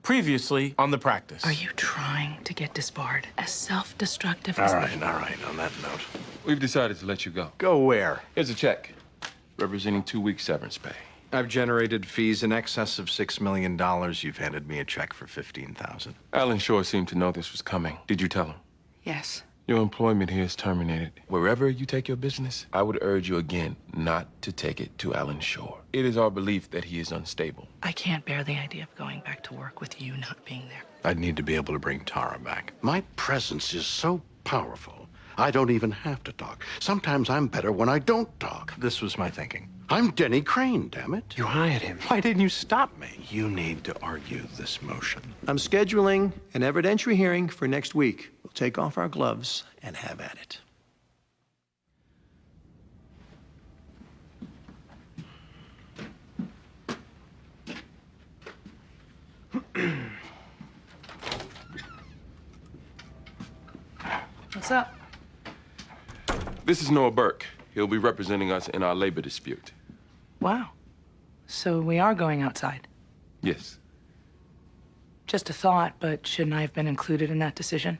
Previously on the practice. Are you trying to get disbarred? As self-destructive All as right. On that note. We've decided to let you go. Go where? Here's a check representing 2 weeks severance pay. I've generated fees in excess of $6 million. You've handed me a check for $15,000. Alan Shore seemed to know this was coming. Did you tell him? Yes. Your employment here is terminated. Wherever you take your business, I would urge you again not to take it to Alan Shore. It is our belief that he is unstable. I can't bear the idea of going back to work with you not being there. I'd need to be able to bring Tara back. My presence is so powerful, I don't even have to talk. Sometimes I'm better when I don't talk. This was my thinking. I'm Denny Crane, damn it. You hired him. Why didn't you stop me? You need to argue this motion. I'm scheduling an evidentiary hearing for next week. We'll take off our gloves and have at it. What's up? This is Noah Burke. He'll be representing us in our labor dispute. Wow. So we are going outside. Yes. Just a thought, but shouldn't I have been included in that decision?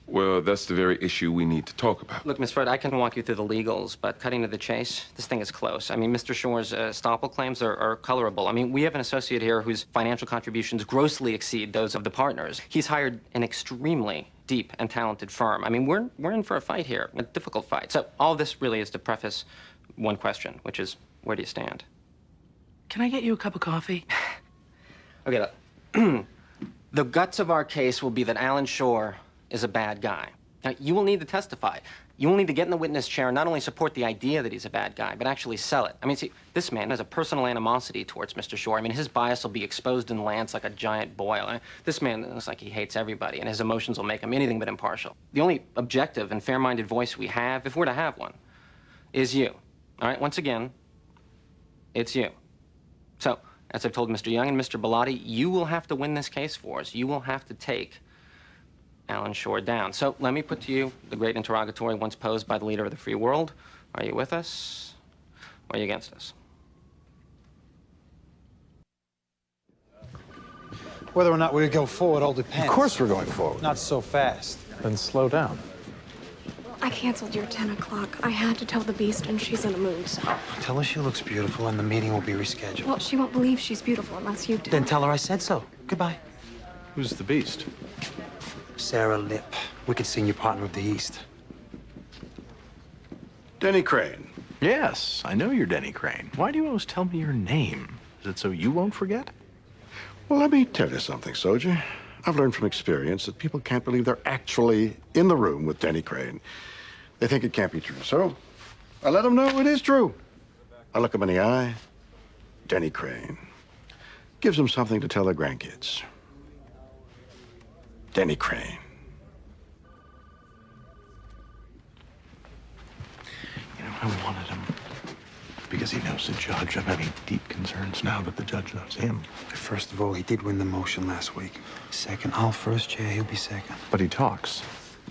Well, that's the very issue we need to talk about. Look, Miss Fred, I can walk you through the legals, but cutting to the chase, this thing is close. I mean, Mr. Shore's estoppel claims are colorable. I mean, we have an associate here whose financial contributions grossly exceed those of the partners. He's hired an extremely deep and talented firm. I mean, we're in for a fight here, a difficult fight. So all this really is to preface one question, which is, where do you stand? Can I get you a cup of coffee? Okay, look. The guts of our case will be that Alan Shore is a bad guy. Now, you will need to testify. You will need to get in the witness chair and not only support the idea that he's a bad guy, but actually sell it. I mean, see, this man has a personal animosity towards Mr. Shore. I mean, his bias will be exposed and lance like a giant boil. I mean, this man looks like he hates everybody, and his emotions will make him anything but impartial. The only objective and fair-minded voice we have, if we're to have one, is you. All right, once again, it's you. So, as I've told Mr. Young and Mr. Bellotti, you will have to win this case for us. You will have to take Alan Shore down. So let me put to you the great interrogatory once posed by the leader of the free world. Are you with us, or are you against us? Whether or not we go forward all depends. Of course we're going forward. Not so fast. Then slow down. I canceled your 10 o'clock. I had to tell the Beast, and she's in a mood, so... Tell her she looks beautiful and the meeting will be rescheduled. Well, she won't believe she's beautiful unless you tell Then her. tell her I said so. Goodbye. Who's the Beast? Sarah Lipp, wicked senior partner of the East. Denny Crane. Yes, I know you're Denny Crane. Why do you always tell me your name? Is it so you won't forget? Well, let me tell you something, soldier. I've learned from experience that people can't believe they're actually in the room with Denny Crane. They think it can't be true, so I let them know it is true. I look them in the eye. Denny Crane gives them something to tell their grandkids. Denny Crane. You know, I wanted him because he knows the judge. I'm having deep concerns now that the judge knows him. First of all, he did win the motion last week. Second, I'll first chair, he'll be second. But he talks.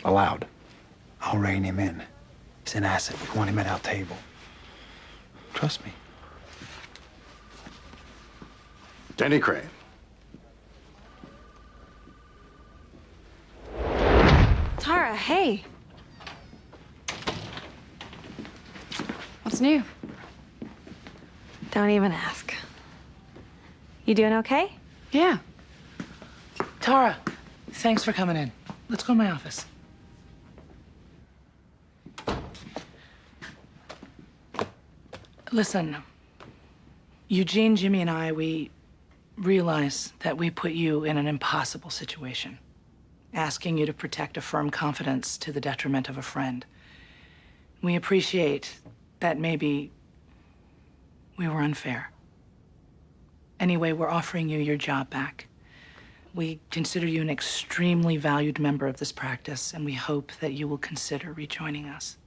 Aloud. I'll rein him in. He's an asset. We want him at our table. Trust me. Denny Crane. Tara, hey. What's new? Don't even ask. You doing okay? Yeah. Tara, thanks for coming in. Let's go to my office. Listen, Eugene, Jimmy, and I, we realize that we put you in an impossible situation, asking you to protect a firm confidence to the detriment of a friend. We appreciate that maybe we were unfair. Anyway, we're offering you your job back. We consider you an extremely valued member of this practice, and we hope that you will consider rejoining us.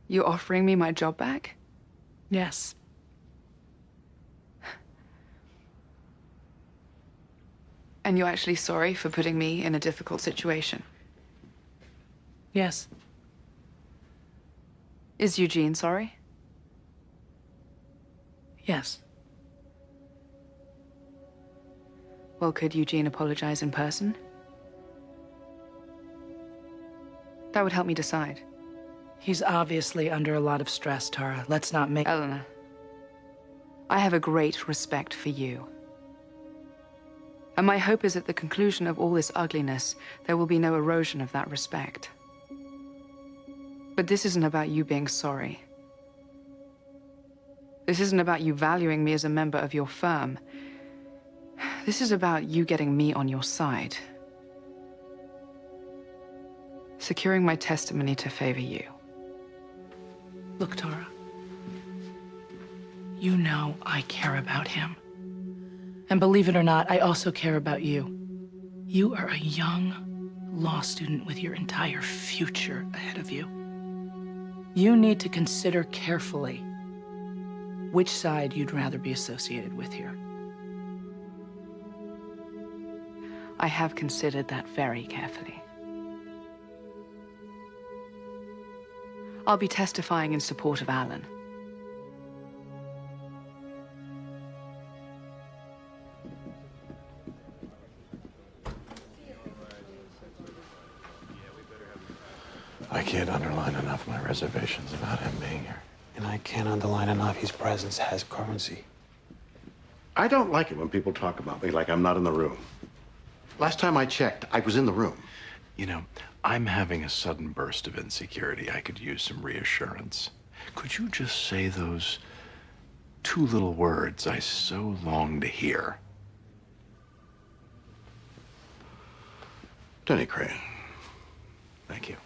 You offering me my job back? Yes. And you're actually sorry for putting me in a difficult situation? Yes. Is Eugene sorry? Yes. Well, could Eugene apologize in person? That would help me decide. He's obviously under a lot of stress, Tara. Let's not make... Eleanor, I have a great respect for you. And my hope is at the conclusion of all this ugliness, there will be no erosion of that respect. But this isn't about you being sorry. This isn't about you valuing me as a member of your firm. This is about you getting me on your side. Securing my testimony to favor you. Look, Tara. You know I care about him. And believe it or not, I also care about you. You are a young law student with your entire future ahead of you. You need to consider carefully which side you'd rather be associated with here. I have considered that very carefully. I'll be testifying in support of Alan. I can't underline enough my reservations about him being here. And I can't underline enough his presence has currency. I don't like it when people talk about me like I'm not in the room. Last time I checked, I was in the room. You know, I'm having a sudden burst of insecurity. I could use some reassurance. Could you just say those two little words I so long to hear? Denny Crane. Thank you.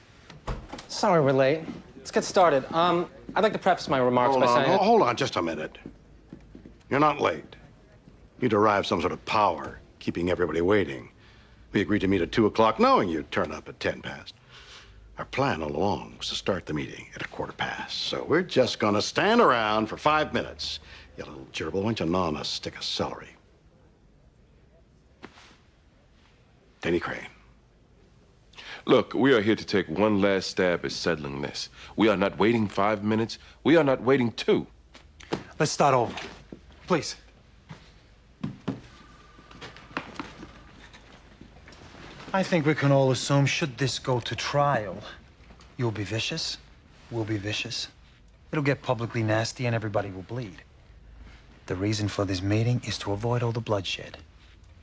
Sorry we're late. Let's get started. I'd like to preface my remarks by saying... Hold on just a minute. You're not late. You derive some sort of power, keeping everybody waiting. We agreed to meet at 2 o'clock, knowing you'd turn up at 10 past. Our plan all along was to start the meeting at 1:15. So we're just gonna stand around for 5 minutes. You little gerbil, why don't you gnaw on a stick of celery? Denny Crane. Look, we are here to take one last stab at settling this. We are not waiting 5 minutes. We are not waiting 2. Let's start over. Please. I think we can all assume, should this go to trial, you'll be vicious, we'll be vicious. It'll get publicly nasty and everybody will bleed. The reason for this meeting is to avoid all the bloodshed.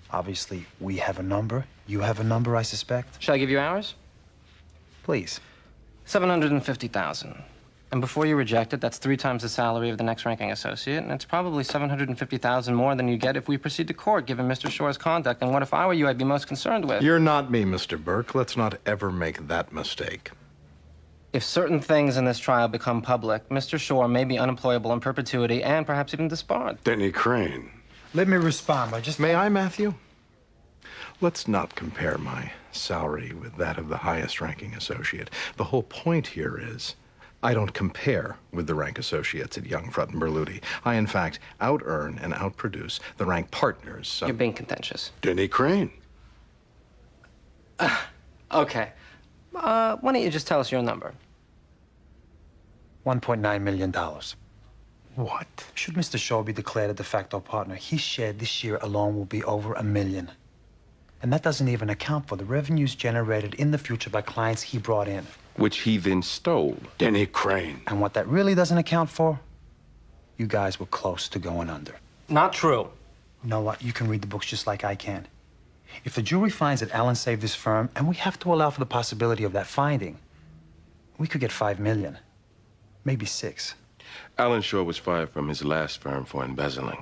Obviously, we have a number. You have a number, I suspect. Shall I give you ours? Please. 750,000. And before you reject it, that's 3 times the salary of the next ranking associate, and it's probably 750,000 more than you get if we proceed to court, given Mr. Shore's conduct. And what if I were you, I'd be most concerned with? You're not me, Mr. Burke. Let's not ever make that mistake. If certain things in this trial become public, Mr. Shore may be unemployable in perpetuity and perhaps even disbarred. Denny Crane. Let me respond by just... May I, Matthew? Let's not compare my salary with that of the highest ranking associate. The whole point here is I don't compare with the rank associates at Young, Frutt, and Berluti. I, in fact, out-earn and out-produce the rank partners. So... You're being contentious. Denny Crane. Okay. Why don't you just tell us your number? $1.9 million. What? Should Mr. Shaw be declared a de facto partner, his share this year alone will be over $1 million. And that doesn't even account for the revenues generated in the future by clients he brought in. Which he then stole. Denny Crane. And what that really doesn't account for, you guys were close to going under. Not true. You know what? You can read the books just like I can. If the jury finds that Alan saved this firm, and we have to allow for the possibility of that finding, we could get $5 million, maybe 6. Alan Shore was fired from his last firm for embezzling.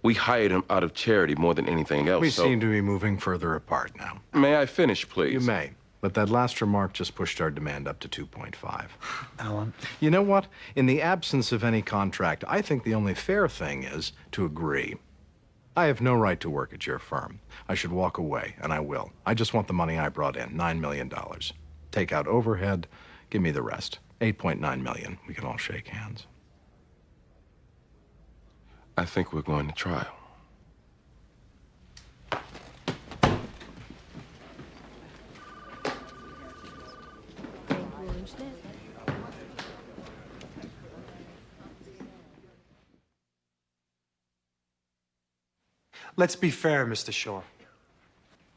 We hired him out of charity more than anything else. We so... seem to be moving further apart now. May I finish, please? You may. But that last remark just pushed our demand up to 2.5. Alan? You know what? In the absence of any contract, I think the only fair thing is to agree. I have no right to work at your firm. I should walk away, and I will. I just want the money I brought in, $9 million. Take out overhead, give me the rest. 8.9 million. We can all shake hands. I think we're going to trial. Let's be fair, Mr. Shaw.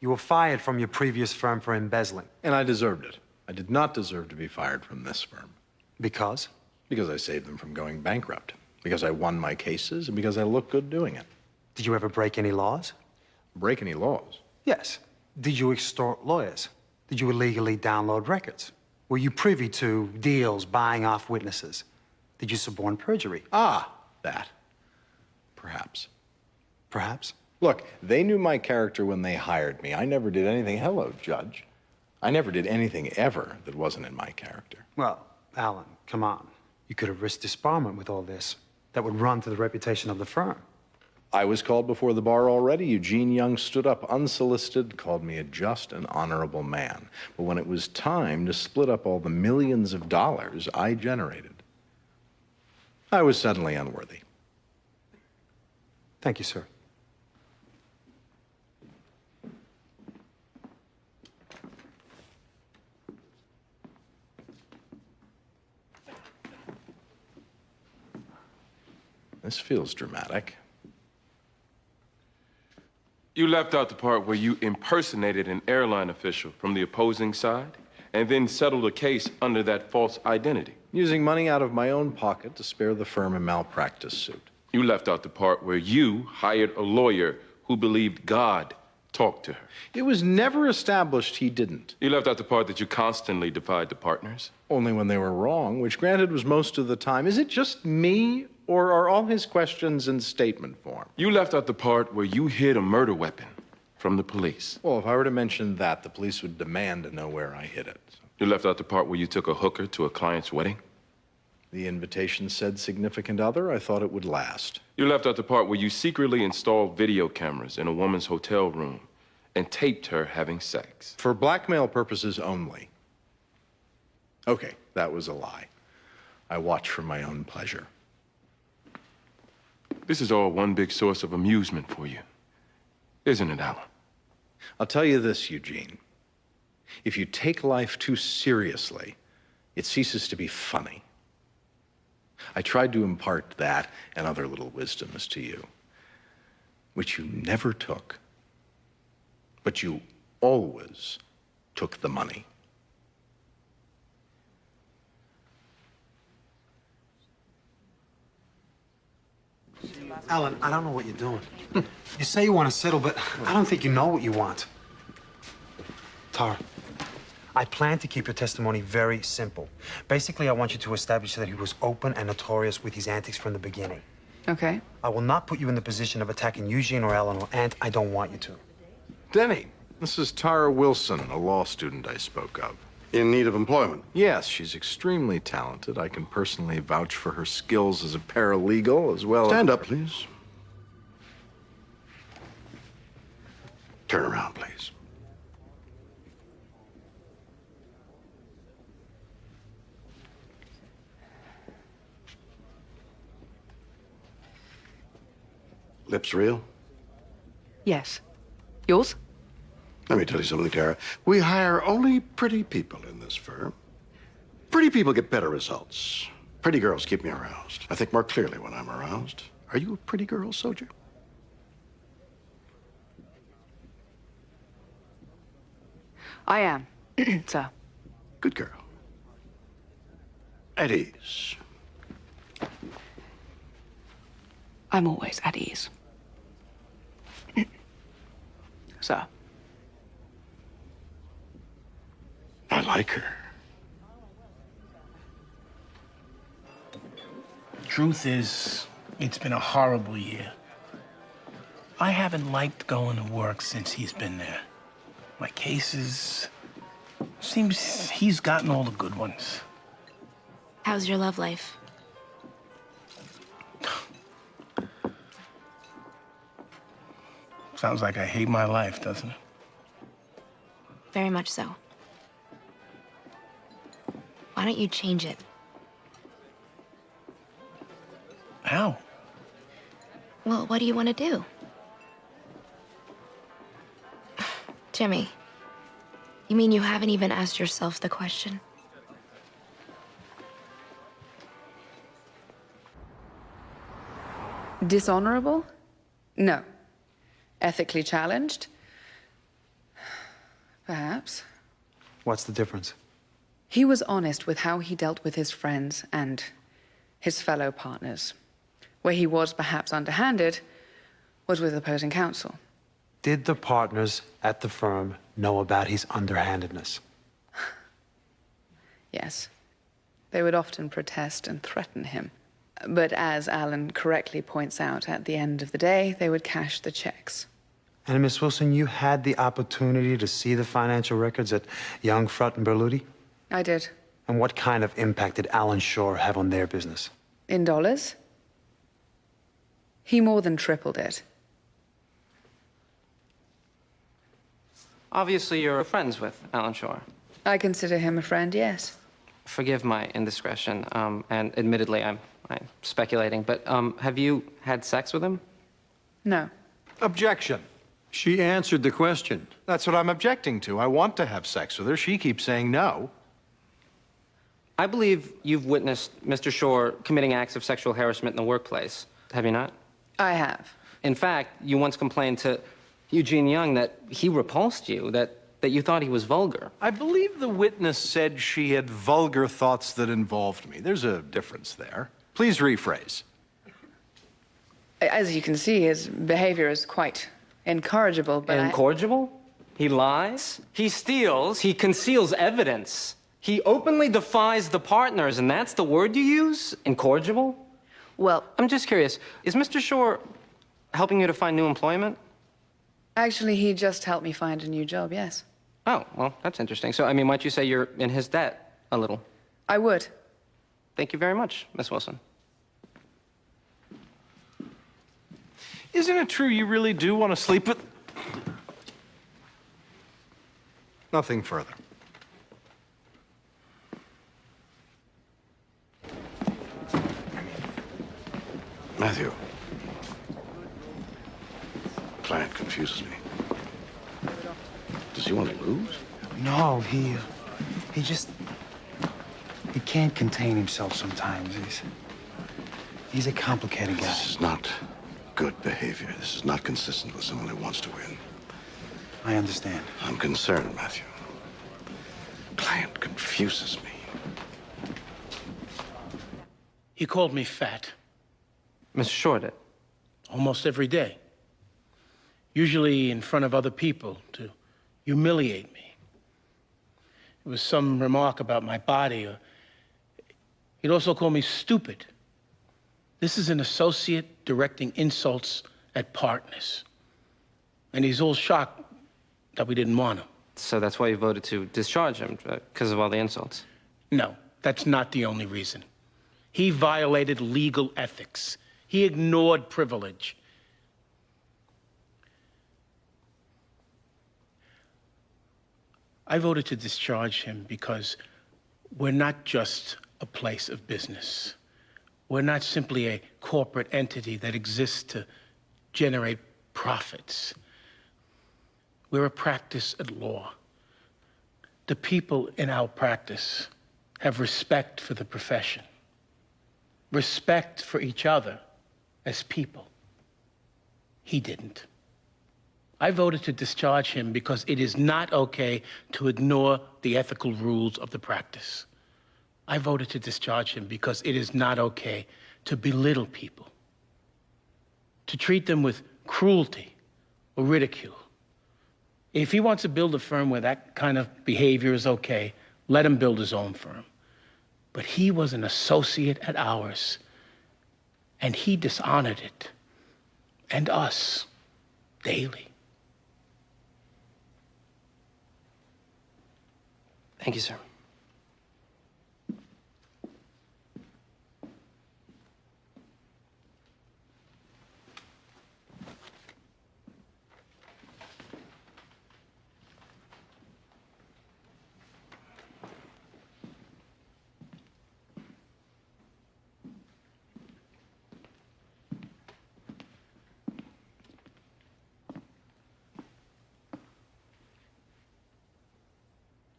You were fired from your previous firm for embezzling. And I deserved it. I did not deserve to be fired from this firm. Because? Because I saved them from going bankrupt. Because I won my cases, and because I looked good doing it. Did you ever break any laws? Break any laws? Yes. Did you extort lawyers? Did you illegally download records? Were you privy to deals buying off witnesses? Did you suborn perjury? Ah, that. Perhaps. Perhaps. Look, they knew my character when they hired me. I never did anything. Hello, Judge. I never did anything ever that wasn't in my character. Well, Alan, come on. You could have risked disbarment with all this. That would run to the reputation of the firm. I was called before the bar already. Eugene Young stood up unsolicited, called me a just and honorable man. But when it was time to split up all the millions of dollars I generated, I was suddenly unworthy. Thank you, sir. This feels dramatic. You left out the part where you impersonated an airline official from the opposing side and then settled a case under that false identity. Using money out of my own pocket to spare the firm a malpractice suit. You left out the part where you hired a lawyer who believed God talked to her. It was never established he didn't. You left out the part that you constantly defied the partners. Only when they were wrong, which granted was most of the time. Is it just me, or are all his questions in statement form? You left out the part where you hid a murder weapon from the police. Well, if I were to mention that, the police would demand to know where I hid it. You left out the part where you took a hooker to a client's wedding. The invitation said significant other. I thought it would last. You left out the part where you secretly installed video cameras in a woman's hotel room and taped her having sex. For blackmail purposes only. Okay, that was a lie. I watch for my own pleasure. This is all one big source of amusement for you, isn't it, Alan? I'll tell you this, Eugene. If you take life too seriously, it ceases to be funny. I tried to impart that and other little wisdoms to you, which you never took, but you always took the money. Alan, I don't know what you're doing. You say you want to settle, but I don't think you know what you want. Tara, I plan to keep your testimony very simple. Basically, I want you to establish that he was open and notorious with his antics from the beginning. Okay. I will not put you in the position of attacking Eugene or Alan or Ant. I don't want you to. Denny, this is Tara Wilson, a law student I spoke of. In need of employment. Yes, she's extremely talented. I can personally vouch for her skills as a paralegal as well. Stand up, please. Turn around, please. Lips real? Yes. Yours? Let me tell you something, Tara. We hire only pretty people in this firm. Pretty people get better results. Pretty girls keep me aroused. I think more clearly when I'm aroused. Are you a pretty girl, Soldier? I am, sir. Good girl. At ease. I'm always at ease. Sir. I like her. Truth is, it's been a horrible year. I haven't liked going to work since he's been there. My cases... seems he's gotten all the good ones. How's your love life? Sounds like I hate my life, doesn't it? Very much so. Why don't you change it? How? Well, what do you want to do? Jimmy, you mean you haven't even asked yourself the question? Dishonorable? No. Ethically challenged? Perhaps. What's the difference? He was honest with how he dealt with his friends and his fellow partners. Where he was perhaps underhanded was with opposing counsel. Did the partners at the firm know about his underhandedness? Yes. They would often protest and threaten him. But as Alan correctly points out, at the end of the day, they would cash the checks. And Miss Wilson, you had the opportunity to see the financial records at Young, Frutt, and Berluti? I did. And what kind of impact did Alan Shore have on their business? In dollars? He more than tripled it. Obviously, you're friends with Alan Shore. I consider him a friend, yes. Forgive my indiscretion, and admittedly, I'm speculating, but have you had sex with him? No. Objection. She answered the question. That's what I'm objecting to. I want to have sex with her. She keeps saying no. I believe you've witnessed Mr. Shore committing acts of sexual harassment in the workplace. Have you not? I have. In fact, you once complained to Eugene Young that he repulsed you, that you thought he was vulgar. I believe the witness said she had vulgar thoughts that involved me. There's a difference there. Please rephrase. As you can see, his behavior is quite incorrigible, but Incorrigible? He lies, he steals, he conceals evidence. He openly defies the partners, and that's the word you use? Incorrigible? Well, I'm just curious, is Mr. Shore helping you to find new employment? actually, he just helped me find a new job, yes. Oh, well, that's interesting. So, I mean, might you say you're in his debt a little? I would. Thank you very much, Miss Wilson. Isn't it true you really do want to sleep with... Nothing further. Matthew. Client confuses me. Does he want to lose? No, he can't contain himself sometimes. He's a complicated guy. This is not good behavior. This is not consistent with someone who wants to win. I understand. I'm concerned, Matthew. Client confuses me. He called me fat Mr. Shore did. almost every day. Usually in front of other people to humiliate me. It was some remark about my body. He'd also call me stupid. This is an associate directing insults at partners. And he's all shocked that we didn't want him. So that's why you voted to discharge him, because of all the insults. No, that's not the only reason. He violated legal ethics. He ignored privilege. I voted to discharge him because we're not just a place of business. We're not simply a corporate entity that exists to generate profits. We're a practice at law. The people in our practice have respect for the profession, respect for each other as people. He didn't. I voted to discharge him because it is not okay to ignore the ethical rules of the practice. I voted to discharge him because it is not okay to belittle people, to treat them with cruelty or ridicule. If he wants to build a firm where that kind of behavior is okay, let him build his own firm. But he was an associate at ours, and he dishonored it, and us, daily. Thank you, sir.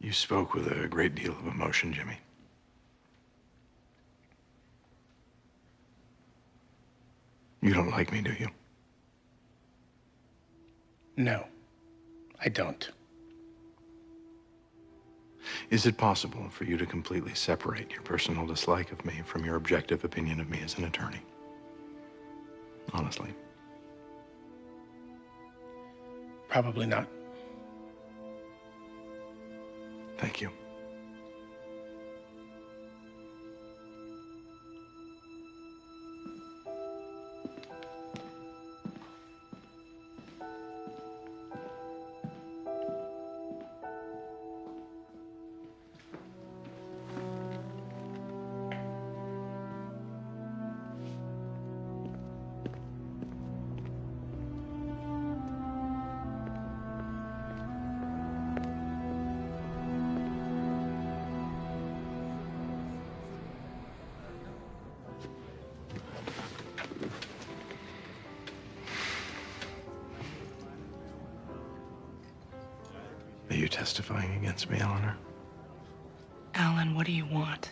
You spoke with a great deal of emotion, Jimmy. You don't like me, do you? No, I don't. Is it possible for you to completely separate your personal dislike of me from your objective opinion of me as an attorney? Honestly. Probably not. Thank you. Are you testifying against me, Eleanor? Alan, what do you want?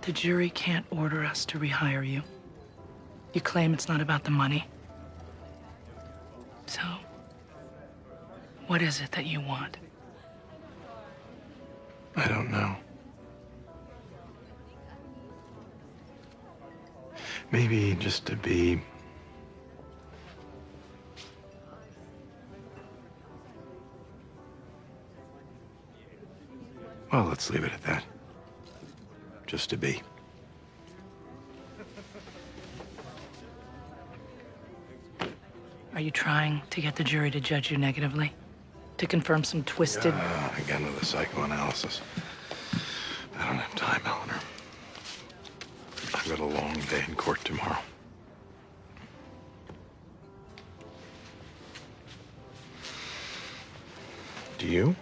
The jury can't order us to rehire you. You claim it's not about the money. So, what is it that you want? I don't know. Maybe just to be... Well, let's leave it at that. Just to be. Are you trying to get the jury to judge you negatively? To confirm some twisted... Again with the psychoanalysis. I don't have time, Eleanor. I've got a long day in court tomorrow. Do you?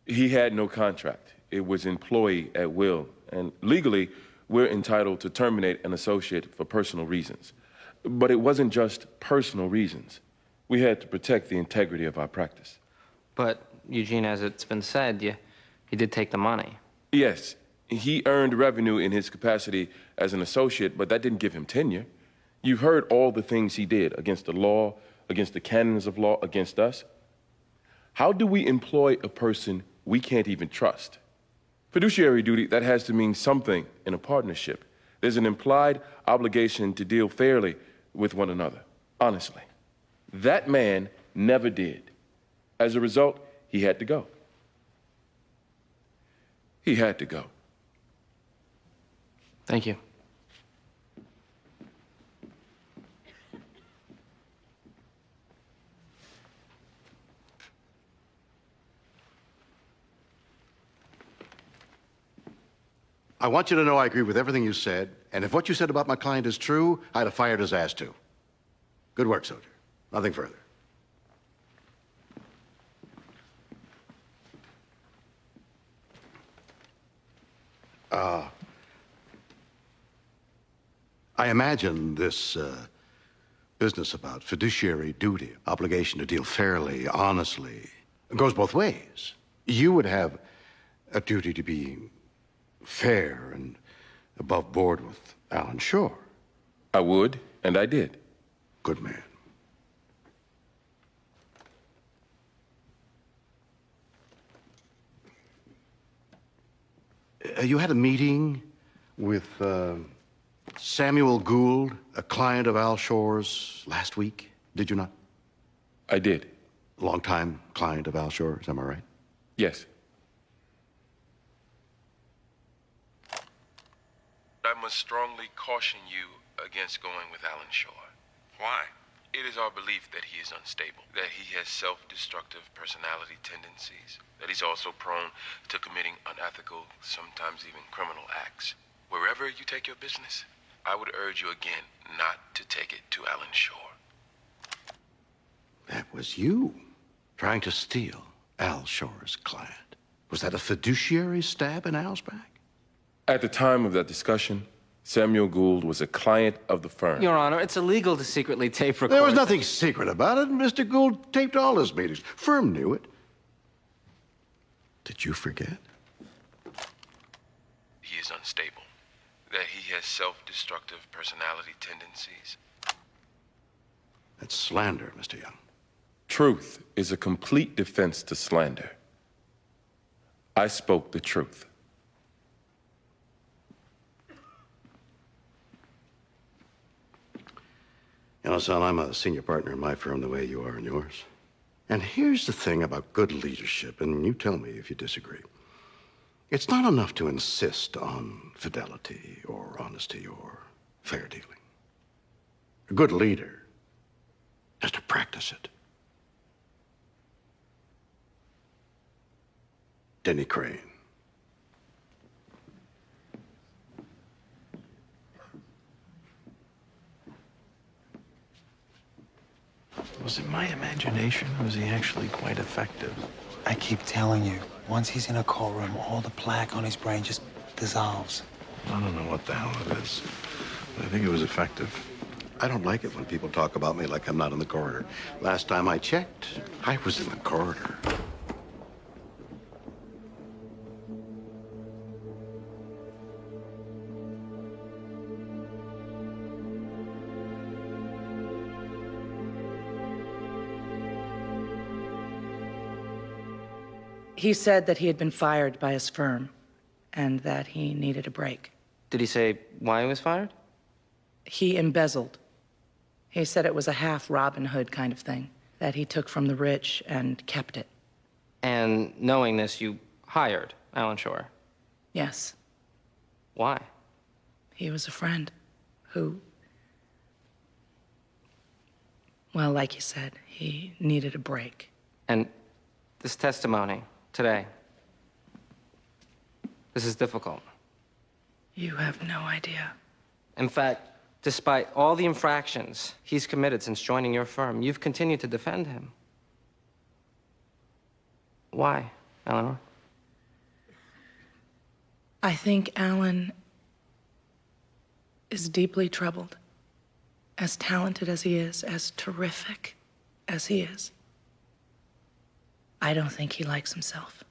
He had no contract. It was employee at will. And legally, we're entitled to terminate an associate for personal reasons. But it wasn't just personal reasons. We had to protect the integrity of our practice. But, Eugene, as it's been said, you did take the money. Yes, he earned revenue in his capacity as an associate, but that didn't give him tenure. You've heard all the things he did against the law, against the canons of law, against us. How do we employ a person we can't even trust? Fiduciary duty, that has to mean something in a partnership. There's an implied obligation to deal fairly with one another, honestly. That man never did. As a result, he had to go. He had to go. Thank you. I want you to know I agree with everything you said, and if what you said about my client is true, I'd have fired his ass too. Good work, soldier. Nothing further. I imagine this business about fiduciary duty, obligation to deal fairly, honestly, goes both ways. You would have a duty to be fair and above board with Alan Shore. I would, and I did. Good man. You had a meeting with Samuel Gould, a client of Al Shore's, last week, did you not? I did. Longtime client of Al Shore's, am I right? Yes. I must strongly caution you against going with Alan Shore. Why? It is our belief that he is unstable, that he has self-destructive personality tendencies, that he's also prone to committing unethical, sometimes even criminal acts. Wherever you take your business, I would urge you again not to take it to Alan Shore. That was you, trying to steal Al Shore's client. Was that a fiduciary stab in Al's back? At the time of that discussion, Samuel Gould was a client of the firm. Your Honor, it's illegal to secretly tape record. There was nothing secret about it. Mr. Gould taped all his meetings. Firm knew it. Did you forget? He is unstable. That he has self-destructive personality tendencies. That's slander, Mr. Young. Truth is a complete defense to slander. I spoke the truth. You know, son, I'm a senior partner in my firm the way you are in yours. And here's the thing about good leadership, and you tell me if you disagree. It's not enough to insist on fidelity or honesty or fair dealing. A good leader has to practice it. Denny Crane. Was it my imagination, or was he actually quite effective? I keep telling you, once he's in a courtroom, all the plaque on his brain just dissolves. I don't know what the hell it is, but I think it was effective. I don't like it when people talk about me like I'm not in the corridor. Last time I checked, I was in the corridor. He said that he had been fired by his firm and that he needed a break. Did he say why he was fired? He embezzled. He said it was a half Robin Hood kind of thing, that he took from the rich and kept it. And knowing this, you hired Alan Shore. Yes, Why? he was a friend who, well, like you said, he needed a break. And this testimony today, this is difficult. You have no idea. In fact, despite all the infractions he's committed since joining your firm, you've continued to defend him. Why, Eleanor? I think Alan is deeply troubled. As talented as he is, as terrific as he is, I don't think he likes himself.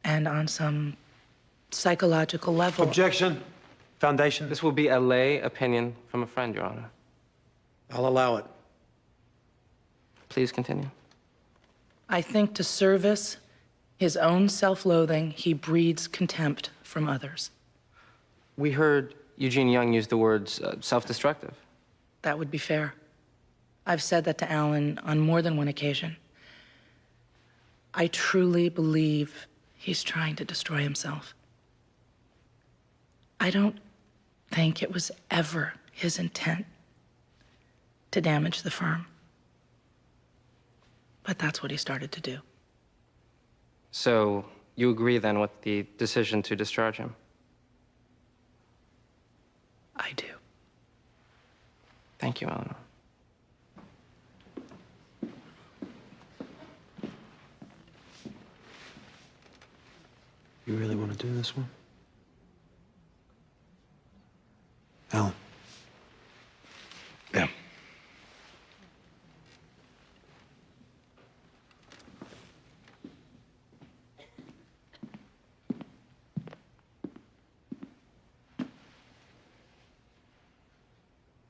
And on some psychological level... Objection. Foundation. This will be a lay opinion from a friend, Your Honor. I'll allow it. Please continue. I think to service his own self-loathing, he breeds contempt from others. We heard Eugene Young use the words self-destructive. That would be fair. I've said that to Alan on more than one occasion. I truly believe he's trying to destroy himself. I don't think it was ever his intent to damage the firm. But that's what he started to do. So you agree then with the decision to discharge him? I do. Thank you, Eleanor. You really want to do this one? Alan. Yeah.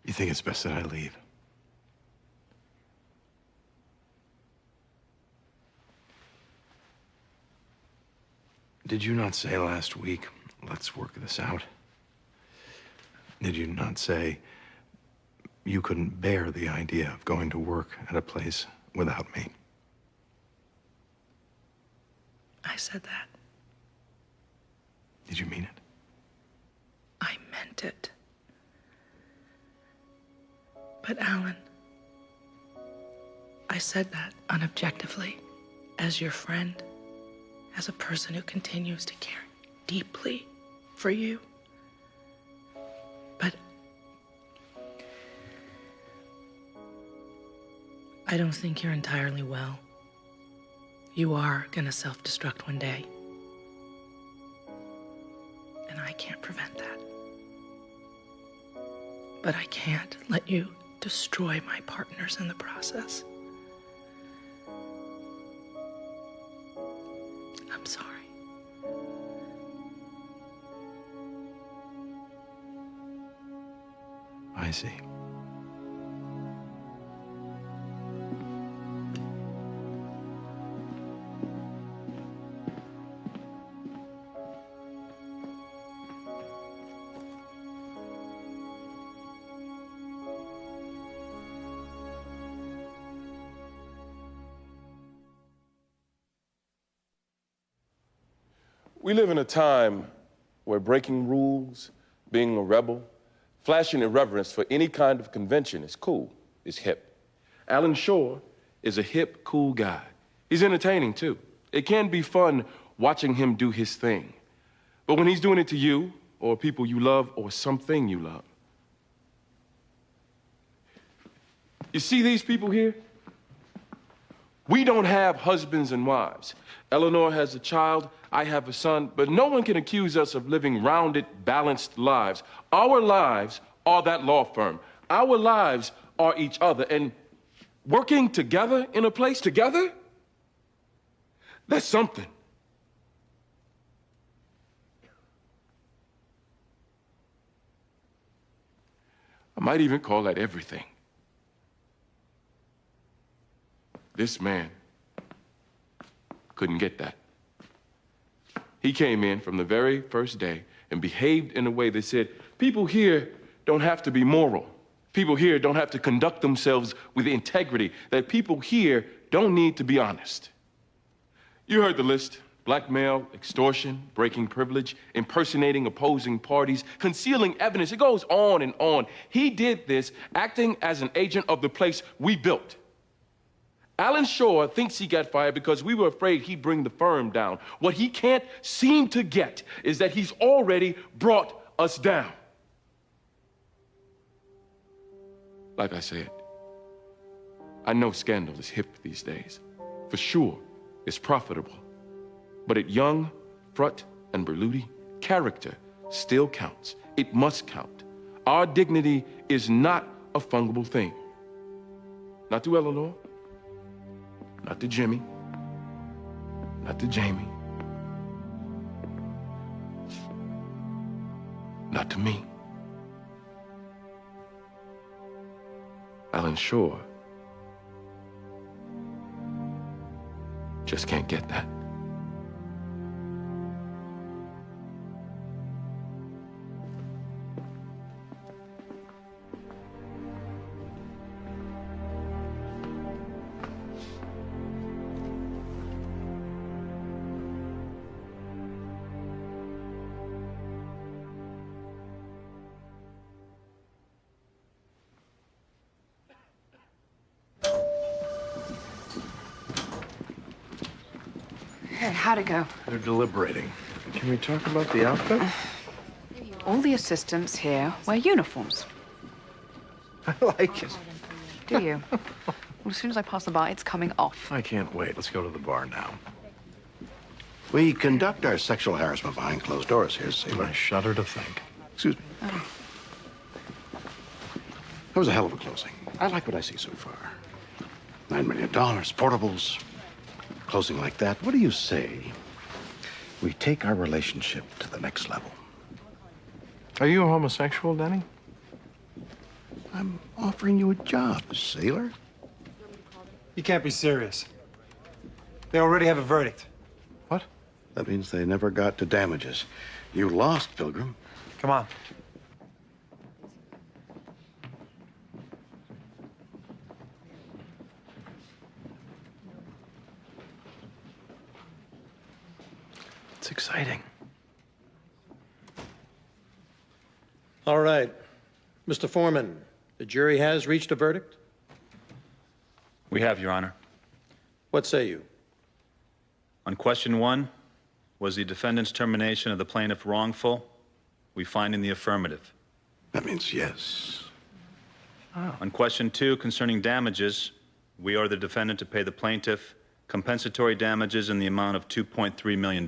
You think it's best that I leave? Did you not say last week, let's work this out? Did you not say you couldn't bear the idea of going to work at a place without me? I said that. Did you mean it? I meant it. But Alan, I said that unobjectively, as your friend, as a person who continues to care deeply for you. But I don't think you're entirely well. You are gonna self-destruct one day. And I can't prevent that. But I can't let you destroy my partners in the process. I'm sorry. I see. We live in a time where breaking rules, being a rebel, flashing irreverence for any kind of convention is cool, is hip. Alan Shore is a hip, cool guy. He's entertaining, too. It can be fun watching him do his thing. But when he's doing it to you, or people you love, or something you love. You see these people here? We don't have husbands and wives. Eleanor has a child, I have a son, but no one can accuse us of living rounded, balanced lives. Our lives are that law firm. Our lives are each other, and working together in a place together, that's something. I might even call that everything. This man couldn't get that. He came in from the very first day and behaved in a way that said, people here don't have to be moral. People here don't have to conduct themselves with integrity. That people here don't need to be honest. You heard the list. Blackmail, extortion, breaking privilege, impersonating opposing parties, concealing evidence. It goes on and on. He did this acting as an agent of the place we built. Alan Shore thinks he got fired because we were afraid he'd bring the firm down. What he can't seem to get is that he's already brought us down. Like I said, I know scandal is hip these days. For sure, it's profitable. But at Young, Frutt, and Berluti, character still counts. It must count. Our dignity is not a fungible thing. Not to Eleanor, not to Jimmy, not to Jamie, not to me. Alan Shore just can't get that. Hey, how'd it go? They're deliberating. Can we talk about the outfit? All the assistants here wear uniforms. I like it. Do you? Well, as soon as I pass the bar, it's coming off. I can't wait. Let's go to the bar now. We conduct our sexual harassment behind closed doors here, Sailor. I shudder to think. Excuse me. That was a hell of a closing. I like what I see so far. $9 million, portables. Closing like that. What do you say we take our relationship to the next level? Are you a homosexual, Denny? I'm offering you a job, Sailor. You can't be serious. They already have a verdict. What? That means they never got to damages. You lost, Pilgrim. Come on. It's exciting. All right. Mr. Foreman, the jury has reached a verdict? We have, Your Honor. What say you? On question 1, was the defendant's termination of the plaintiff wrongful? We find in the affirmative. That means yes. On question 2, concerning damages, we order the defendant to pay the plaintiff compensatory damages in the amount of $2.3 million.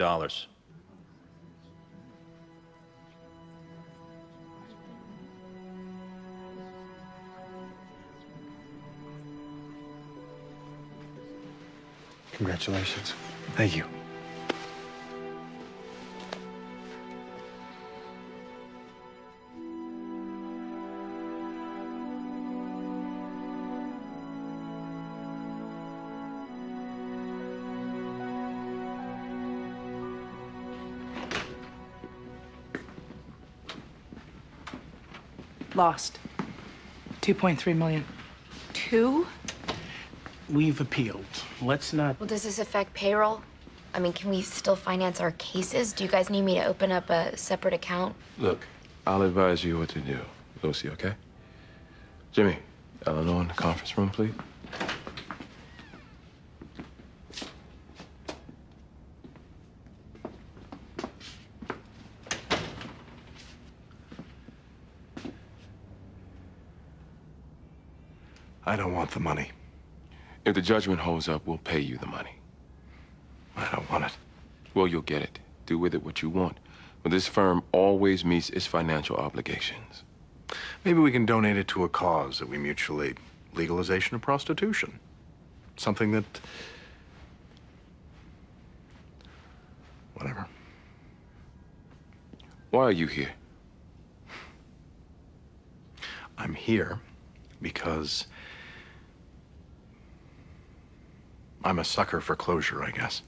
Congratulations. Thank you. Lost. 2.3 million. Two? We've appealed. Let's not. Well, does this affect payroll? I mean, can we still finance our cases? Do you guys need me to open up a separate account? Look, I'll advise you what to do, Lucy, okay? Jimmy, Eleanor in the conference room, please. I don't want the money. If the judgment holds up, we'll pay you the money. I don't want it. Well, you'll get it. Do with it what you want. But this firm always meets its financial obligations. Maybe we can donate it to a cause that we mutually... legalization of prostitution. Something that... whatever. Why are you here? I'm here because... I'm a sucker for closure, I guess.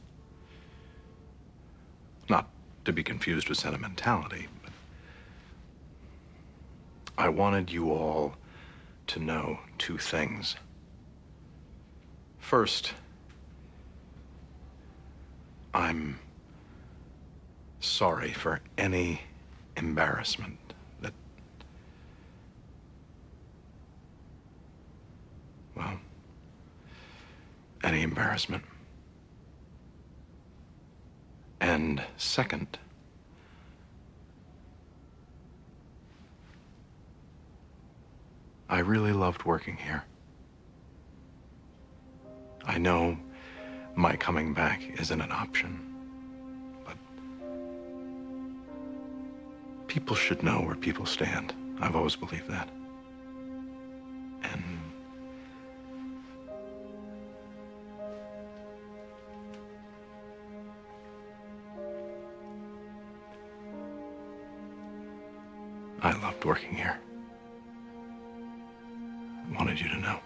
Not to be confused with sentimentality, but I wanted you all to know two things. First, I'm sorry for any embarrassment that, well, any embarrassment. And second, I really loved working here. I know my coming back isn't an option, but people should know where people stand. I've always believed that. And I loved working here. I wanted you to know.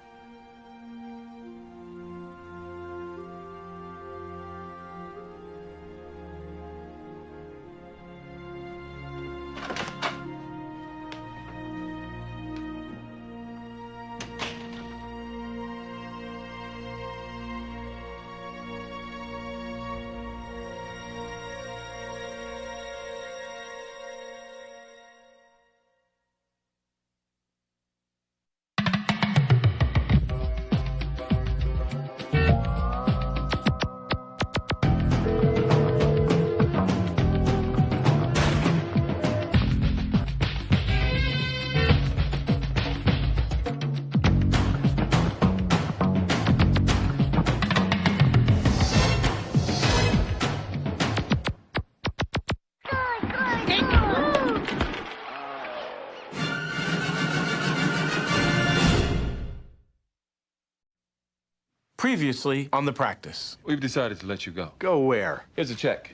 Previously on the practice. We've decided to let you go. Go where? Here's a check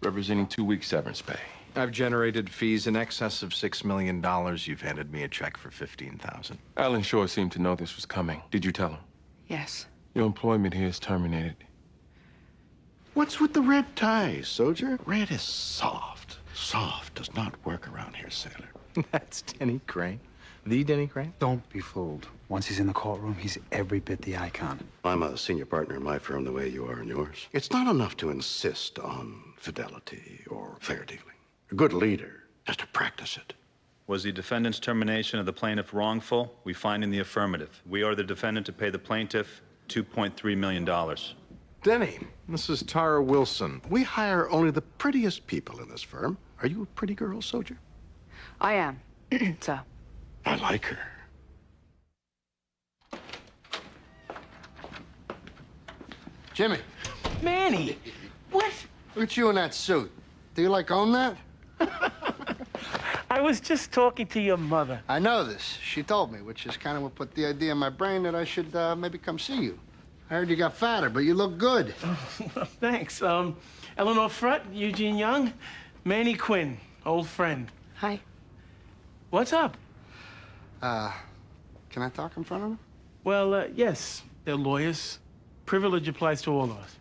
representing 2 weeks severance pay. I've generated fees in excess of $6 million. You've handed me a check for $15,000. Alan Shore seemed to know this was coming. Did you tell him? Yes. Your employment here is terminated. What's with the red ties, soldier? Red is soft. Soft does not work around here, sailor. That's Denny Crane. The Denny Crane? Don't be fooled. Once he's in the courtroom, he's every bit the icon. I'm a senior partner in my firm the way you are in yours. It's not enough to insist on fidelity or fair dealing. A good leader has to practice it. Was the defendant's termination of the plaintiff wrongful? We find in the affirmative. We are the defendant to pay the plaintiff $2.3 million. Denny, this is Tara Wilson. We hire only the prettiest people in this firm. Are you a pretty girl, soldier? I am, sir. I like her. Jimmy, Manny, what? look at you in that suit. Do you like own that? I was just talking to your mother. I know this. She told me, which is kind of what put the idea in my brain that I should maybe come see you. I heard you got fatter, but you look good. Thanks. Eleanor Frutt, Eugene Young, Manny Quinn, old friend. Hi. What's up? Can I talk in front of them? Well, yes, they're lawyers. Privilege applies to all of us.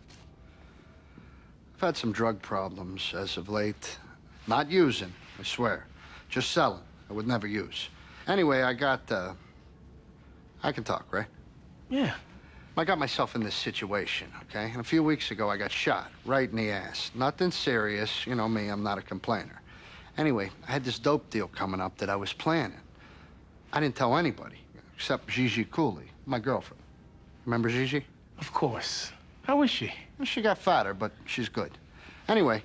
I've had some drug problems as of late. Not using, I swear. Just selling. I would never use. Anyway, I can talk, right? Yeah. I got myself in this situation, okay? And a few weeks ago, I got shot right in the ass. Nothing serious. You know me, I'm not a complainer. Anyway, I had this dope deal coming up that I was planning. I didn't tell anybody, except Gigi Cooley, my girlfriend. Remember Gigi? Of course. How is she? Well, she got fatter, but she's good. Anyway,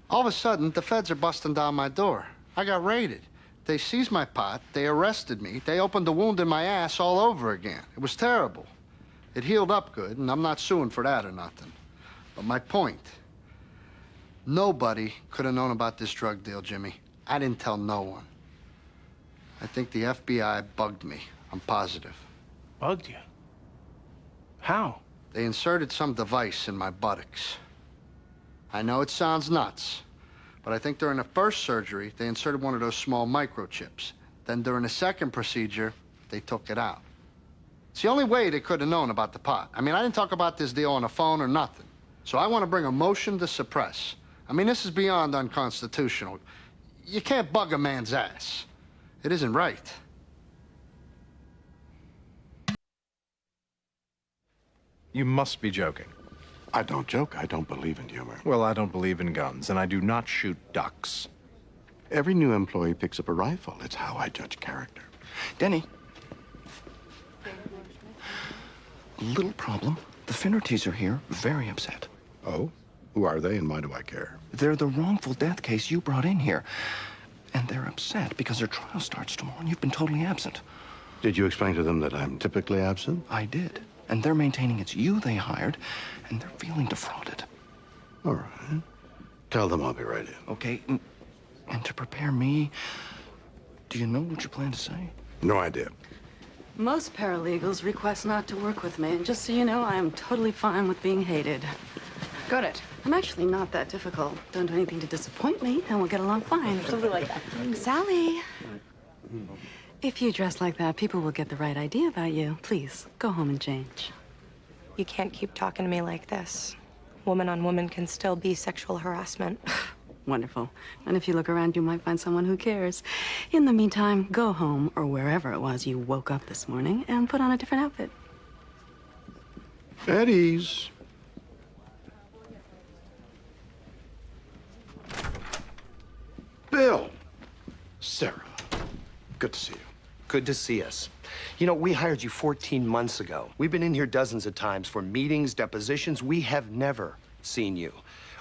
all of a sudden, the feds are busting down my door. I got raided. They seized my pot, they arrested me, they opened the wound in my ass all over again. It was terrible. It healed up good, and I'm not suing for that or nothing. But my point, nobody could have known about this drug deal, Jimmy. I didn't tell no one. I think the FBI bugged me. I'm positive. Bugged you? How? They inserted some device in my buttocks. I know it sounds nuts, but I think during the first surgery, they inserted one of those small microchips. Then during the second procedure, they took it out. It's the only way they could have known about the pot. I mean, I didn't talk about this deal on the phone or nothing. So I want to bring a motion to suppress. I mean, this is beyond unconstitutional. You can't bug a man's ass. It isn't right. You must be joking. I don't joke. I don't believe in humor. Well, I don't believe in guns, and I do not shoot ducks. Every new employee picks up a rifle. It's how I judge character. Denny. Little problem. The Finnertys are here, very upset. Oh? Who are they and why do I care? They're the wrongful death case you brought in here. And they're upset because their trial starts tomorrow and you've been totally absent. Did you explain to them that I'm typically absent? I did. And they're maintaining it's you they hired, and they're feeling defrauded. All right. Tell them I'll be right in. Okay, and to prepare me, do you know what you plan to say? No idea. Most paralegals request not to work with me, and just so you know, I am totally fine with being hated. Got it. I'm actually not that difficult. Don't do anything to disappoint me, and we'll get along fine. Something like that. Sally, if you dress like that, people will get the right idea about you. Please, go home and change. You can't keep talking to me like this. Woman on woman can still be sexual harassment. Wonderful. And if you look around, you might find someone who cares. In the meantime, go home, or wherever it was you woke up this morning, and put on a different outfit. At ease. Bill. Sarah. Good to see you. Good to see us. You know, we hired you 14 months ago. We've been in here dozens of times for meetings, depositions. We have never seen you.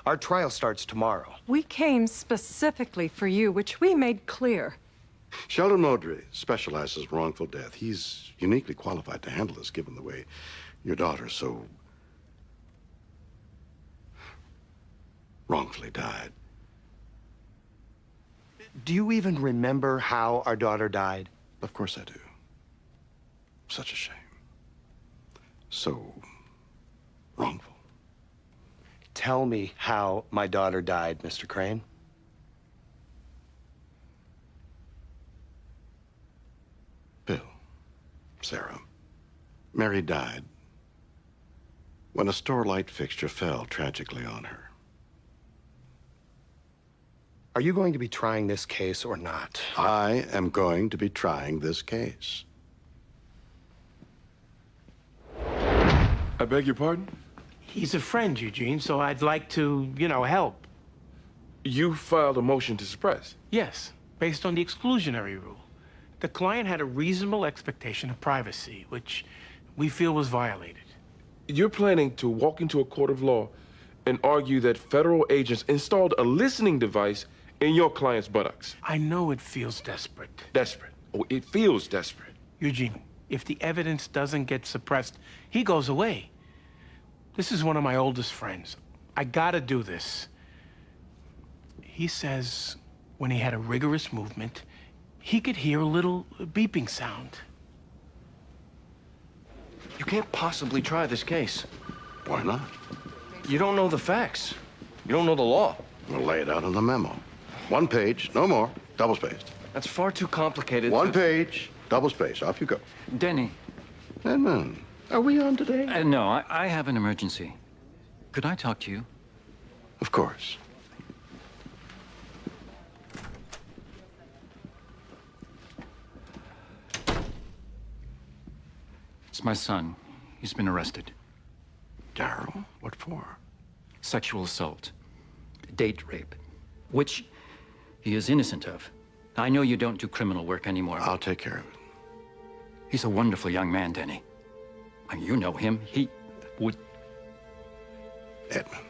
Our trial starts tomorrow. We came specifically for you, which we made clear. Sheldon Modry specializes in wrongful death. He's uniquely qualified to handle this, given the way your daughter so wrongfully died. Do you even remember how our daughter died? Of course I do. Such a shame. So wrongful. Tell me how my daughter died, Mr. Crane. Bill, Sarah, Mary died when a store light fixture fell tragically on her. Are you going to be trying this case or not? I am going to be trying this case. I beg your pardon? He's a friend, Eugene, so I'd like to, help. You filed a motion to suppress? Yes, based on the exclusionary rule. The client had a reasonable expectation of privacy, which we feel was violated. You're planning to walk into a court of law and argue that federal agents installed a listening device in your client's buttocks. I know it feels desperate. Desperate. Oh, it feels desperate. Eugene, if the evidence doesn't get suppressed, he goes away. This is one of my oldest friends. I gotta do this. He says when he had a rigorous movement, he could hear a little beeping sound. You can't possibly try this case. Why not? You don't know the facts. You don't know the law. We'll lay it out in the memo. 1 page, no more, double-spaced. That's far too complicated. 1 page, double-spaced. Off you go. Denny. Edmund, are we on today? No, I have an emergency. Could I talk to you? Of course. It's my son. He's been arrested. Darryl? What for? Sexual assault. Date rape. Which he is innocent of. I know you don't do criminal work anymore. I'll take care of it. He's a wonderful young man, Denny. And you know him. He would... Edmund,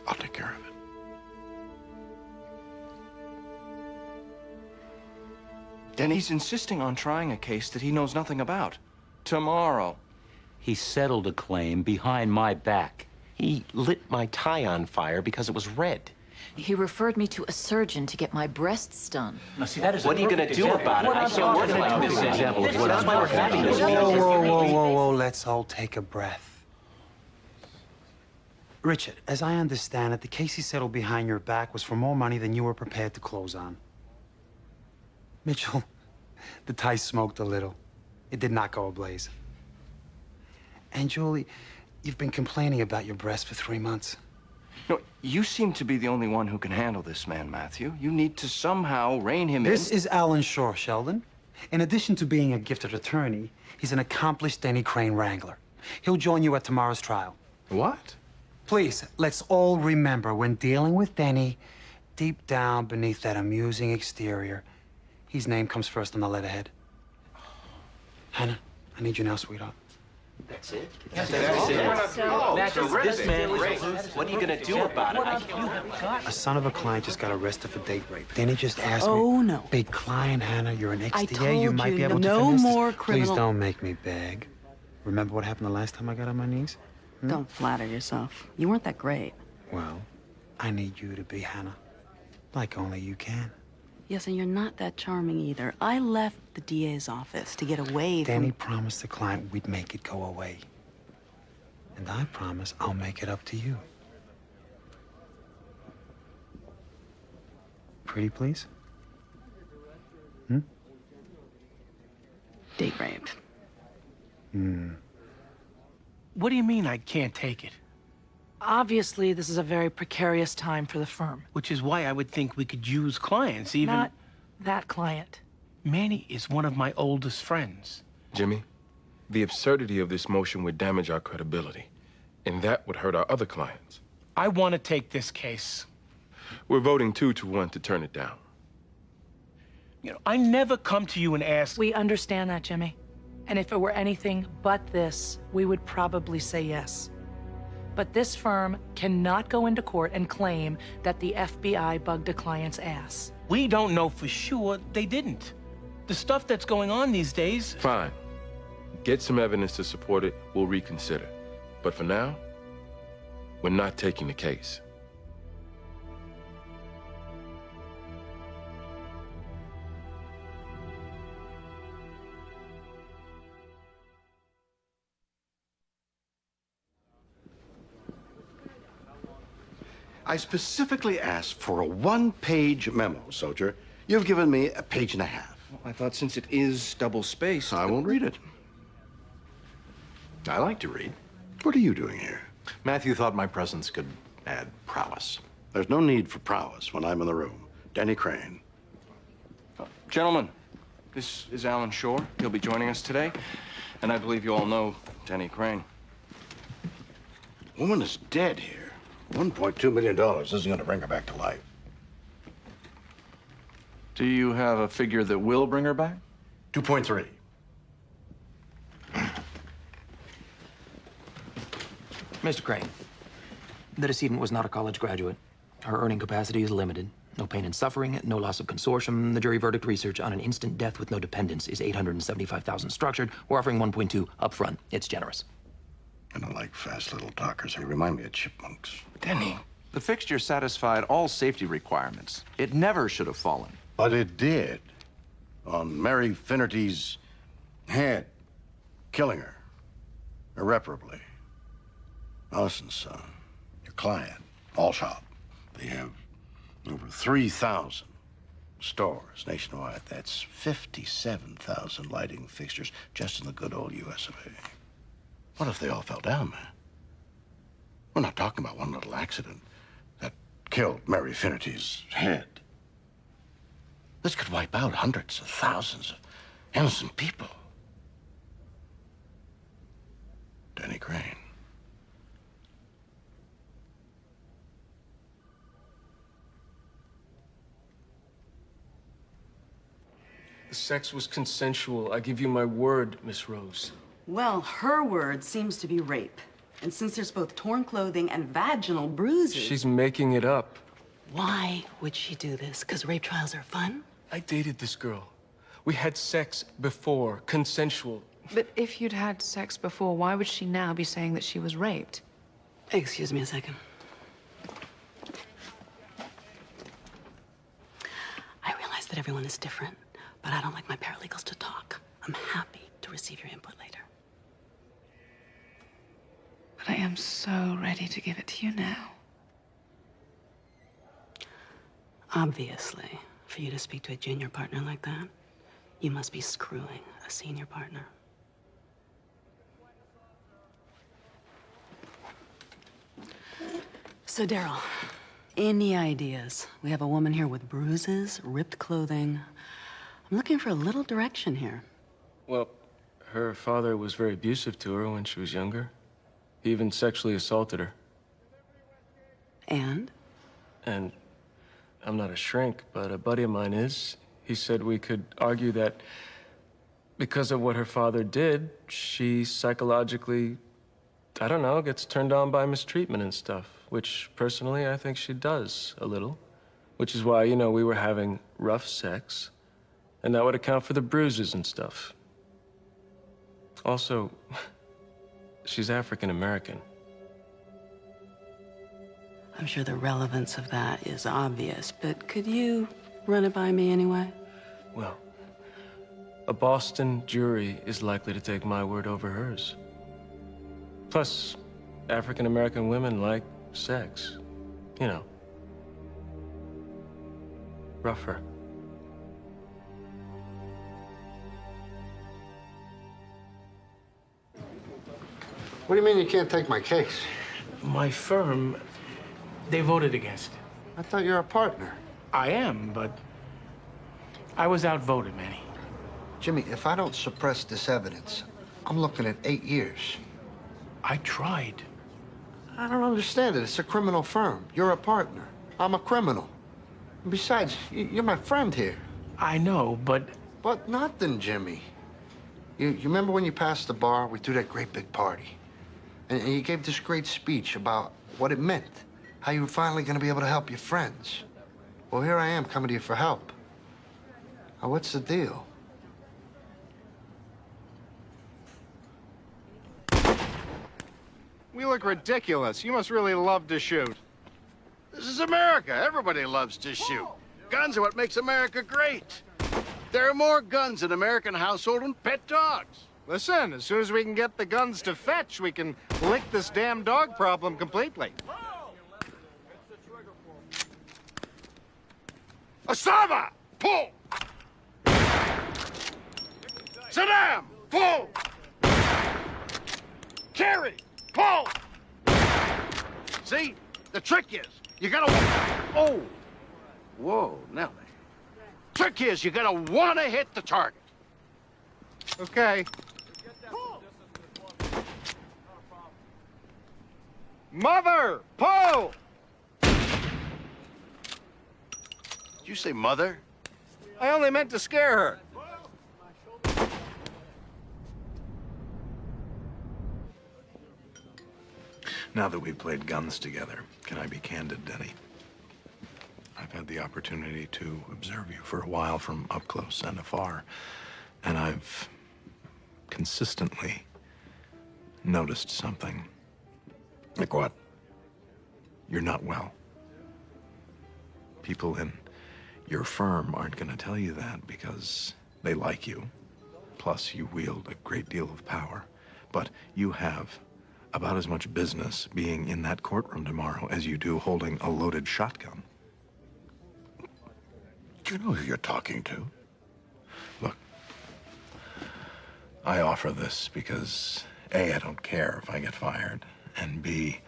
I'll take care of it. Denny's insisting on trying a case that he knows nothing about. Tomorrow. He settled a claim behind my back. He lit my tie on fire because it was red. He referred me to a surgeon to get my breasts done. Now, see, that is what are you going to do about it? I can't work like this example. That's why we're having this. Whoa. Let's all take a breath. Richard, as I understand it, the case he settled behind your back was for more money than you were prepared to close on. Mitchell, the tie smoked a little. It did not go ablaze. And Julie, you've been complaining about your breast for 3 months. No, you seem to be the only one who can handle this man, Matthew. You need to somehow rein him in. This is Alan Shore, Sheldon. In addition to being a gifted attorney, he's an accomplished Denny Crane wrangler. He'll join you at tomorrow's trial. What? Please, let's all remember when dealing with Denny, deep down beneath that amusing exterior, his name comes first on the letterhead. Hannah, I need you now, sweetheart. That's it? That's it. So, this man, what are you going to do about it? A son of a client just got arrested for date rape. Denny just asked me. Oh, no. Big client, Hannah. You're an I XDA. You told might you, be able to no finesse this. more criminal- Please don't make me beg. Remember what happened the last time I got on my knees? Don't flatter yourself. You weren't that great. Well, I need you to be, Hannah. Like only you can. Yes, and you're not that charming either. I left the DA's office to get away Danny from... promised the client we'd make it go away. And I promise I'll make it up to you. Pretty please? Date rape. What do you mean I can't take it? Obviously, this is a very precarious time for the firm. Which is why I would think we could use clients, even... Not that client. Manny is one of my oldest friends. Jimmy, the absurdity of this motion would damage our credibility, and that would hurt our other clients. I want to take this case. We're voting 2-1 to turn it down. You know, I never come to you and ask... We understand that, Jimmy. And if it were anything but this, we would probably say yes. But this firm cannot go into court and claim that the FBI bugged a client's ass. We don't know for sure they didn't. The stuff that's going on these days... Fine. Get some evidence to support it, we'll reconsider. But for now, we're not taking the case. I specifically asked for a 1-page memo, Soldier. You've given me a 1.5 pages. Well, I thought since it is double-spaced... I won't read it. I like to read. What are you doing here? Matthew thought my presence could add prowess. There's no need for prowess when I'm in the room. Denny Crane. Gentlemen, this is Alan Shore. He'll be joining us today. And I believe you all know Denny Crane. Woman is dead here. $1.2 million isn't going to bring her back to life. Do you have a figure that will bring her back? 2.3. Mr. Crane, the decedent was not a college graduate. Her earning capacity is limited. No pain and suffering, no loss of consortium. The jury verdict research on an instant death with no dependents is $875,000 structured. We're offering 1.2 up front. It's generous. I don't like fast little talkers. They remind me of chipmunks. Denny, the fixture satisfied all safety requirements. It never should have fallen. But it did. On Mary Finnerty's head. killing her irreparably. Allison's your client, Allshop. They have over 3,000 stores nationwide. That's 57,000 lighting fixtures just in the good old US of A. What if they all fell down, man? We're not talking about one little accident that killed Mary Finity's head. This could wipe out hundreds of thousands of innocent people. Denny Crane. The sex was consensual. I give you my word, Miss Rose. Well, her word seems to be rape. And since there's both torn clothing and vaginal bruises... She's making it up. Why would she do this? Because rape trials are fun? I dated this girl. We had sex before, consensual. But if you'd had sex before, why would she now be saying that she was raped? Excuse me a second. I realize that everyone is different, but I don't like my paralegals to talk. I'm happy to receive your input later. But I am so ready to give it to you now. Obviously, for you to speak to a junior partner like that, you must be screwing a senior partner. So, Daryl, any ideas? We have a woman here with bruises, ripped clothing. I'm looking for a little direction here. Well, her father was very abusive to her when she was younger. He even sexually assaulted her. And? And I'm not a shrink, but a buddy of mine is. He said we could argue that because of what her father did, she psychologically, I don't know, gets turned on by mistreatment and stuff, which personally I think she does a little. Which is why, you know, we were having rough sex, and that would account for the bruises and stuff. Also, she's African American. I'm sure the relevance of that is obvious, but could you run it by me anyway? Well, a Boston jury is likely to take my word over hers. Plus, African American women like sex. You know. Rougher. What do you mean you can't take my case? My firm, they voted against it. I thought you were a partner. I am, but I was outvoted, Manny. Jimmy, if I don't suppress this evidence, I'm looking at 8 years. I tried. I don't understand it. It's a criminal firm. You're a partner. I'm a criminal. And besides, you're my friend here. I know, but... But nothing, Jimmy. You remember when you passed the bar? We threw that great big party. And you gave this great speech about what it meant. How you were finally going to be able to help your friends. Well, here I am coming to you for help. Now, what's the deal? We look ridiculous. You must really love to shoot. This is America. Everybody loves to shoot. Guns are what makes America great. There are more guns in American household than pet dogs. Listen, as soon as we can get the guns to fetch, we can lick this damn dog problem completely. Osama, pull! Saddam, pull! Kerry, pull! See, the trick is, you gotta... Oh! Whoa, Nelly. Trick is, you gotta wanna hit the target. Okay. Mother, pull! Did you say mother? I only meant to scare her. Now that we've played guns together, can I be candid, Denny? I've had the opportunity to observe you for a while from up close and afar, and I've consistently noticed something. Like what? You're not well. People in your firm aren't going to tell you that because they like you. Plus, you wield a great deal of power. But you have about as much business being in that courtroom tomorrow as you do holding a loaded shotgun. Do you know who you're talking to? Look, I offer this because A, I don't care if I get fired, and B,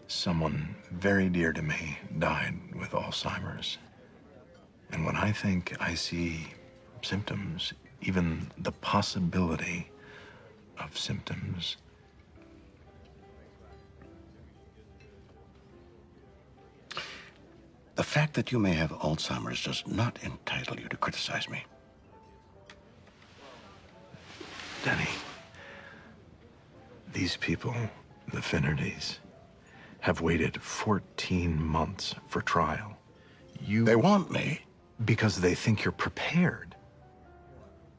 someone very dear to me died with Alzheimer's. And when I think I see symptoms, even the possibility of symptoms, The fact that you may have Alzheimer's does not entitle you to criticize me. Denny, these people, the Finnerdys, have waited 14 months for trial. They want me. Because they think you're prepared.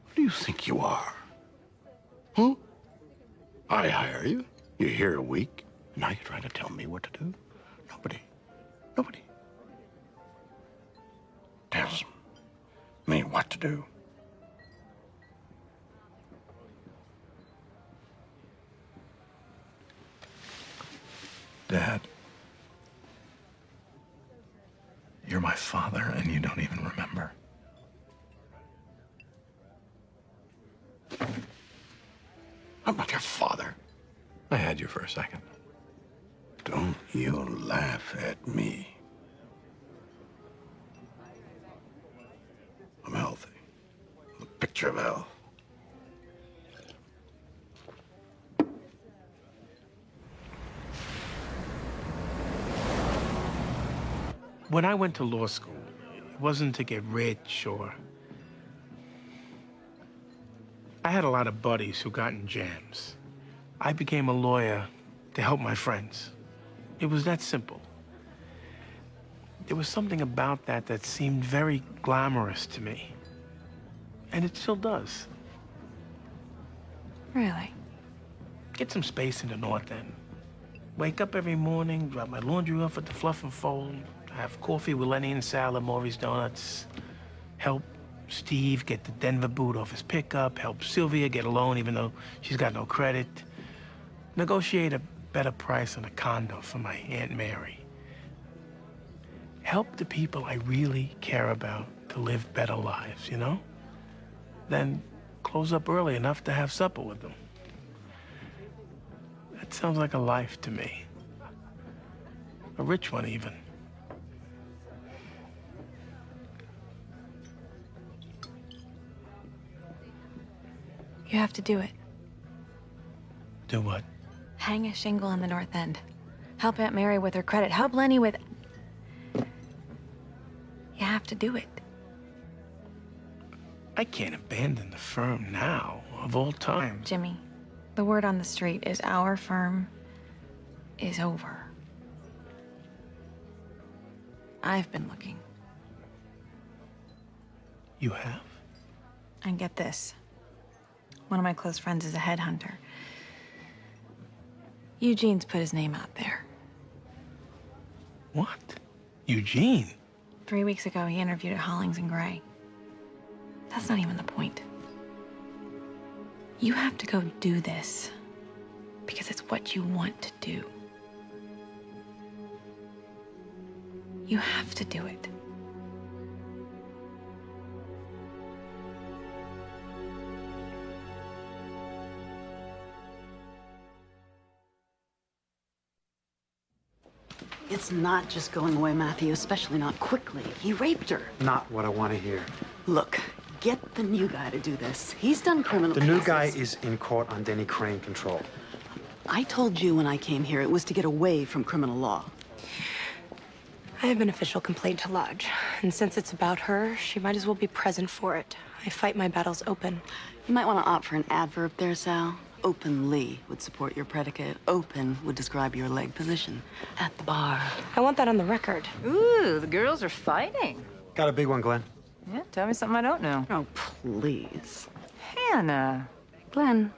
Who do you think you are? Huh? I hire you. You're here a week. Now you're trying to tell me what to do? Nobody tells me what to do. Dad, you're my father and you don't even remember. I'm not your father. I had you for a second. Don't you laugh at me. I'm healthy. The picture of health. When I went to law school, it wasn't to get rich or... I had a lot of buddies who got in jams. I became a lawyer to help my friends. It was that simple. There was something about that that seemed very glamorous to me. And it still does. Really? Get some space in the North End. Wake up every morning, drop my laundry off at the Fluff and Fold, have coffee with Lenny and Sal at Maury's Donuts, help Steve get the Denver boot off his pickup, help Sylvia get a loan even though she's got no credit, negotiate a better price on a condo for my Aunt Mary. Help the people I really care about to live better lives, you know? Then close up early enough to have supper with them. That sounds like a life to me. A rich one, even. You have to do it. Do what? Hang a shingle in the North End. Help Aunt Mary with her credit. Help Lenny with... You have to do it. I can't abandon the firm now, of all time. Jimmy, the word on the street is our firm is over. I've been looking. You have? And get this. One of my close friends is a headhunter. Eugene's put his name out there. What? Eugene? 3 weeks ago, he interviewed at Hollings and Gray. That's not even the point. You have to go do this because it's what you want to do. You have to do it. It's not just going away, Matthew, especially not quickly. He raped her. Not what I want to hear. Look, get the new guy to do this. He's done criminal The new cases. guy is in court on Denny Crane control. I told you when I came here it was to get away from criminal law. I have an official complaint to lodge, and since it's about her, she might as well be present for it. I fight my battles open. You might want to opt for an adverb there, Sal. Openly would support your predicate. Open would describe your leg position at the bar. I want that on the record. Ooh, the girls are fighting. Got a big one, Glenn. Yeah, tell me something I don't know. Oh, please. Hannah. Glenn.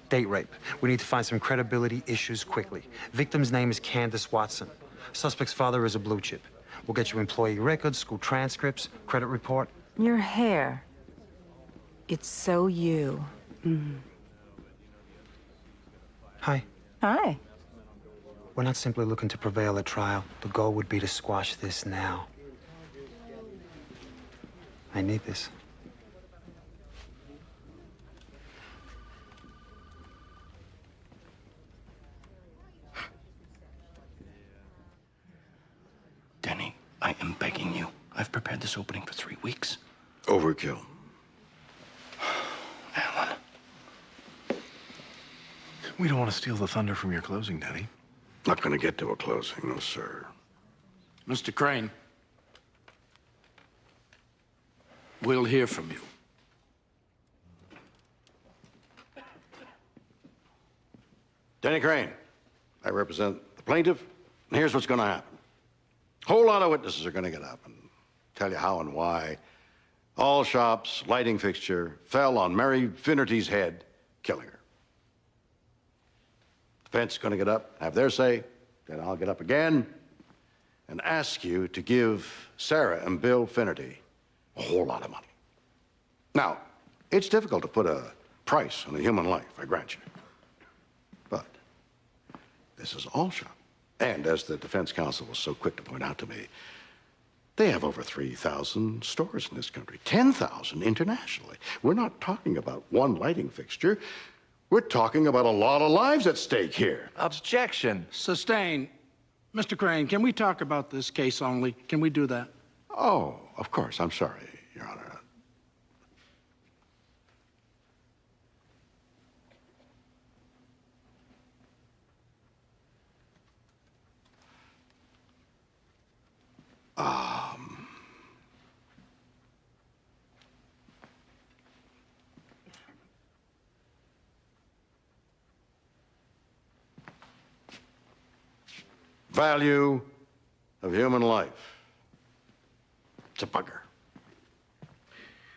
Date rape. We need to find some credibility issues quickly. Victim's name is Candace Watson. Suspect's father is a blue chip. We'll get you employee records, school transcripts, credit report. Your hair. It's so you. Hi. Hi. We're not simply looking to prevail at trial. The goal would be to squash this now. I need this. Denny, I am begging you. I've prepared this opening for 3 weeks. Overkill. Alan. We don't want to steal the thunder from your closing, Denny. Not going to get to a closing, no, sir. Mr. Crane, we'll hear from you. Denny Crane, I represent the plaintiff, and here's what's going to happen. A whole lot of witnesses are going to get up and tell you how and why All Shop's lighting fixture fell on Mary Finnerty's head, killing her. Defense is going to get up, have their say, then I'll get up again and ask you to give Sarah and Bill Finnerty a whole lot of money. Now, it's difficult to put a price on a human life, I grant you. But this is All Shop. And as the defense counsel was so quick to point out to me, they have over 3,000 stores in this country, 10,000 internationally. We're not talking about one lighting fixture. We're talking about a lot of lives at stake here. Objection. Sustained. Mr. Crane, can we talk about this case only? Can we do that? Oh, of course. I'm sorry, Your Honor. Value of human life. It's a bugger.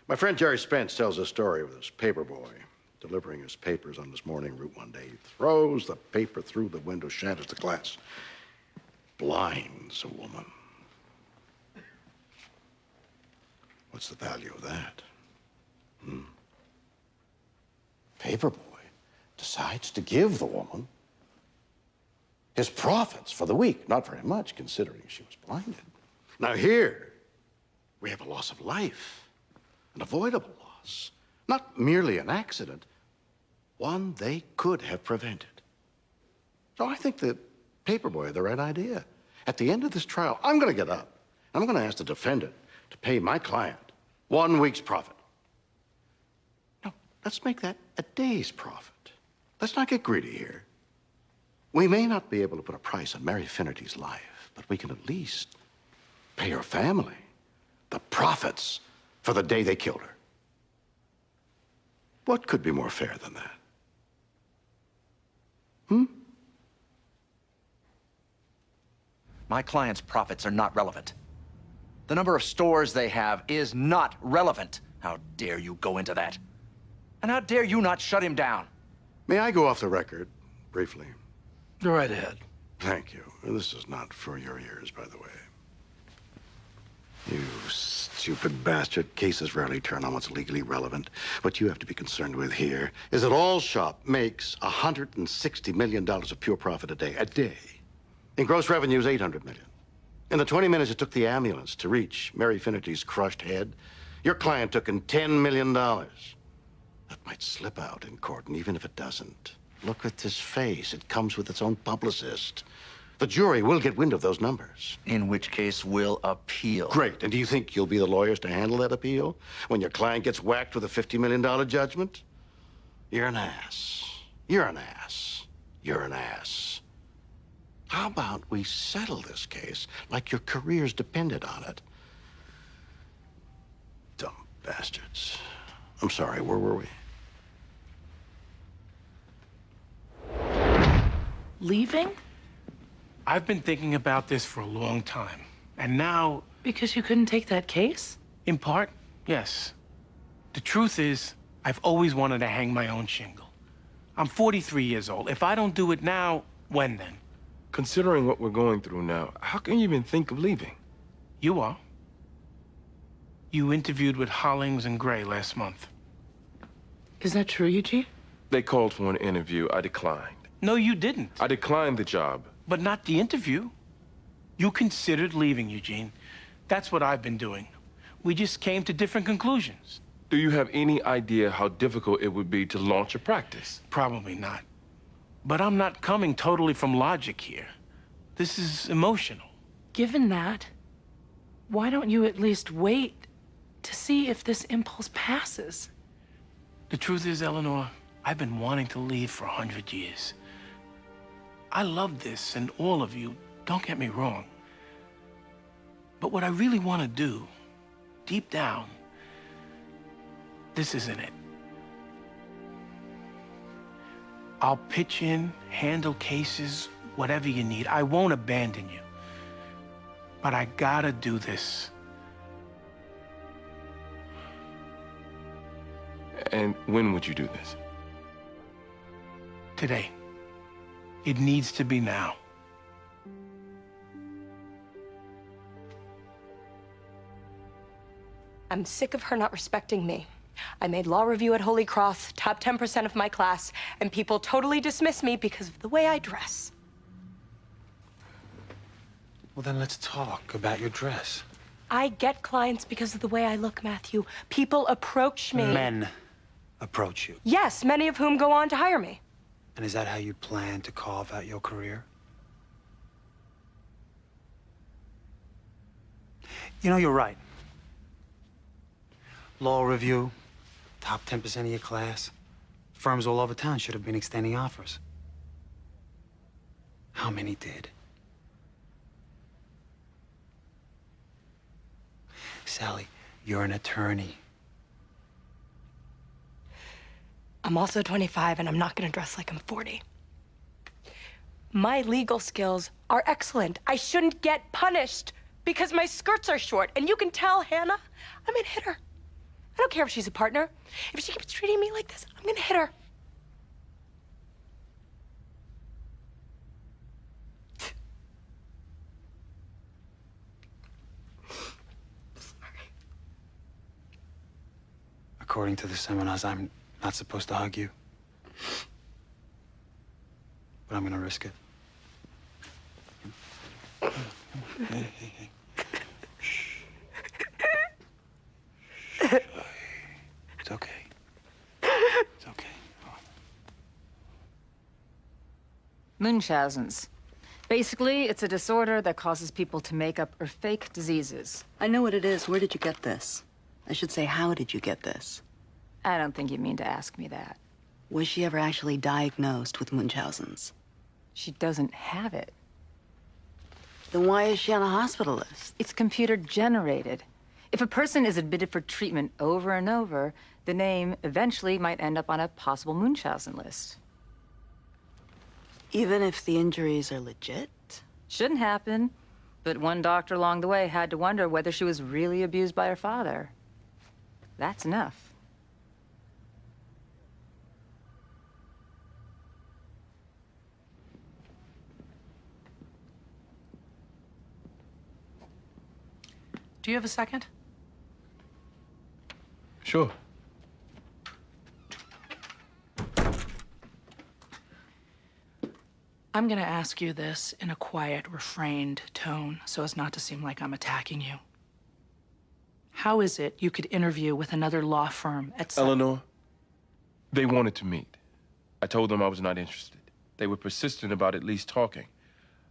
My friend Jerry Spence tells a story of this paper boy delivering his papers on his morning route one day. He throws the paper through the window, shatters the glass, blinds a woman. What's the value of that? Paper boy decides to give the woman his profits for the week. Not very much, considering she was blinded. Now here, we have a loss of life, an avoidable loss. Not merely an accident, one they could have prevented. So I think the paperboy had the right idea. At the end of this trial, I'm going to get up. I'm going to ask the defendant to pay my client 1 week's profit. No, let's make that a day's profit. Let's not get greedy here. We may not be able to put a price on Mary Finnerty's life, but we can at least pay her family the profits for the day they killed her. What could be more fair than that? My client's profits are not relevant. The number of stores they have is not relevant. How dare you go into that? And how dare you not shut him down? May I go off the record, briefly? Go right ahead. Thank you. This is not for your ears, by the way. You stupid bastard. Cases rarely turn on what's legally relevant. What you have to be concerned with here is that All Shop makes $160 million of pure profit a day. In gross revenue is $800 million. In the 20 minutes it took the ambulance to reach Mary Finnerty's crushed head, your client took in $10 million. That might slip out in court, and even if it doesn't, look at this face. It comes with its own publicist. The jury will get wind of those numbers. In which case, we'll appeal. Great. And do you think you'll be the lawyers to handle that appeal when your client gets whacked with a $50 million judgment? You're an ass. You're an ass. You're an ass. How about we settle this case like your careers depended on it? Dumb bastards. I'm sorry, where were we? Leaving? I've been thinking about this for a long time. And now... Because you couldn't take that case? In part, yes. The truth is, I've always wanted to hang my own shingle. I'm 43 years old. If I don't do it now, when then? Considering what we're going through now, how can you even think of leaving? You are. You interviewed with Hollings and Gray last month. Is that true, Eugene? They called for an interview. I declined. No, you didn't. I declined the job. But not the interview. You considered leaving, Eugene. That's what I've been doing. We just came to different conclusions. Do you have any idea how difficult it would be to launch a practice? Probably not. But I'm not coming totally from logic here. This is emotional. Given that, why don't you at least wait to see if this impulse passes? The truth is, Eleanor, I've been wanting to leave for 100 years. I love this and all of you, don't get me wrong. But what I really want to do, deep down, this isn't it. I'll pitch in, handle cases, whatever you need. I won't abandon you. But I gotta do this. And when would you do this? Today. It needs to be now. I'm sick of her not respecting me. I made law review at Holy Cross, top 10% of my class, and people totally dismiss me because of the way I dress. Well, then let's talk about your dress. I get clients because of the way I look, Matthew. People approach me. Men approach you. Yes, many of whom go on to hire me. And is that how you plan to carve out your career? You know, you're right. Law review, top 10% of your class. Firms all over town should have been extending offers. How many did? Sally, you're an attorney. I'm also 25, and I'm not gonna dress like I'm 40. My legal skills are excellent. I shouldn't get punished because my skirts are short. And you can tell Hannah, I'm gonna hit her. I don't care if she's a partner. If she keeps treating me like this, I'm gonna hit her. According to the seminars, I'm not supposed to hug you. But I'm gonna risk it. Hey, hey, hey. Shh. Shh. It's okay. It's okay. Munchausen's. Basically, it's a disorder that causes people to make up or fake diseases. I know what it is. Where did you get this? I should say, how did you get this? I don't think you mean to ask me that. Was she ever actually diagnosed with Munchausen's? She doesn't have it. Then why is she on a hospital list? It's computer generated. If a person is admitted for treatment over and over, the name eventually might end up on a possible Munchausen list. Even if the injuries are legit? Shouldn't happen, but one doctor along the way had to wonder whether she was really abused by her father. That's enough. Do you have a second? Sure. I'm gonna ask you this in a quiet, refrained tone so as not to seem like I'm attacking you. How is it you could interview with another law firm at Eleanor, they wanted to meet. I told them I was not interested. They were persistent about at least talking.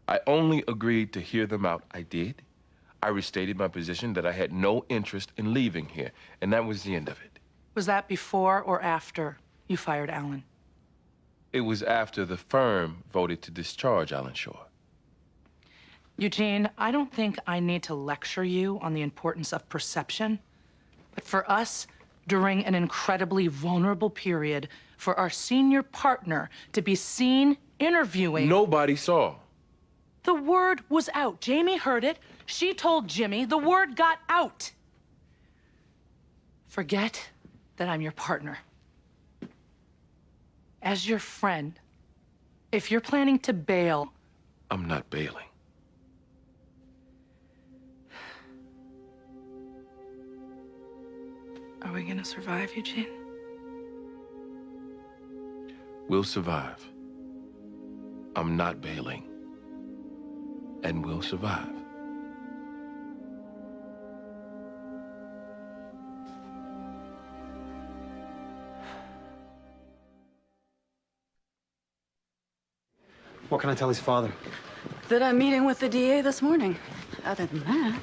I only agreed to hear them out. I did. I restated my position that I had no interest in leaving here, and that was the end of it. Was that before or after you fired Alan? It was after the firm voted to discharge Alan Shore. Eugene, I don't think I need to lecture you on the importance of perception, but for us, during an incredibly vulnerable period, for our senior partner to be seen interviewing... Nobody saw. The word was out. Jamie heard it. She told Jimmy. The word got out. Forget that I'm your partner. As your friend, if you're planning to bail... I'm not bailing. Are we gonna survive, Eugene? We'll survive. I'm not bailing. And we'll survive. What can I tell his father? That I'm meeting with the DA this morning. Other than that...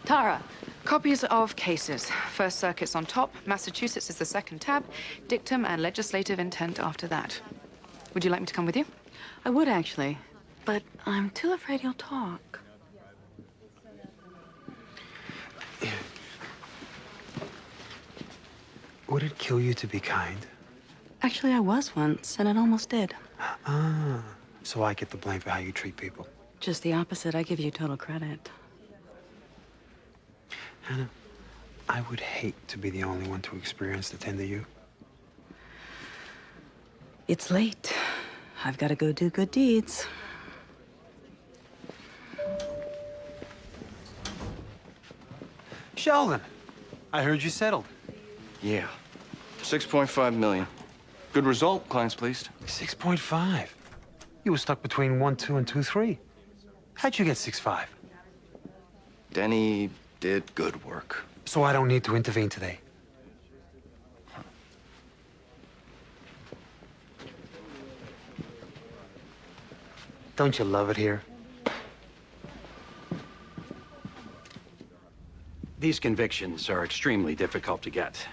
Tara, copies of cases. First Circuit's on top, Massachusetts is the second tab, dictum and legislative intent after that. Would you like me to come with you? I would, actually, but I'm too afraid you'll talk. Would it kill you to be kind? Actually, I was once, and it almost did. Ah, so I get the blame for how you treat people. Just the opposite. I give you total credit. Hannah, I would hate to be the only one to experience the tender you. It's late. I've got to go do good deeds. Sheldon, I heard you settled. Yeah. 6.5 million. Good result, client's pleased. 6.5. You were stuck between 1.2 and 2.3. How'd you get 6.5? Denny did good work. So I don't need to intervene today. Don't you love it here? These convictions are extremely difficult to get,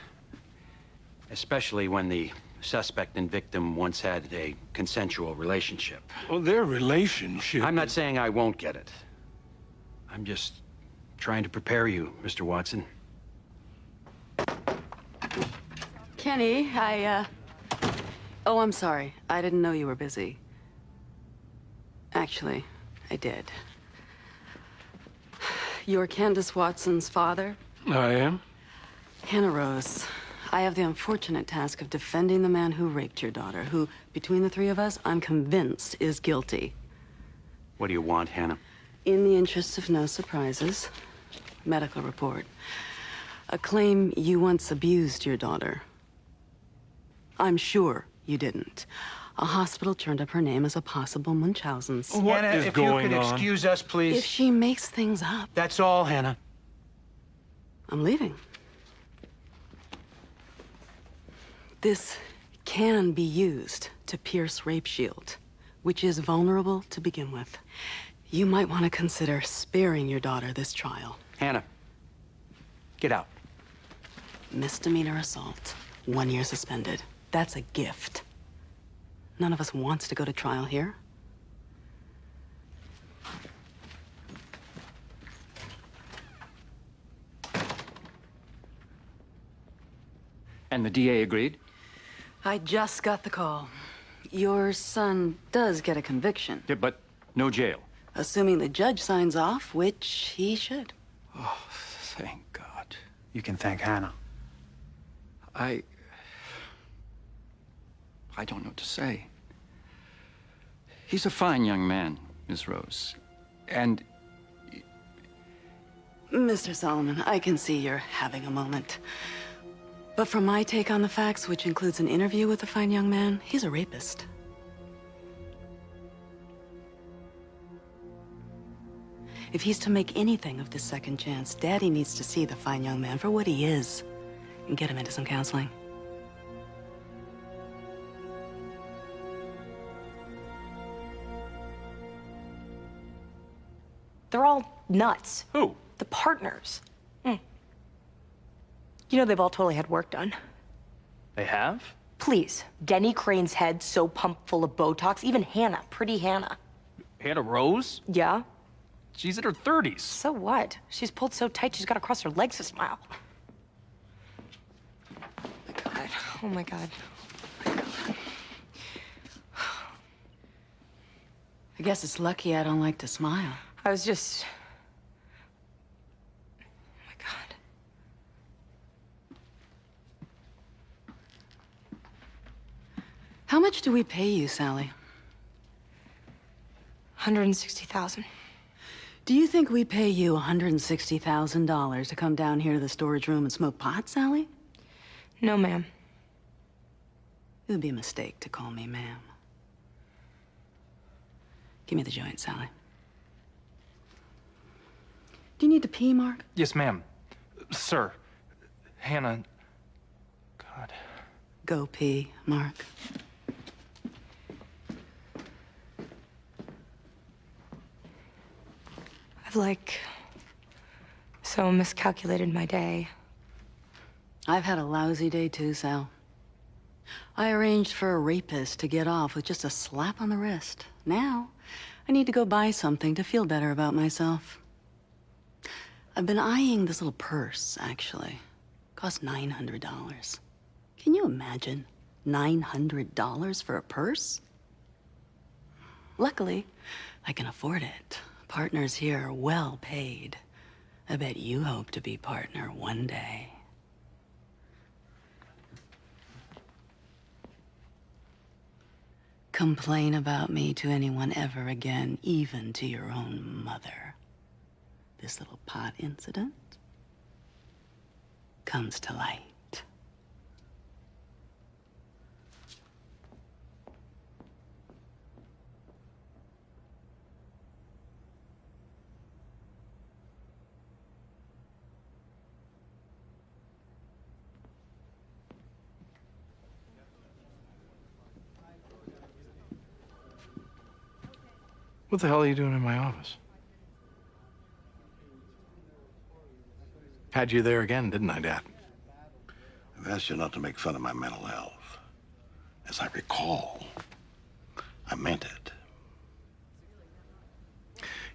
especially when the suspect and victim once had a consensual relationship. Well, their relationship... I'm not saying I won't get it. I'm just trying to prepare you, Mr. Watson. Kenny, Oh, I'm sorry. I didn't know you were busy. Actually, I did. You're Candace Watson's father? I am? Hannah Rose. I have the unfortunate task of defending the man who raped your daughter, who, between the three of us, I'm convinced is guilty. What do you want, Hannah? In the interest of no surprises, medical report. A claim you once abused your daughter. I'm sure you didn't. A hospital turned up her name as a possible Munchausen's. Hannah, if you could excuse us, please. If she makes things up. That's all, Hannah. I'm leaving. This can be used to pierce Rape Shield, which is vulnerable to begin with. You might want to consider sparing your daughter this trial. Hannah, get out. Misdemeanor assault, 1 year suspended. That's a gift. None of us wants to go to trial here. And the DA agreed? I just got the call. Your son does get a conviction. Yeah, but no jail. Assuming the judge signs off, which he should. Oh, thank God. You can thank Hannah. I don't know what to say. He's a fine young man, Miss Rose. And... Mr. Solomon, I can see you're having a moment. But from my take on the facts, which includes an interview with a fine young man, he's a rapist. If he's to make anything of this second chance, Daddy needs to see the fine young man for what he is and get him into some counseling. They're all nuts. Who? The partners. You know they've all totally had work done. They have? Please. Denny Crane's head so pumped full of Botox. Even Hannah, pretty Hannah. Hannah Rose? Yeah? She's in her 30s. So what? She's pulled so tight she's got to cross her legs to smile. Oh my God. I guess it's lucky I don't like to smile. I was just... Oh my God. How much do we pay you, Sally? $160,000. Do you think we pay you $160,000 to come down here to the storage room and smoke pot, Sally? No, ma'am. It would be a mistake to call me ma'am. Give me the joint, Sally. Do you need to pee, Mark? Yes, ma'am. Sir. Hannah. God. Go pee, Mark. I've so miscalculated my day. I've had a lousy day too, Sal. I arranged for a rapist to get off with just a slap on the wrist. Now, I need to go buy something to feel better about myself. I've been eyeing this little purse, actually. Cost $900. Can you imagine? $900 for a purse? Luckily, I can afford it. Partners here are well paid. I bet you hope to be partner one day. Complain about me to anyone ever again, even to your own mother. This little pot incident comes to light. What the hell are you doing in my office? Had you there again, didn't I, Dad? I've asked you not to make fun of my mental health. As I recall, I meant it.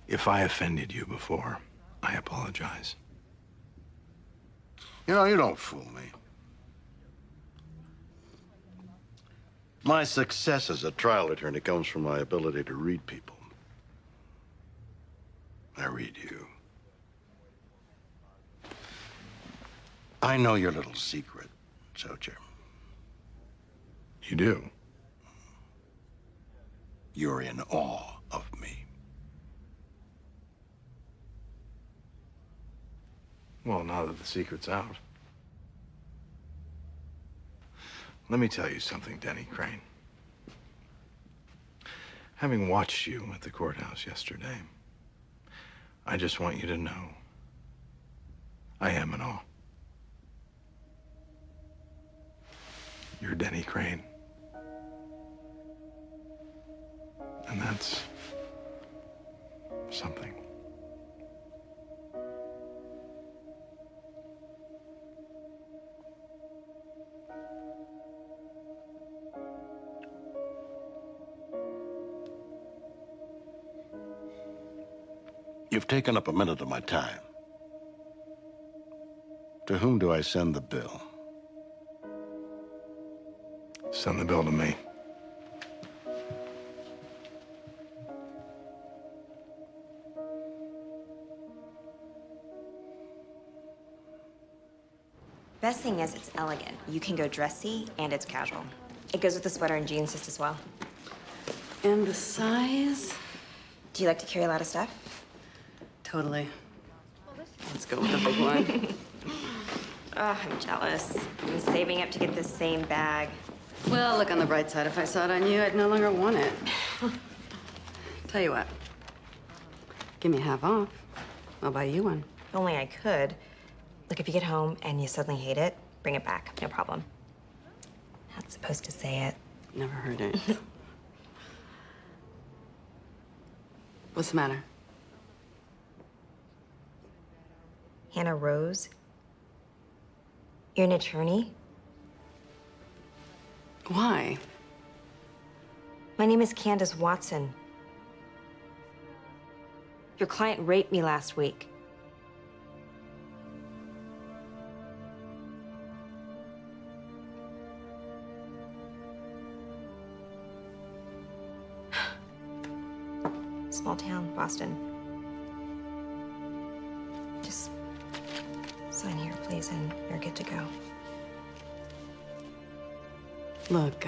If I offended you before, I apologize. You know, you don't fool me. My success as a trial attorney comes from my ability to read people. I read you. I know your little secret, Socher. You do? You're in awe of me. Well, now that the secret's out. Let me tell you something, Denny Crane. Having watched you at the courthouse yesterday, I just want you to know I am in awe. You're Denny Crane. And that's something. You've taken up a minute of my time. To whom do I send the bill? Send the bill to me. Best thing is it's elegant. You can go dressy and it's casual. It goes with the sweater and jeans just as well. And the size? Do you like to carry a lot of stuff? Totally. Let's go with the big one. Oh, I'm jealous. I'm saving up to get this same bag. Well, look on the bright side. If I saw it on you, I'd no longer want it. Tell you what. Give me half off. I'll buy you one. If only I could. Look, if you get home and you suddenly hate it, bring it back. No problem. Not supposed to say it. Never heard it. What's the matter? Hannah Rose? You're an attorney? Why? My name is Candace Watson. Your client raped me last week. Small town, Boston. Just sign here, please, and you're good to go. Look,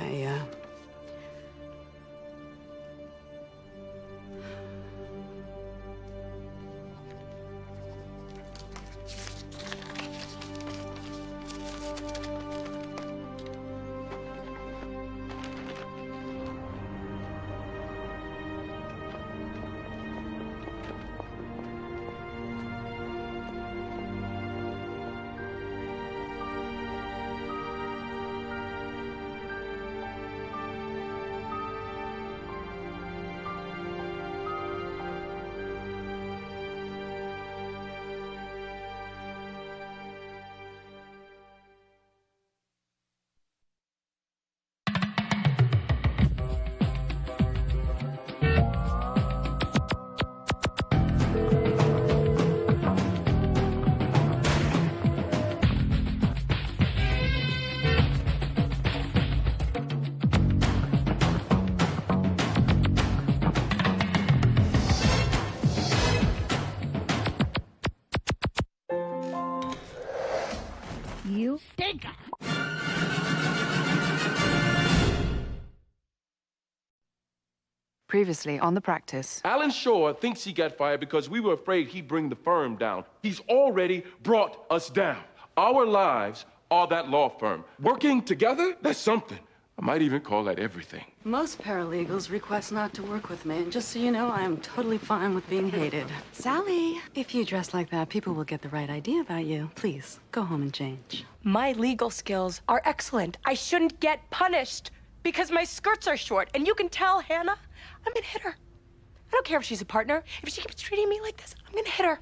Previously on the practice. Alan Shore thinks he got fired because we were afraid he'd bring the firm down. He's already brought us down. Our lives are that law firm. Working together, that's something. I might even call that everything. Most paralegals request not to work with me, and just so you know, I am totally fine with being hated. Sally, if you dress like that, people will get the right idea about you. Please, go home and change. My legal skills are excellent. I shouldn't get punished because my skirts are short. And you can tell Hannah, I'm gonna hit her. I don't care if she's a partner. If she keeps treating me like this, I'm gonna hit her.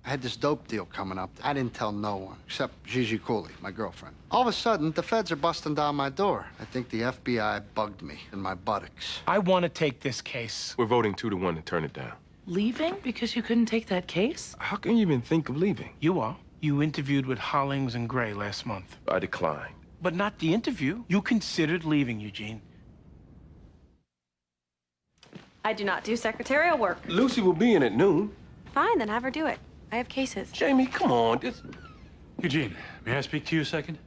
I had this dope deal coming up. I didn't tell no one, except Gigi Cooley, my girlfriend. All of a sudden, the feds are busting down my door. I think the FBI bugged me in my buttocks. I want to take this case. We're voting 2-1 to turn it down. Leaving because you couldn't take that case? How can you even think of leaving? You are. You interviewed with Hollings and Gray last month. I declined. But not the interview. You considered leaving, Eugene. I do not do secretarial work. Lucy will be in at noon. Fine, then have her do it. I have cases. Jamie, come on. Eugene, may I speak to you a second?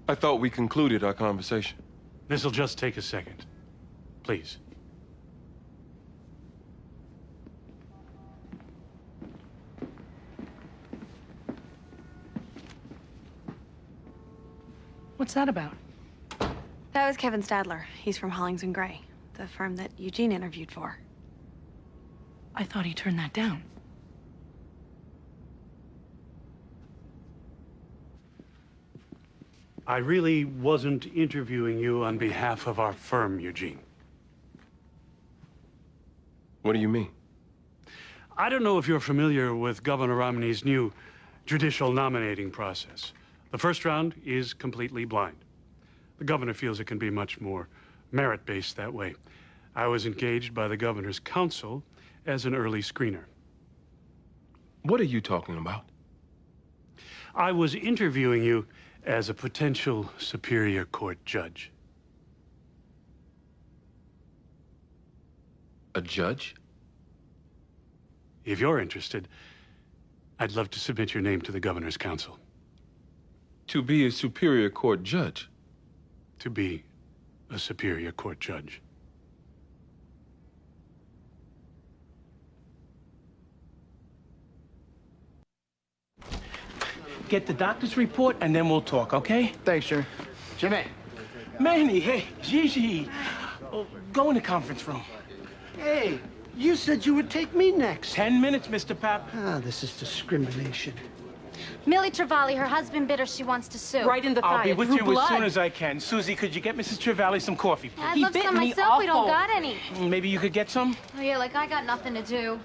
I thought we concluded our conversation. This'll just take a second. Please. What's that about? That was Kevin Stadler. He's from Hollings and Gray, the firm that Eugene interviewed for. I thought he turned that down. I really wasn't interviewing you on behalf of our firm, Eugene. What do you mean? I don't know if you're familiar with Governor Romney's new judicial nominating process. The first round is completely blind. The governor feels it can be much more merit-based that way. I was engaged by the governor's counsel as an early screener. What are you talking about? I was interviewing you as a potential Superior Court judge. A judge? If you're interested, I'd love to submit your name to the governor's council. To be a Superior Court judge? To be a Superior Court judge. Get the doctor's report, and then we'll talk, okay? Thanks, sir. Jimmy. Manny, hey, Gigi. Oh, go in the conference room. Hey, you said you would take me next. 10 minutes, Mr. Papp. Ah, this is discrimination. Millie Trevally, her husband bid her she wants to sue. Right in the thigh. I'll be with Through you blood. as soon as I can. Susie, could you get Mrs. Trevally some coffee, please? I'd love some myself. We don't got any. Maybe you could get some? Oh, yeah, like I got nothing to do.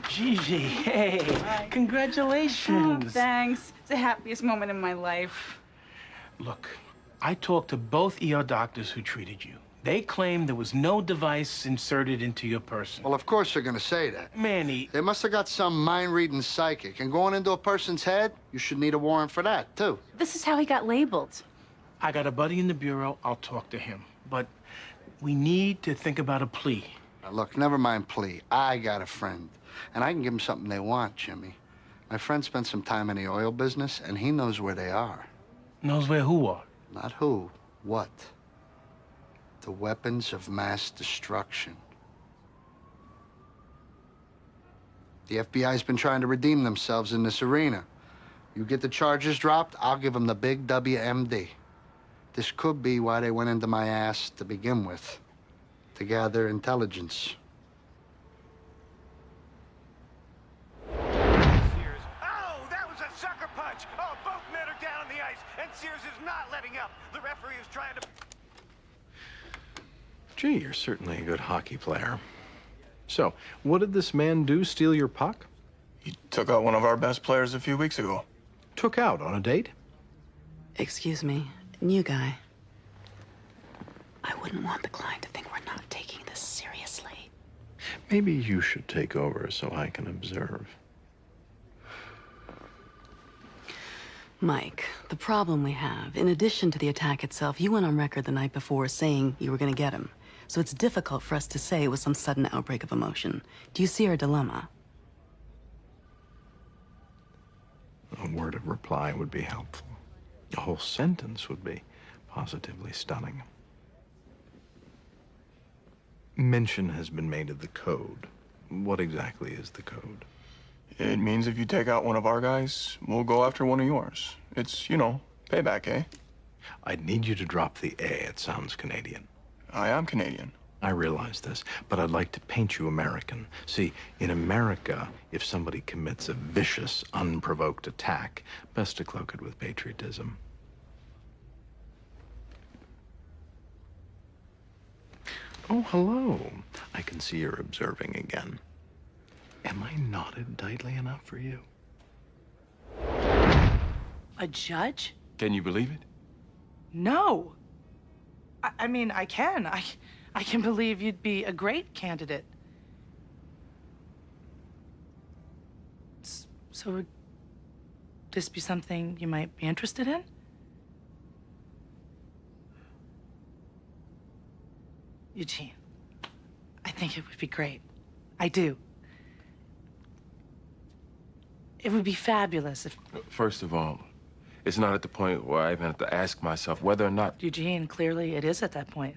Gigi, hey, congratulations. Oh, thanks. It's the happiest moment in my life. Look, I talked to both ER doctors who treated you. They claim there was no device inserted into your person. Well, of course they're gonna say that. Manny. They must have got some mind-reading psychic. And going into a person's head, you should need a warrant for that, too. This is how he got labeled. I got a buddy in the bureau. I'll talk to him. But we need to think about a plea. Now, look, never mind plea. I got a friend. And I can give them something they want, Jimmy. My friend spent some time in the oil business, and he knows where they are. Knows where who are? Not who, what. The weapons of mass destruction. The FBI's been trying to redeem themselves in this arena. You get the charges dropped, I'll give them the big WMD. This could be why they went into my ass to begin with, to gather intelligence. Gee, you're certainly a good hockey player. So, what did this man do, steal your puck? He took out one of our best players a few weeks ago. Took out on a date? Excuse me, new guy. I wouldn't want the client to think we're not taking this seriously. Maybe you should take over so I can observe. Mike, the problem we have, in addition to the attack itself, you went on record the night before saying you were going to get him. So it's difficult for us to say it was some sudden outbreak of emotion. Do you see our dilemma? A word of reply would be helpful. A whole sentence would be positively stunning. Mention has been made of the code. What exactly is the code? It means if you take out one of our guys, we'll go after one of yours. It's, you know, payback, eh? I'd need you to drop the A. It sounds Canadian. I am Canadian. I realize this, but I'd like to paint you American. See, in America, if somebody commits a vicious, unprovoked attack, best to cloak it with patriotism. Oh, hello. I can see you're observing again. Am I knotted tightly enough for you? A judge? Can you believe it? No. I mean, I can. I can believe you'd be a great candidate. So would this be something you might be interested in? Eugene, I think it would be great. I do. It would be fabulous if... First of all, it's not at the point where I even have to ask myself whether or not... Eugene, clearly it is at that point.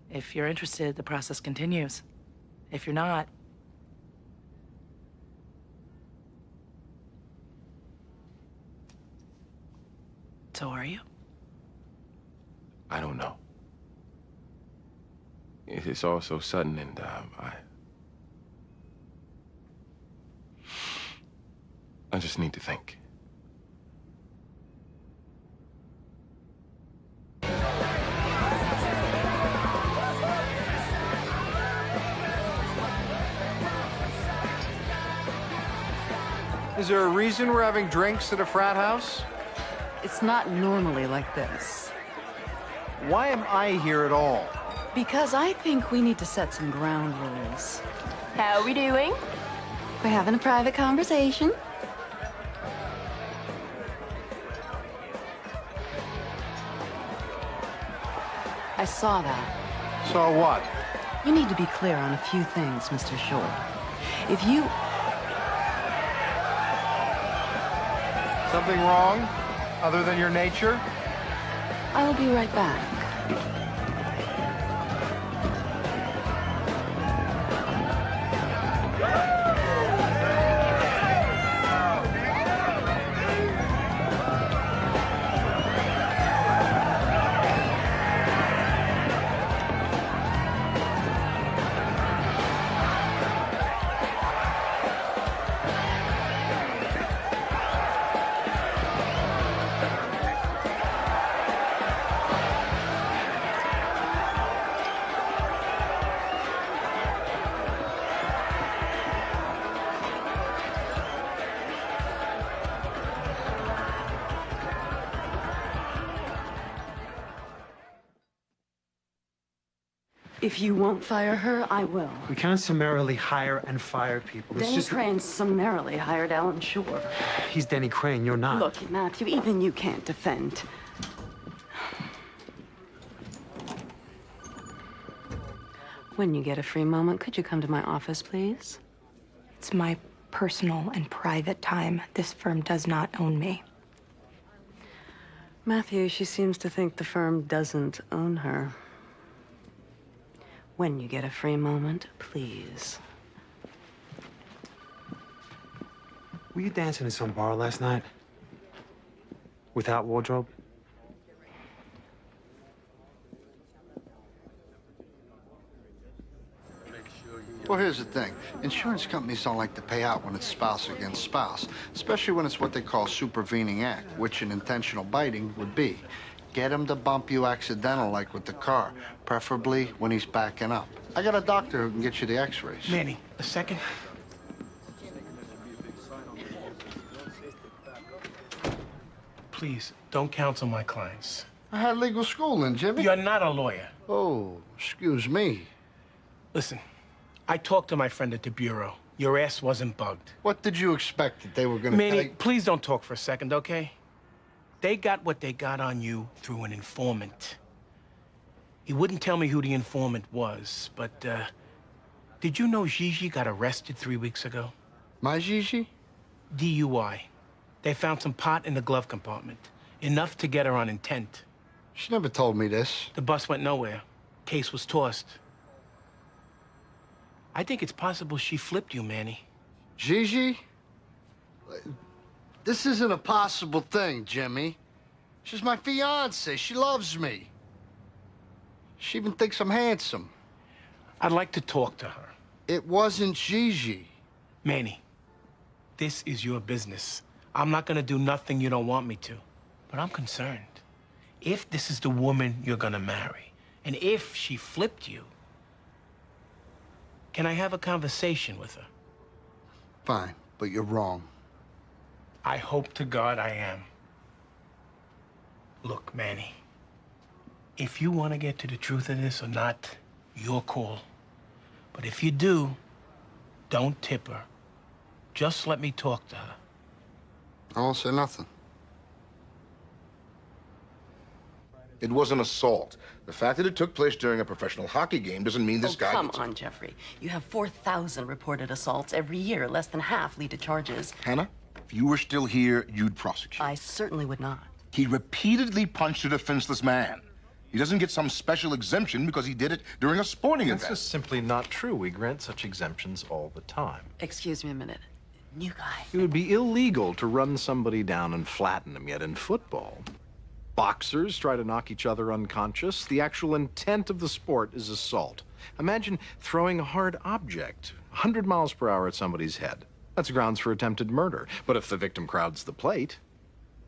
If you're interested, the process continues. If you're not... So are you? I don't know. It's all so sudden, and I just need to think. Is there a reason we're having drinks at a frat house? It's not normally like this. Why am I here at all? Because I think we need to set some ground rules. How are we doing? We're having a private conversation. I saw that. Saw what? You need to be clear on a few things, Mr. Short. If you... Something wrong? Other than your nature? I'll be right back. If you won't fire her, I will. We can't summarily hire and fire people. It's Denny just... Crane summarily hired Alan Shore. He's Denny Crane, you're not. Look, Matthew, even you can't defend. When you get a free moment, could you come to my office, please? It's my personal and private time. This firm does not own me. Matthew, she seems to think the firm doesn't own her. When you get a free moment, please. Were you dancing in some bar last night? Without wardrobe? Well, here's the thing. Insurance companies don't like to pay out when it's spouse against spouse, especially when it's what they call supervening act, which an intentional biting would be. Get him to bump you accidental, like with the car, preferably when he's backing up. I got a doctor who can get you the x-rays. Manny, a second. Please, don't counsel my clients. I had legal schooling, Jimmy. You're not a lawyer. Oh, excuse me. Listen, I talked to my friend at the Bureau. Your ass wasn't bugged. What did you expect that they were gonna Manny, please don't talk for a second, okay? They got what they got on you through an informant. He wouldn't tell me who the informant was, but, did you know Gigi got arrested 3 weeks ago? My Gigi? DUI. They found some pot in the glove compartment. Enough to get her on intent. She never told me this. The bus went nowhere. Case was tossed. I think it's possible she flipped you, Manny. Gigi? This isn't a possible thing, Jimmy. She's my fiancée. She loves me. She even thinks I'm handsome. I'd like to talk to her. It wasn't Gigi. Manny, this is your business. I'm not gonna do nothing you don't want me to. But I'm concerned. If this is the woman you're gonna marry, and if she flipped you, can I have a conversation with her? Fine, but you're wrong. I hope to God I am. Look, Manny, if you want to get to the truth of this or not, your call. But if you do, don't tip her. Just let me talk to her. I won't say nothing. It was an assault. The fact that it took place during a professional hockey game doesn't mean this guy... Come on, Jeffrey. You have 4,000 reported assaults every year. Less than half lead to charges. Hannah, if you were still here, you'd prosecute. I certainly would not. He repeatedly punched a defenseless man. He doesn't get some special exemption because he did it during a sporting event. That's just simply not true. We grant such exemptions all the time. Excuse me a minute. New guy. It would be illegal to run somebody down and flatten them, yet in football, boxers try to knock each other unconscious. The actual intent of the sport is assault. Imagine throwing a hard object 100 miles per hour at somebody's head. That's grounds for attempted murder. But if the victim crowds the plate,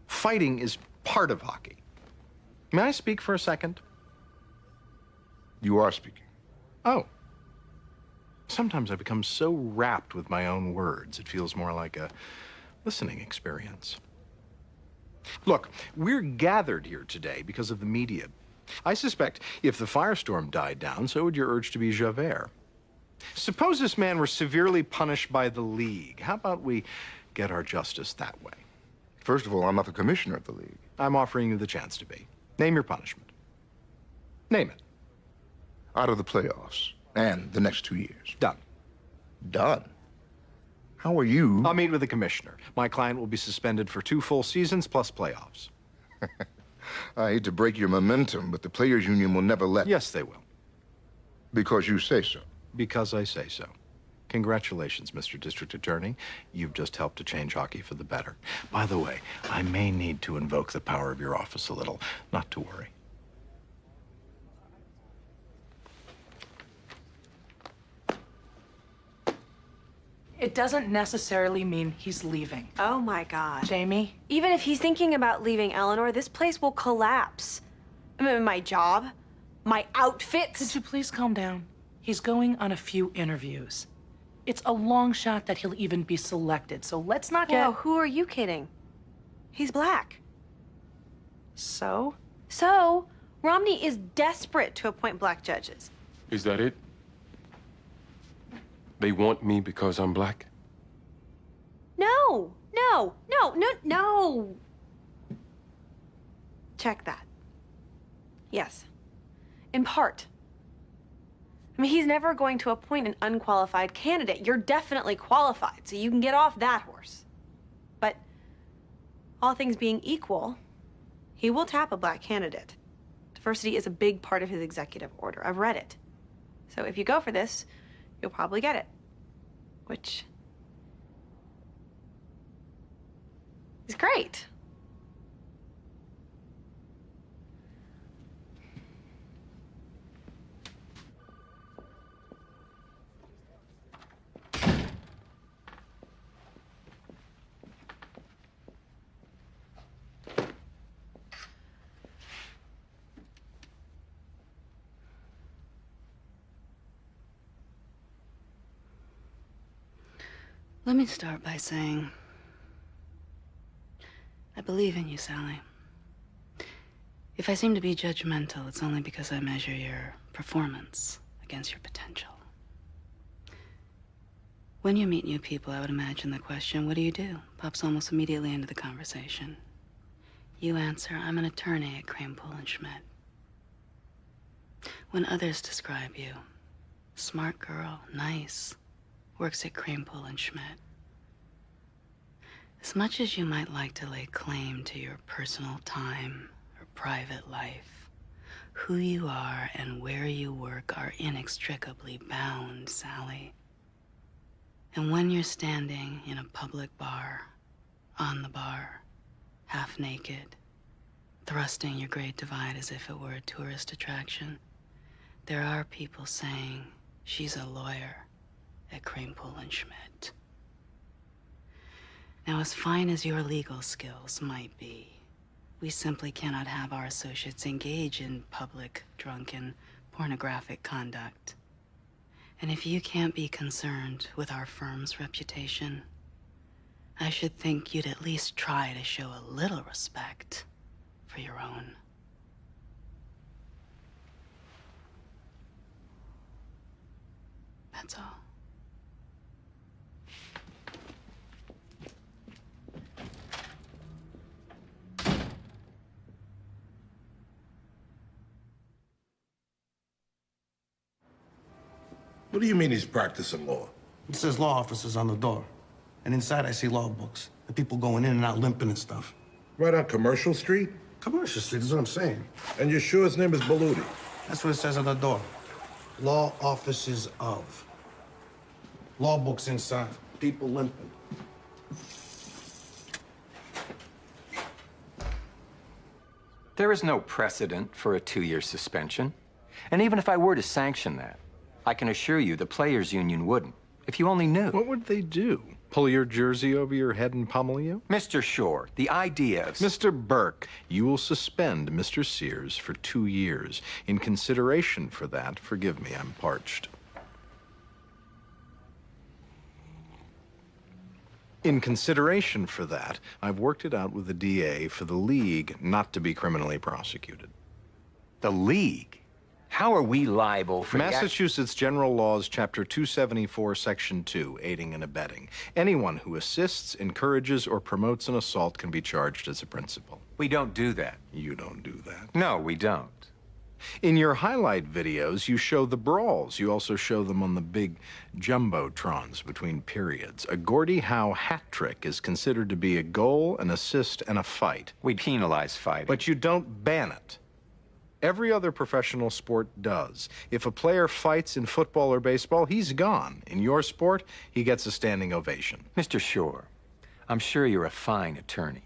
fighting is part of hockey. May I speak for a second? You are speaking. Oh. Sometimes I become so wrapped with my own words, it feels more like a listening experience. Look, we're gathered here today because of the media. I suspect if the firestorm died down, so would your urge to be Javert. Suppose this man were severely punished by the league. How about we get our justice that way? First of all, I'm not the commissioner of the league. I'm offering you the chance to be. Name your punishment. Name it. Out of the playoffs. And the next 2 years. Done. Done? How are you? I'll meet with the commissioner. My client will be suspended for 2 full seasons plus playoffs. I hate to break your momentum, but the players' union will never let... Yes, they will. Because you say so. Because I say so. Congratulations, Mr. District Attorney. You've just helped to change hockey for the better. By the way, I may need to invoke the power of your office a little. Not to worry. It doesn't necessarily mean he's leaving. Oh my God. Jamie? Even if he's thinking about leaving Eleanor, this place will collapse. I mean, my job, my outfits. Could you please calm down? He's going on a few interviews. It's a long shot that he'll even be selected, so let's not get... Whoa, who are you kidding? He's black. So? So, Romney is desperate to appoint black judges. Is that it? They want me because I'm black? No, no, no, no, no. Check that. Yes. In part. I mean, he's never going to appoint an unqualified candidate. You're definitely qualified, so you can get off that horse. But all things being equal, he will tap a black candidate. Diversity is a big part of his executive order. I've read it. So if you go for this, you'll probably get it. Which is great. Let me start by saying, I believe in you, Sally. If I seem to be judgmental, it's only because I measure your performance against your potential. When you meet new people, I would imagine the question, what do? Pops almost immediately into the conversation. You answer, I'm an attorney at Crane, Pool & Schmidt. When others describe you, smart girl, nice, works at Crane, Pool & Schmidt. As much as you might like to lay claim to your personal time or private life, who you are and where you work are inextricably bound, Sally. And when you're standing in a public bar, on the bar, half naked, thrusting your Great Divide as if it were a tourist attraction, there are people saying she's a lawyer at Kranepool and Schmidt. Now, as fine as your legal skills might be, we simply cannot have our associates engage in public, drunken, pornographic conduct. And if you can't be concerned with our firm's reputation, I should think you'd at least try to show a little respect for your own. That's all. What do you mean he's practicing law? It says law officers on the door. And inside I see law books. The people going in and out limping and stuff. Right on Commercial Street? Commercial Street is what I'm saying. And you're sure his name is Baluti? That's what it says on the door. Law offices of. Law books inside. People limping. There is no precedent for a 2-year suspension. And even if I were to sanction that, I can assure you the players' union wouldn't. If you only knew. What would they do? Pull your jersey over your head and pummel you? Mr. Shore, the idea of... Mr. Burke, you will suspend Mr. Sears for 2 years. In consideration for that, forgive me, I'm parched. In consideration for that, I've worked it out with the DA for the league not to be criminally prosecuted. The league? How are we liable for Massachusetts General Laws, Chapter 274, Section 2, aiding and abetting. Anyone who assists, encourages, or promotes an assault can be charged as a principal. We don't do that. You don't do that. No, we don't. In your highlight videos, you show the brawls. You also show them on the big jumbotrons between periods. A Gordie Howe hat trick is considered to be a goal, an assist, and a fight. We penalize fighting. But you don't ban it. Every other professional sport does. If a player fights in football or baseball, he's gone. In your sport, he gets a standing ovation. Mr. Shore, I'm sure you're a fine attorney,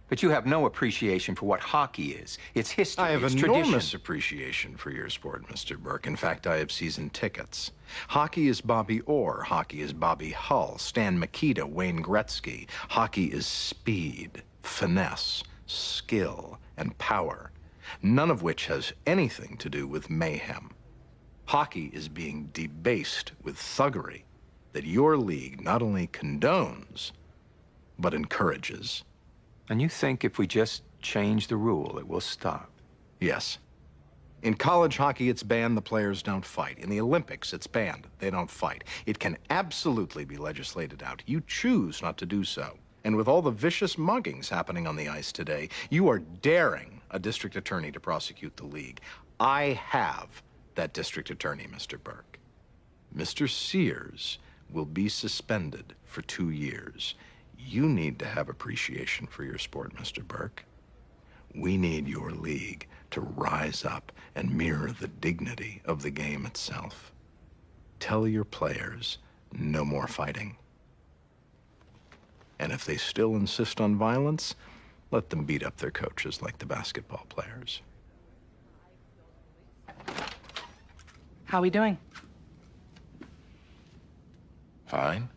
but you have no appreciation for what hockey is, its history, I have its enormous tradition. appreciation for your sport, Mr. Burke. In fact, I have season tickets. Hockey is Bobby Orr. Hockey is Bobby Hull, Stan Mikita, Wayne Gretzky. Hockey is speed, finesse, skill, and power. None of which has anything to do with mayhem. Hockey is being debased with thuggery that your league not only condones, but encourages. And you think if we just change the rule, it will stop? Yes. In college hockey, it's banned, the players don't fight. In the Olympics, it's banned, they don't fight. It can absolutely be legislated out. You choose not to do so. And with all the vicious muggings happening on the ice today, you are daring a district attorney to prosecute the league. I have that district attorney, Mr. Burke. Mr. Sears will be suspended for 2 years. You need to have appreciation for your sport, Mr. Burke. We need your league to rise up and mirror the dignity of the game itself. Tell your players no more fighting. And if they still insist on violence, let them beat up their coaches like the basketball players. How are we doing? Fine.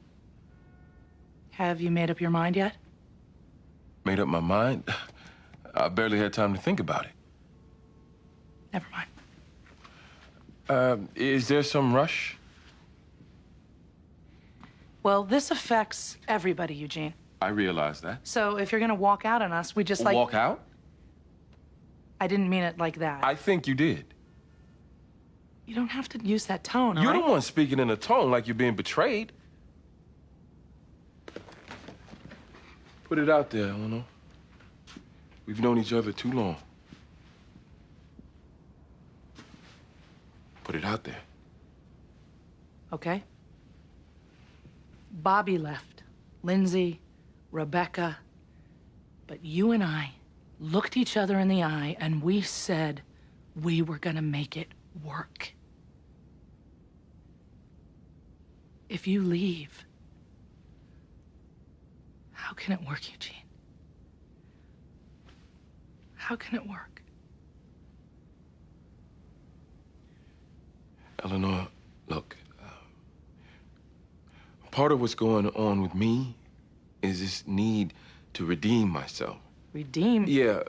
Have you made up your mind yet? Made up my mind? I barely had time to think about it. Never mind. Is there some rush? Well, this affects everybody, Eugene. I realize that. So if you're gonna walk out on us, we just like... Walk out? I didn't mean it like that. I think you did. You don't have to use that tone, all You're right? the one speaking in a tone like you're being betrayed. Put it out there, Eleanor. We've known each other too long. Put it out there. Okay. Bobby left. Lindsay, Rebecca. But you and I looked each other in the eye and we said we were gonna make it work. If you leave, How can it work, Eugene? How can it work? Eleanor, look, part of what's going on with me is this need to redeem myself. Redeem? Yeah.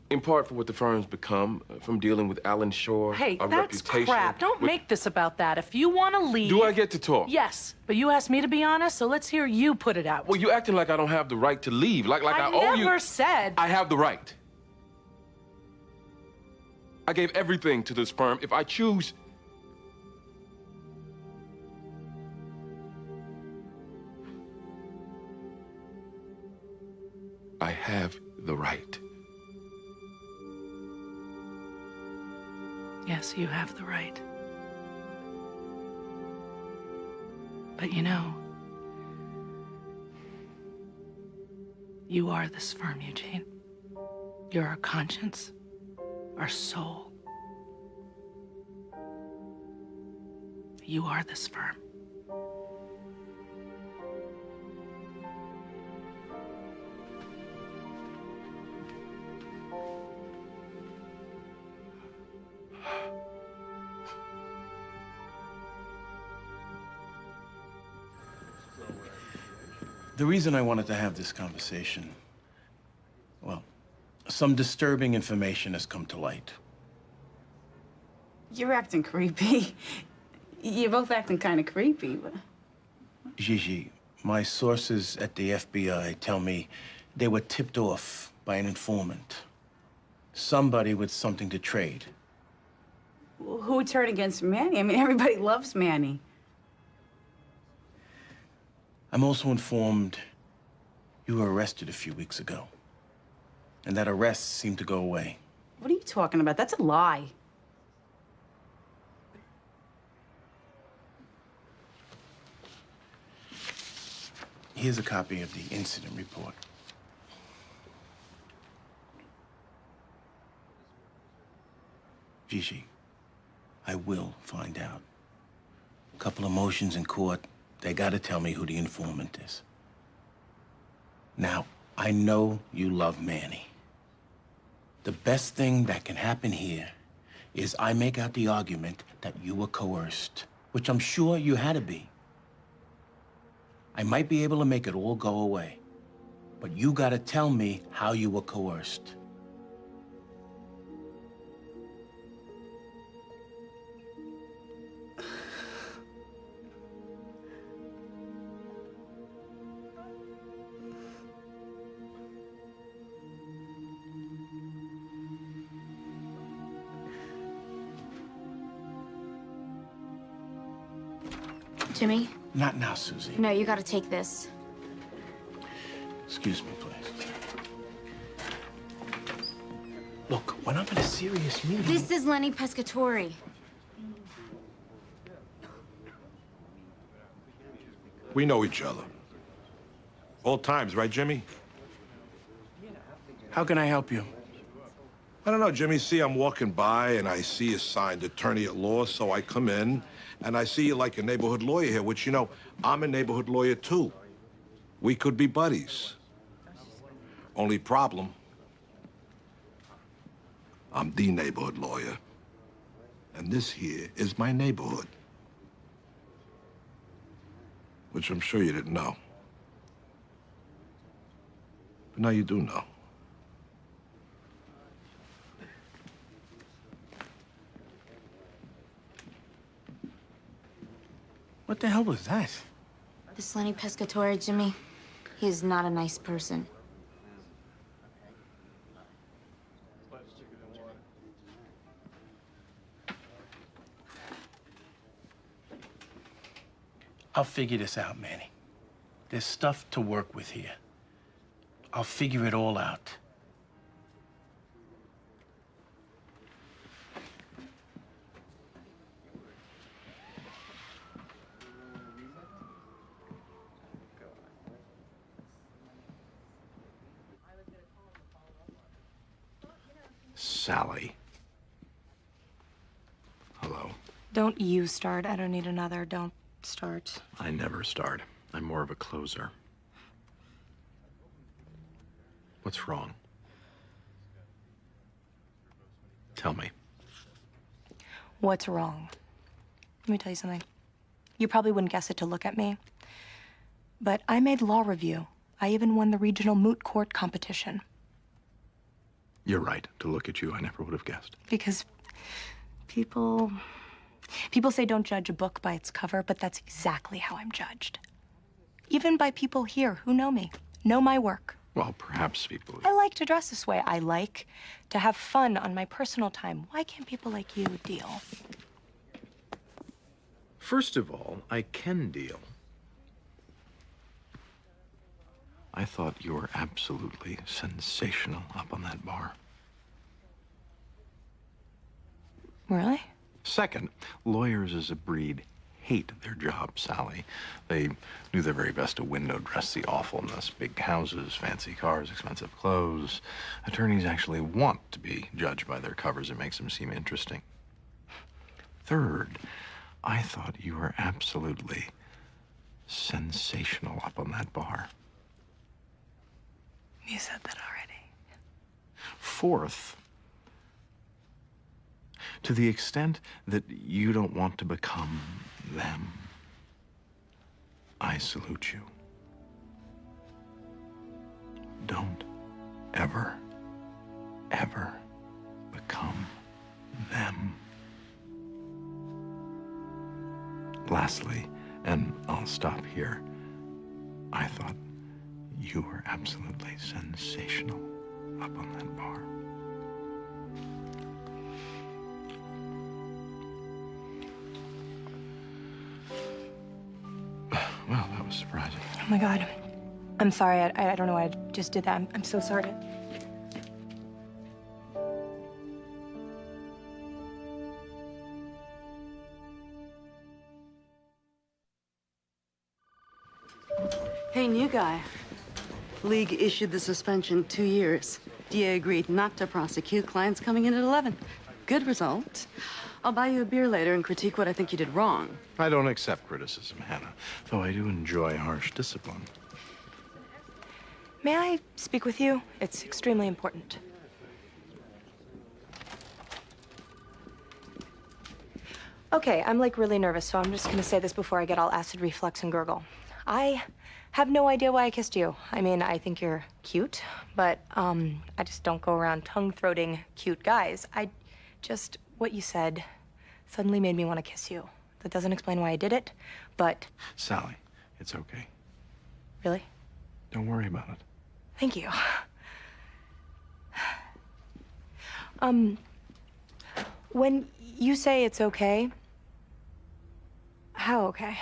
In part for what the firm's become, from dealing with Alan Shore, Hey, our that's reputation. crap. Don't make this about that. If you want to leave... Do I get to talk? Yes, but you asked me to be honest, so let's hear you put it out. Well, you acting like I don't have the right to leave, like I owe you. I never said... I have the right. I gave everything to this firm. If I choose... I have the right. Yes, you have the right. But you know, you are this firm, Eugene. You're our conscience, our soul. You are this firm. The reason I wanted to have this conversation, well, some disturbing information has come to light. You're acting creepy. You're both acting kind of creepy, but... Gigi, my sources at the FBI tell me they were tipped off by an informant. Somebody with something to trade. Who would turn against Manny? I mean, everybody loves Manny. I'm also informed you were arrested a few weeks ago. And that arrest seemed to go away. What are you talking about? That's a lie. Here's a copy of the incident report. Gigi, I will find out. A couple of motions in court. They gotta tell me who the informant is. Now, I know you love Manny. The best thing that can happen here is I make out the argument that you were coerced, which I'm sure you had to be. I might be able to make it all go away, but you gotta tell me how you were coerced. Jimmy? Not now, Susie. No, you gotta take this. Excuse me, please. Look, when I'm in a serious meeting... This is Lenny Pescatori. We know each other. Old times, right, Jimmy? How can I help you? I don't know, Jimmy. See, I'm walking by and I see you signed attorney at law, so I come in and I see you like a neighborhood lawyer here, which, you know, I'm a neighborhood lawyer too. We could be buddies. Only problem, I'm the neighborhood lawyer. And this here is my neighborhood. Which I'm sure you didn't know. But now you do know. What the hell was that? This Lenny Pescatori, Jimmy, he is not a nice person. I'll figure this out, Manny. There's stuff to work with here. I'll figure it all out. Sally. Hello. Don't you start. I don't need another. Don't start. I never start. I'm more of a closer. What's wrong? Tell me. What's wrong? Let me tell you something. You probably wouldn't guess it to look at me, but I made law review. I even won the regional moot court competition. You're right. To look at you, I never would have guessed. Because people say don't judge a book by its cover, but that's exactly how I'm judged. Even by people here who know me, know my work. Well, perhaps people... I like to dress this way. I like to have fun on my personal time. Why can't people like you deal? First of all, I can deal. I thought you were absolutely sensational up on that bar. Really? Second, lawyers as a breed hate their job, Sally. They do their very best to window dress the awfulness. Big houses, fancy cars, expensive clothes. Attorneys actually want to be judged by their covers. It makes them seem interesting. Third, I thought you were absolutely sensational up on that bar. You said that already. Fourth, to the extent that you don't want to become them, I salute you. Don't ever, ever become them. Lastly, and I'll stop here, I thought you were absolutely sensational up on that bar. Well, that was surprising. Oh my God. I'm sorry. I don't know why I just did that. I'm so sorry. Hey, new guy. League issued the suspension 2 years. DA agreed not to prosecute. Clients coming in at 11. Good result. I'll buy you a beer later and critique what I think you did wrong. I don't accept criticism, Hannah, though I do enjoy harsh discipline. May I speak with you? It's extremely important. Okay, I'm like really nervous, so I'm just gonna say this before I get all acid reflux and gurgle. I have no idea why I kissed you. I mean, I think you're cute, but I just don't go around tongue-throating cute guys. What you said suddenly made me want to kiss you. That doesn't explain why I did it, but... Sally, it's okay. Really? Don't worry about it. Thank you. When you say it's okay, how okay?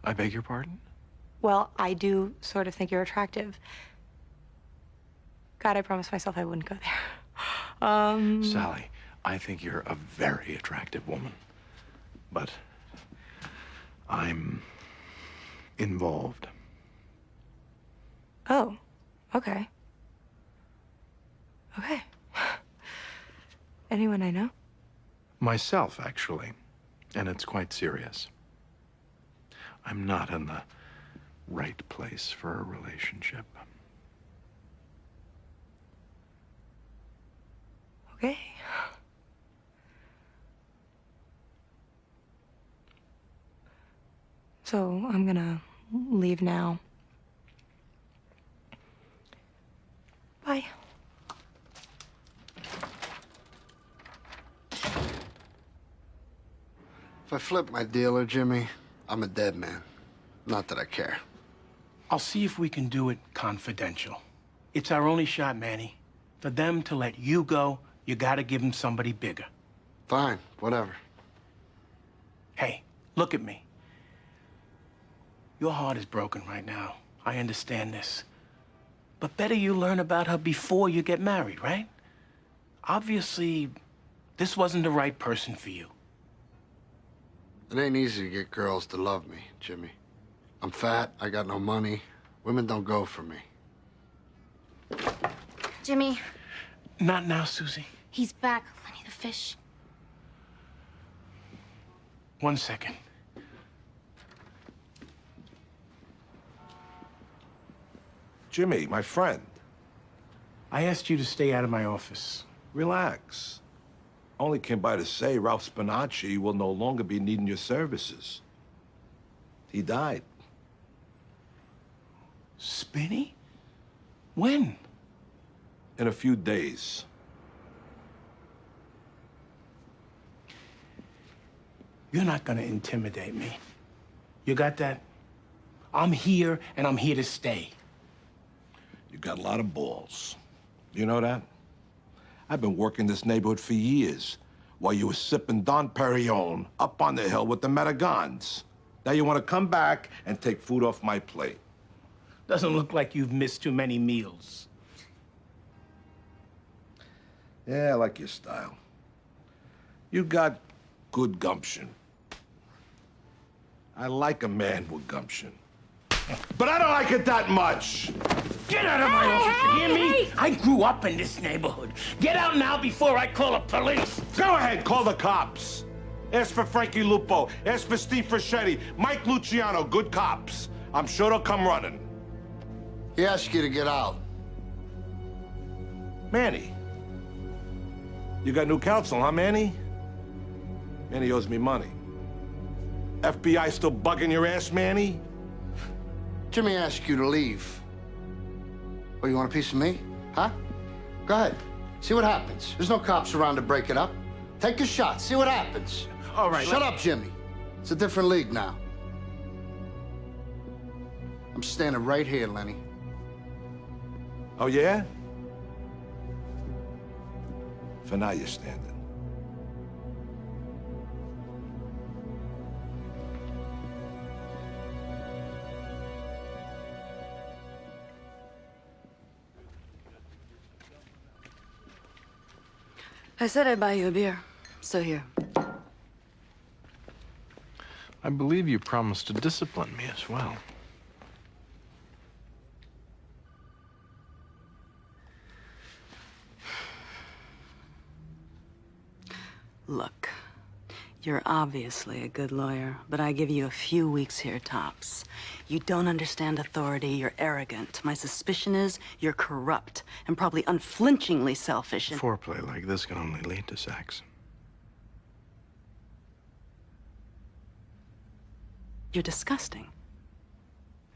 I beg your pardon? Well, I do sort of think you're attractive. God, I promised myself I wouldn't go there. Sally, I think you're a very attractive woman. But I'm involved. Oh, okay. Okay. Anyone I know? Myself, actually. And it's quite serious. I'm not in the right place for a relationship. Okay. So I'm gonna leave now. Bye. If I flip my dealer, Jimmy, I'm a dead man. Not that I care. I'll see if we can do it confidential. It's our only shot, Manny. For them to let you go, you gotta give them somebody bigger. Fine, whatever. Hey, look at me. Your heart is broken right now. I understand this. But better you learn about her before you get married, right? Obviously, this wasn't the right person for you. It ain't easy to get girls to love me, Jimmy. I'm fat, I got no money. Women don't go for me. Jimmy. Not now, Susie. He's back. Lenny the fish. 1 second. Jimmy, my friend, I asked you to stay out of my office. Relax. Only came by to say Ralph Spinacci will no longer be needing your services. He died. Spinny? When? In a few days. You're not gonna intimidate me. You got that? I'm here, and I'm here to stay. You got a lot of balls. You know that? I've been working this neighborhood for years while you were sipping Don Perignon up on the hill with the Metagons. Now you want to come back and take food off my plate. Doesn't look like you've missed too many meals. Yeah, I like your style. You got good gumption. I like a man with gumption. But I don't like it that much. Get out of my office, you hear me? I grew up in this neighborhood. Get out now before I call the police. Go ahead, call the cops. Ask for Frankie Lupo. Ask for Steve Frschetti. Mike Luciano, good cops. I'm sure they'll come running. He asked you to get out. Manny. You got new counsel, huh, Manny? Manny owes me money. FBI still bugging your ass, Manny? Jimmy asked you to leave. Oh, you want a piece of me? Huh? Go ahead. See what happens. There's no cops around to break it up. Take a shot. See what happens. All right. Shut up, Jimmy. It's a different league now. I'm standing right here, Lenny. Oh, yeah? For now, you're standing. I said I'd buy you a beer. So here. I believe you promised to discipline me as well. Look, you're obviously a good lawyer, but I give you a few weeks here tops. You don't understand authority, you're arrogant. My suspicion is you're corrupt and probably unflinchingly selfish and— Foreplay like this can only lead to sex. You're disgusting.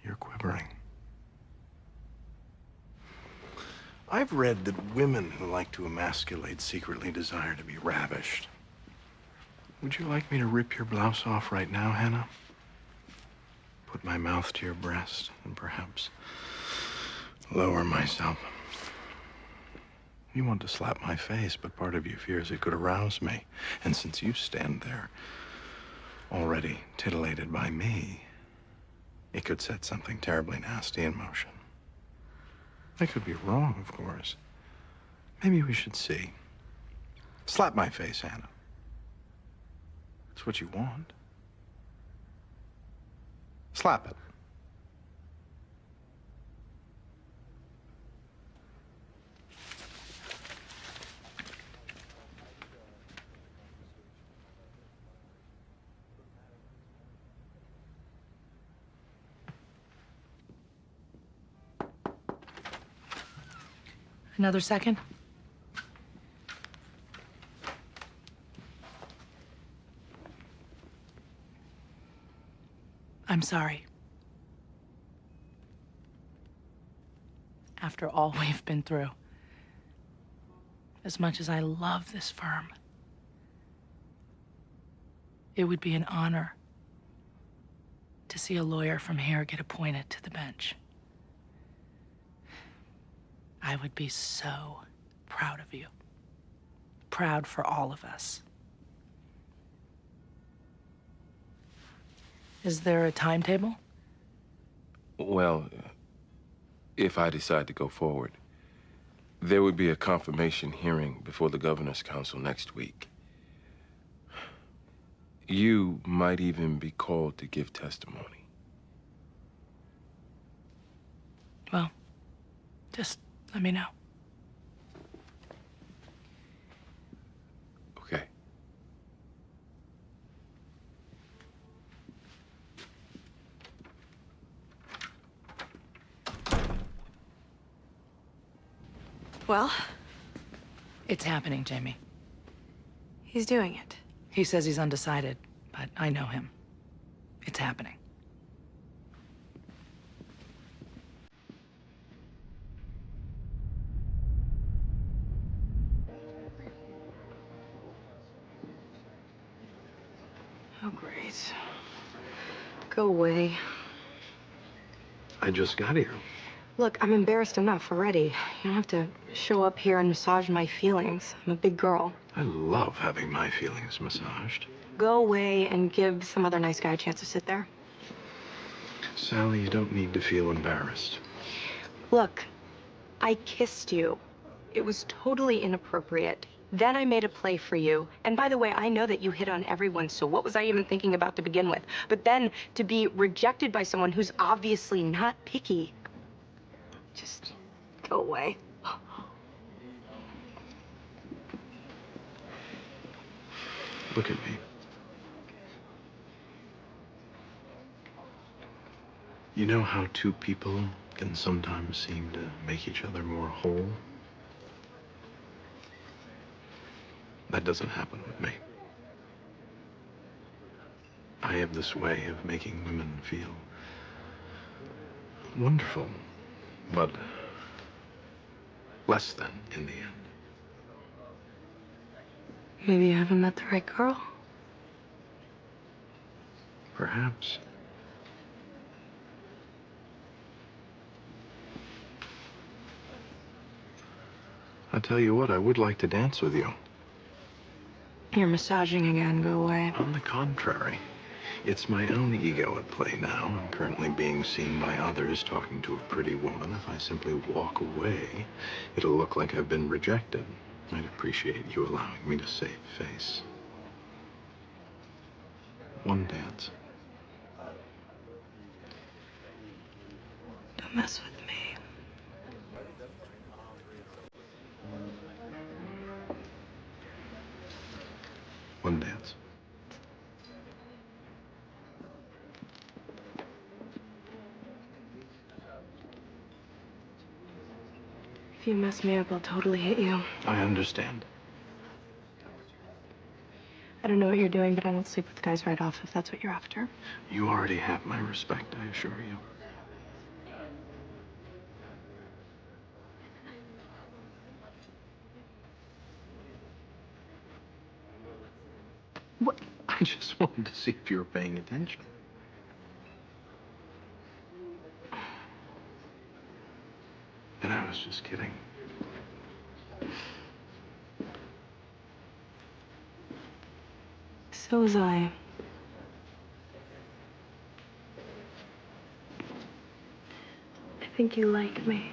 You're quivering. I've read that women who like to emasculate secretly desire to be ravished. Would you like me to rip your blouse off right now, Hannah? Put my mouth to your breast and perhaps lower myself. You want to slap my face, but part of you fears it could arouse me. And since you stand there, already titillated by me, it could set something terribly nasty in motion. I could be wrong, of course. Maybe we should see. Slap my face, Hannah. It's what you want. Slap it. Another second? I'm sorry. After all we've been through, as much as I love this firm, it would be an honor to see a lawyer from here get appointed to the bench. I would be so proud of you. Proud for all of us. Is there a timetable? Well, if I decide to go forward, there would be a confirmation hearing before the Governor's Council next week. You might even be called to give testimony. Well, just let me know. Okay. Well? It's happening, Jamie. He's doing it. He says he's undecided, but I know him. It's happening. Oh, great. Go away. I just got here. Look, I'm embarrassed enough already. You don't have to show up here and massage my feelings. I'm a big girl. I love having my feelings massaged. Go away and give some other nice guy a chance to sit there. Sally, you don't need to feel embarrassed. Look, I kissed you. It was totally inappropriate. Then I made a play for you. And by the way, I know that you hit on everyone, so what was I even thinking about to begin with? But then to be rejected by someone who's obviously not picky. Just go away. Look at me. You know how two people can sometimes seem to make each other more whole? That doesn't happen with me. I have this way of making women feel wonderful, but less than in the end. Maybe you haven't met the right girl? Perhaps. I tell you what, I would like to dance with you. You're massaging again. Go away. On the contrary, it's my own ego at play now. I'm currently being seen by others talking to a pretty woman. If I simply walk away, it'll look like I've been rejected. I'd appreciate you allowing me to save face. One dance. Don't mess with me. One dance. If you mess me up, I'll totally hit you. I understand. I don't know what you're doing, but I don't sleep with guys right off if that's what you're after. You already have my respect, I assure you. What? I just wanted to see if you were paying attention. And I was just kidding. So was I. I think you like me.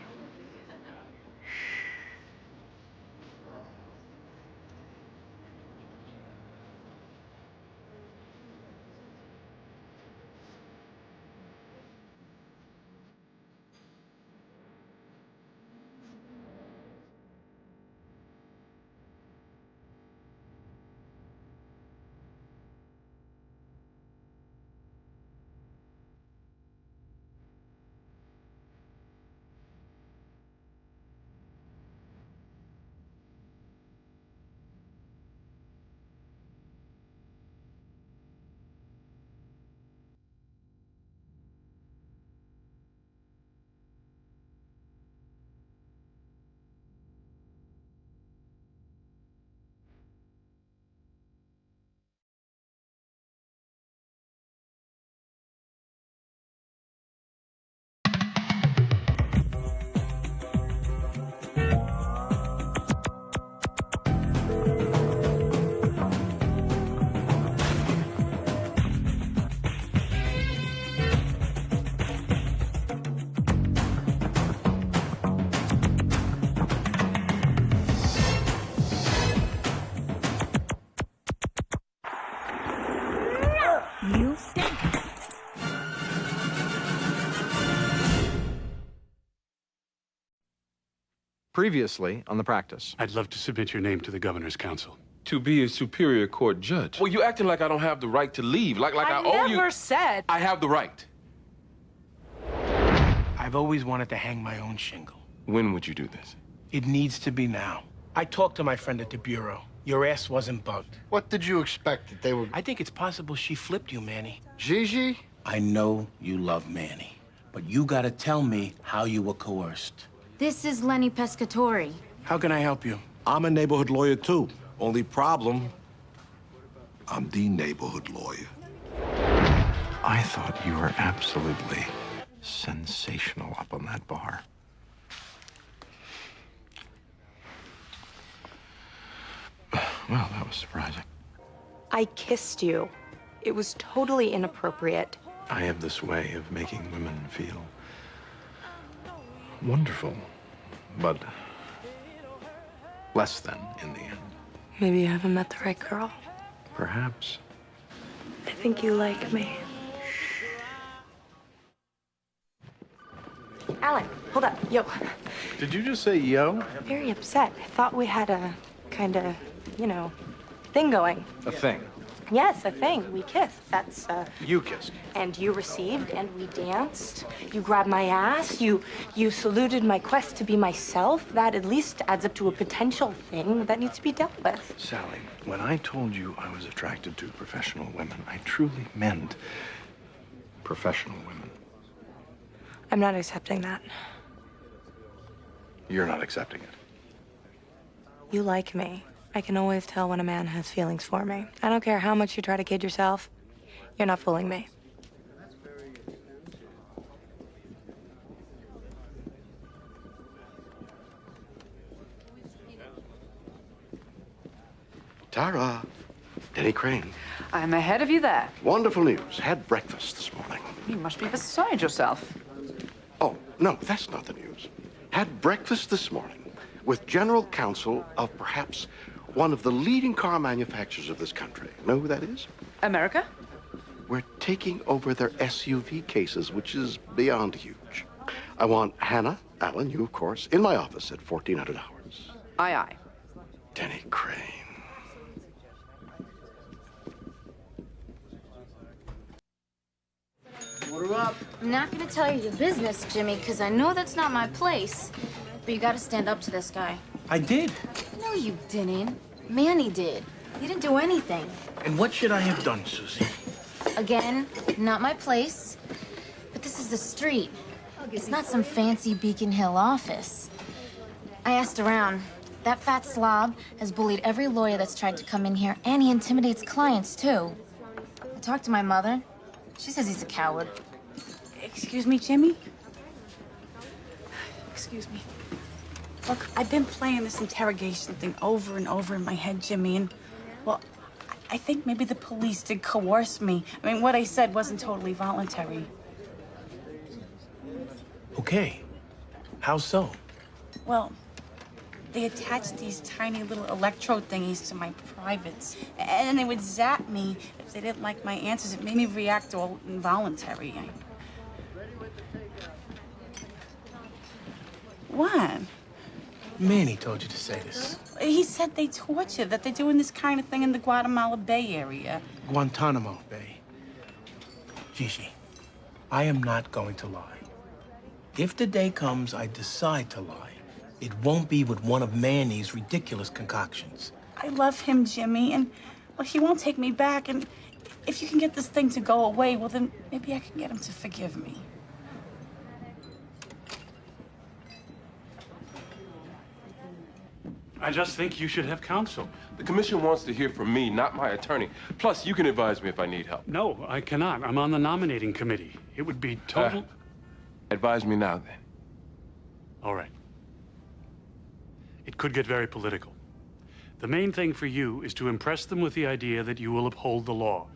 You stink. Previously on the practice. I'd love to submit your name to the governor's council. To be a superior court judge. Well, you're acting like I don't have the right to leave. Like I owe you. I never said. I have the right. I've always wanted to hang my own shingle. When would you do this? It needs to be now. I talked to my friend at the Bureau. Your ass wasn't bugged. What did you expect, that they were... I think it's possible she flipped you, Manny. Gigi? I know you love Manny, but you gotta tell me how you were coerced. This is Lenny Pescatori. How can I help you? I'm a neighborhood lawyer, too. Only problem, I'm the neighborhood lawyer. I thought you were absolutely sensational up on that bar. Well, that was surprising. I kissed you. It was totally inappropriate. I have this way of making women feel wonderful, but less than in the end. Maybe you haven't met the right girl. Perhaps. I think you like me. Alan, hold up. Yo. Did you just say yo? I'm very upset. I thought we had a kind of, you know, thing going. A thing. Yes, a thing. We kissed. That's, You kissed. And you received, and we danced. You grabbed my ass. You saluted my quest to be myself. That at least adds up to a potential thing that needs to be dealt with. Sally, when I told you I was attracted to professional women, I truly meant professional women. I'm not accepting that. You're not accepting it. You like me. I can always tell when a man has feelings for me. I don't care how much you try to kid yourself. You're not fooling me. Tara, Denny Crane. I'm ahead of you there. Wonderful news. Had breakfast this morning. You must be beside yourself. Oh, no, that's not the news. Had breakfast this morning with general counsel of perhaps one of the leading car manufacturers of this country. Know who that is? America? We're taking over their SUV cases, which is beyond huge. I want Hannah, Alan, you, of course, in my office at 1400 hours. Aye, aye. Denny Crane. Order up. I'm not gonna tell you your business, Jimmy, because I know that's not my place. But you gotta stand up to this guy. I did. No, you didn't. Manny did. You didn't do anything. And what should I have done, Susie? Again, not my place. But this is the street. It's not some fancy Beacon Hill office. I asked around. That fat slob has bullied every lawyer that's tried to come in here, and he intimidates clients, too. I talked to my mother. She says he's a coward. Excuse me, Jimmy? Excuse me. Look, I've been playing this interrogation thing over and over in my head, Jimmy, and, well, I think maybe the police did coerce me. I mean, what I said wasn't totally voluntary. Okay. How so? Well, they attached these tiny little electrode thingies to my privates, and they would zap me if they didn't like my answers. It made me react all involuntary. What? Manny told you to say this. He said they torture, that they're doing this kind of thing in the Guatemala Bay area. Guantanamo Bay. Gigi, I am not going to lie. If the day comes I decide to lie, it won't be with one of Manny's ridiculous concoctions. I love him, Jimmy, and well, he won't take me back. And if you can get this thing to go away, well, then maybe I can get him to forgive me. I just think you should have counsel. The commission wants to hear from me, not my attorney. Plus, you can advise me if I need help. No, I cannot. I'm on the nominating committee. It would be total... Advise me now, then. All right. It could get very political. The main thing for you is to impress them with the idea that you will uphold the law.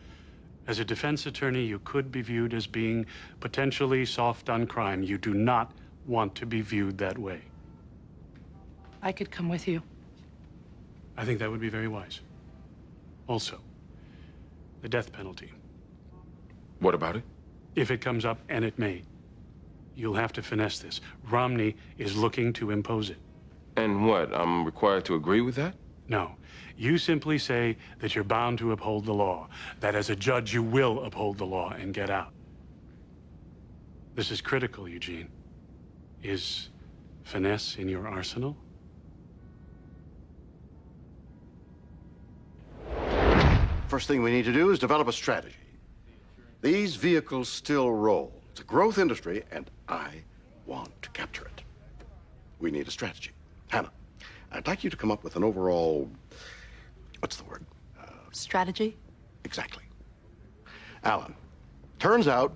As a defense attorney, you could be viewed as being potentially soft on crime. You do not want to be viewed that way. I could come with you. I think that would be very wise. Also, the death penalty. What about it? If it comes up, and it may, you'll have to finesse this. Romney is looking to impose it. And what, I'm required to agree with that? No. You simply say that you're bound to uphold the law, that as a judge you will uphold the law and get out. This is critical, Eugene. Is finesse in your arsenal? first thing we need to do is develop a strategy. These vehicles still roll. It's a growth industry, and I want to capture it. We need a strategy. Hannah, I'd like you to come up with an overall, what's the word? Strategy? Exactly. Alan, turns out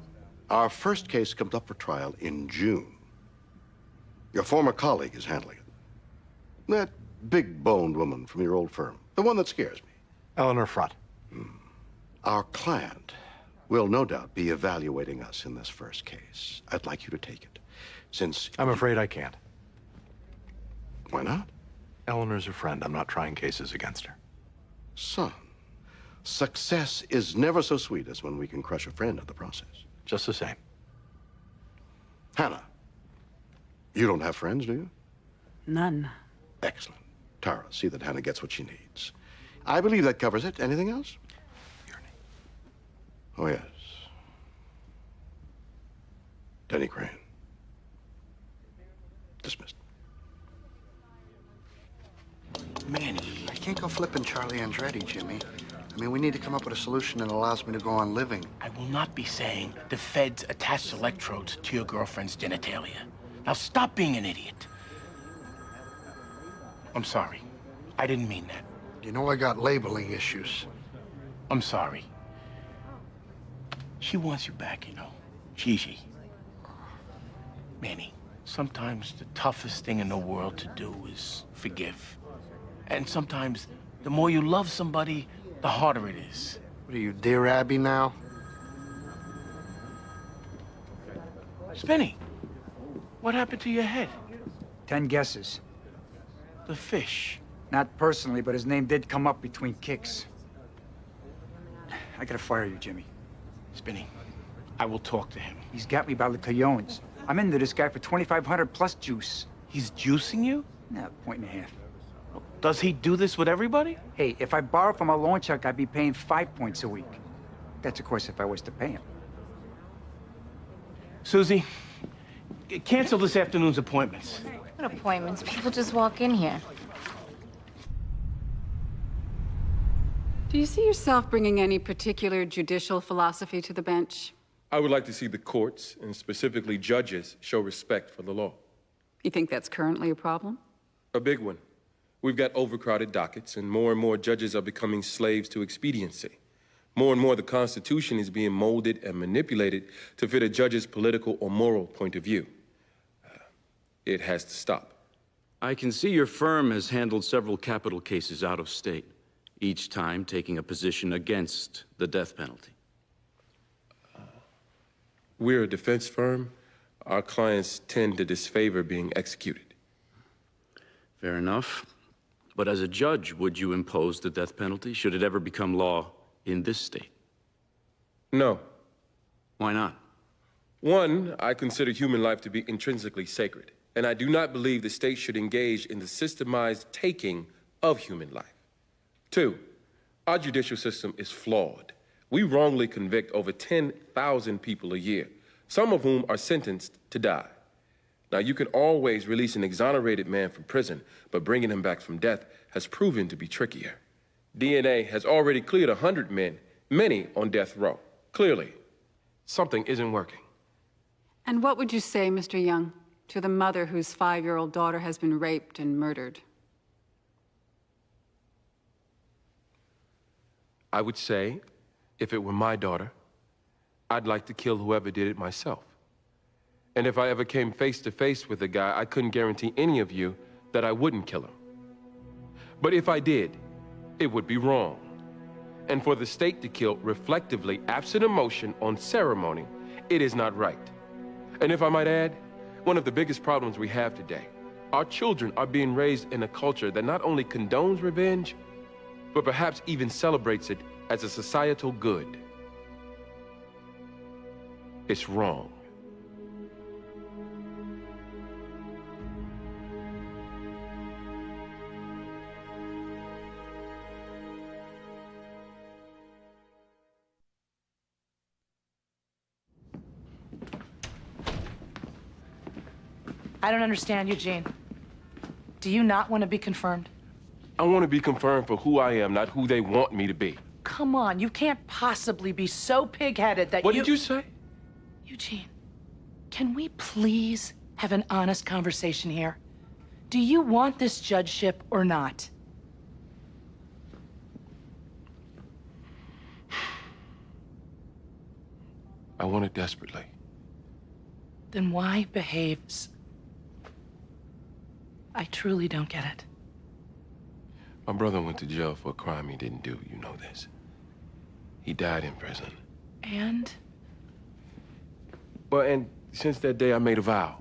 our first case comes up for trial in June. Your former colleague is handling it. That big-boned woman from your old firm, the one that scares me. Eleanor Front. Our client will no doubt be evaluating us in this first case. I'd like you to take it, since... I'm afraid I can't. Why not? Eleanor's a friend. I'm not trying cases against her. Son, success is never so sweet as when we can crush a friend in the process. Just the same. Hannah, you don't have friends, do you? None. Excellent. Tara, see that Hannah gets what she needs. I believe that covers it. Anything else? Oh, yes. Denny Crane. Dismissed. Manny. I can't go flipping Charlie Andretti, Jimmy. I mean, we need to come up with a solution that allows me to go on living. I will not be saying the feds attached electrodes to your girlfriend's genitalia. Now stop being an idiot. I'm sorry. I didn't mean that. You know I got labeling issues. I'm sorry. She wants you back, you know. Gigi. Manny, sometimes the toughest thing in the world to do is forgive. And sometimes the more you love somebody, the harder it is. What are you, Dear Abby now? Spinny, what happened to your head? 10 guesses. The fish. Not personally, but his name did come up between kicks. I gotta fire you, Jimmy. Spinny, I will talk to him. He's got me by the cojones. I'm into this guy for 2,500 plus juice. He's juicing you? Nah, point and a half. Does he do this with everybody? Hey, if I borrow from a loan check, I'd be paying 5 points a week. That's, of course, if I was to pay him. Susie, cancel this afternoon's appointments. What appointments? People just walk in here. Do you see yourself bringing any particular judicial philosophy to the bench? I would like to see the courts, and specifically judges, show respect for the law. You think that's currently a problem? A big one. We've got overcrowded dockets, and more judges are becoming slaves to expediency. More and more, the Constitution is being molded and manipulated to fit a judge's political or moral point of view. It has to stop. I can see your firm has handled several capital cases out of state, each time taking a position against the death penalty. We're a defense firm. Our clients tend to disfavor being executed. Fair enough. But as a judge, would you impose the death penalty should it ever become law in this state? No. Why not? One, I consider human life to be intrinsically sacred, and I do not believe the state should engage in the systemized taking of human life. Two, our judicial system is flawed. We wrongly convict over 10,000 people a year, some of whom are sentenced to die. Now, you can always release an exonerated man from prison, but bringing him back from death has proven to be trickier. DNA has already cleared 100 men, many on death row. Clearly, something isn't working. And what would you say, Mr. Young, to the mother whose 5-year-old daughter has been raped and murdered? I would say, if it were my daughter, I'd like to kill whoever did it myself. And if I ever came face to face with a guy, I couldn't guarantee any of you that I wouldn't kill him. But if I did, it would be wrong. And for the state to kill reflectively, absent emotion, on ceremony, it is not right. And if I might add, one of the biggest problems we have today, our children are being raised in a culture that not only condones revenge, but perhaps even celebrates it as a societal good. It's wrong. I don't understand, Eugene. Do you not want to be confirmed? I want to be confirmed for who I am, not who they want me to be. come on. You can't possibly be so pig-headed that What did you say? Eugene, can we please have an honest conversation here? Do you want this judgeship or not? I want it desperately. Then why behave I truly don't get it. My brother went to jail for a crime he didn't do. You know this. He died in prison. And? Well, and since that day, I made a vow.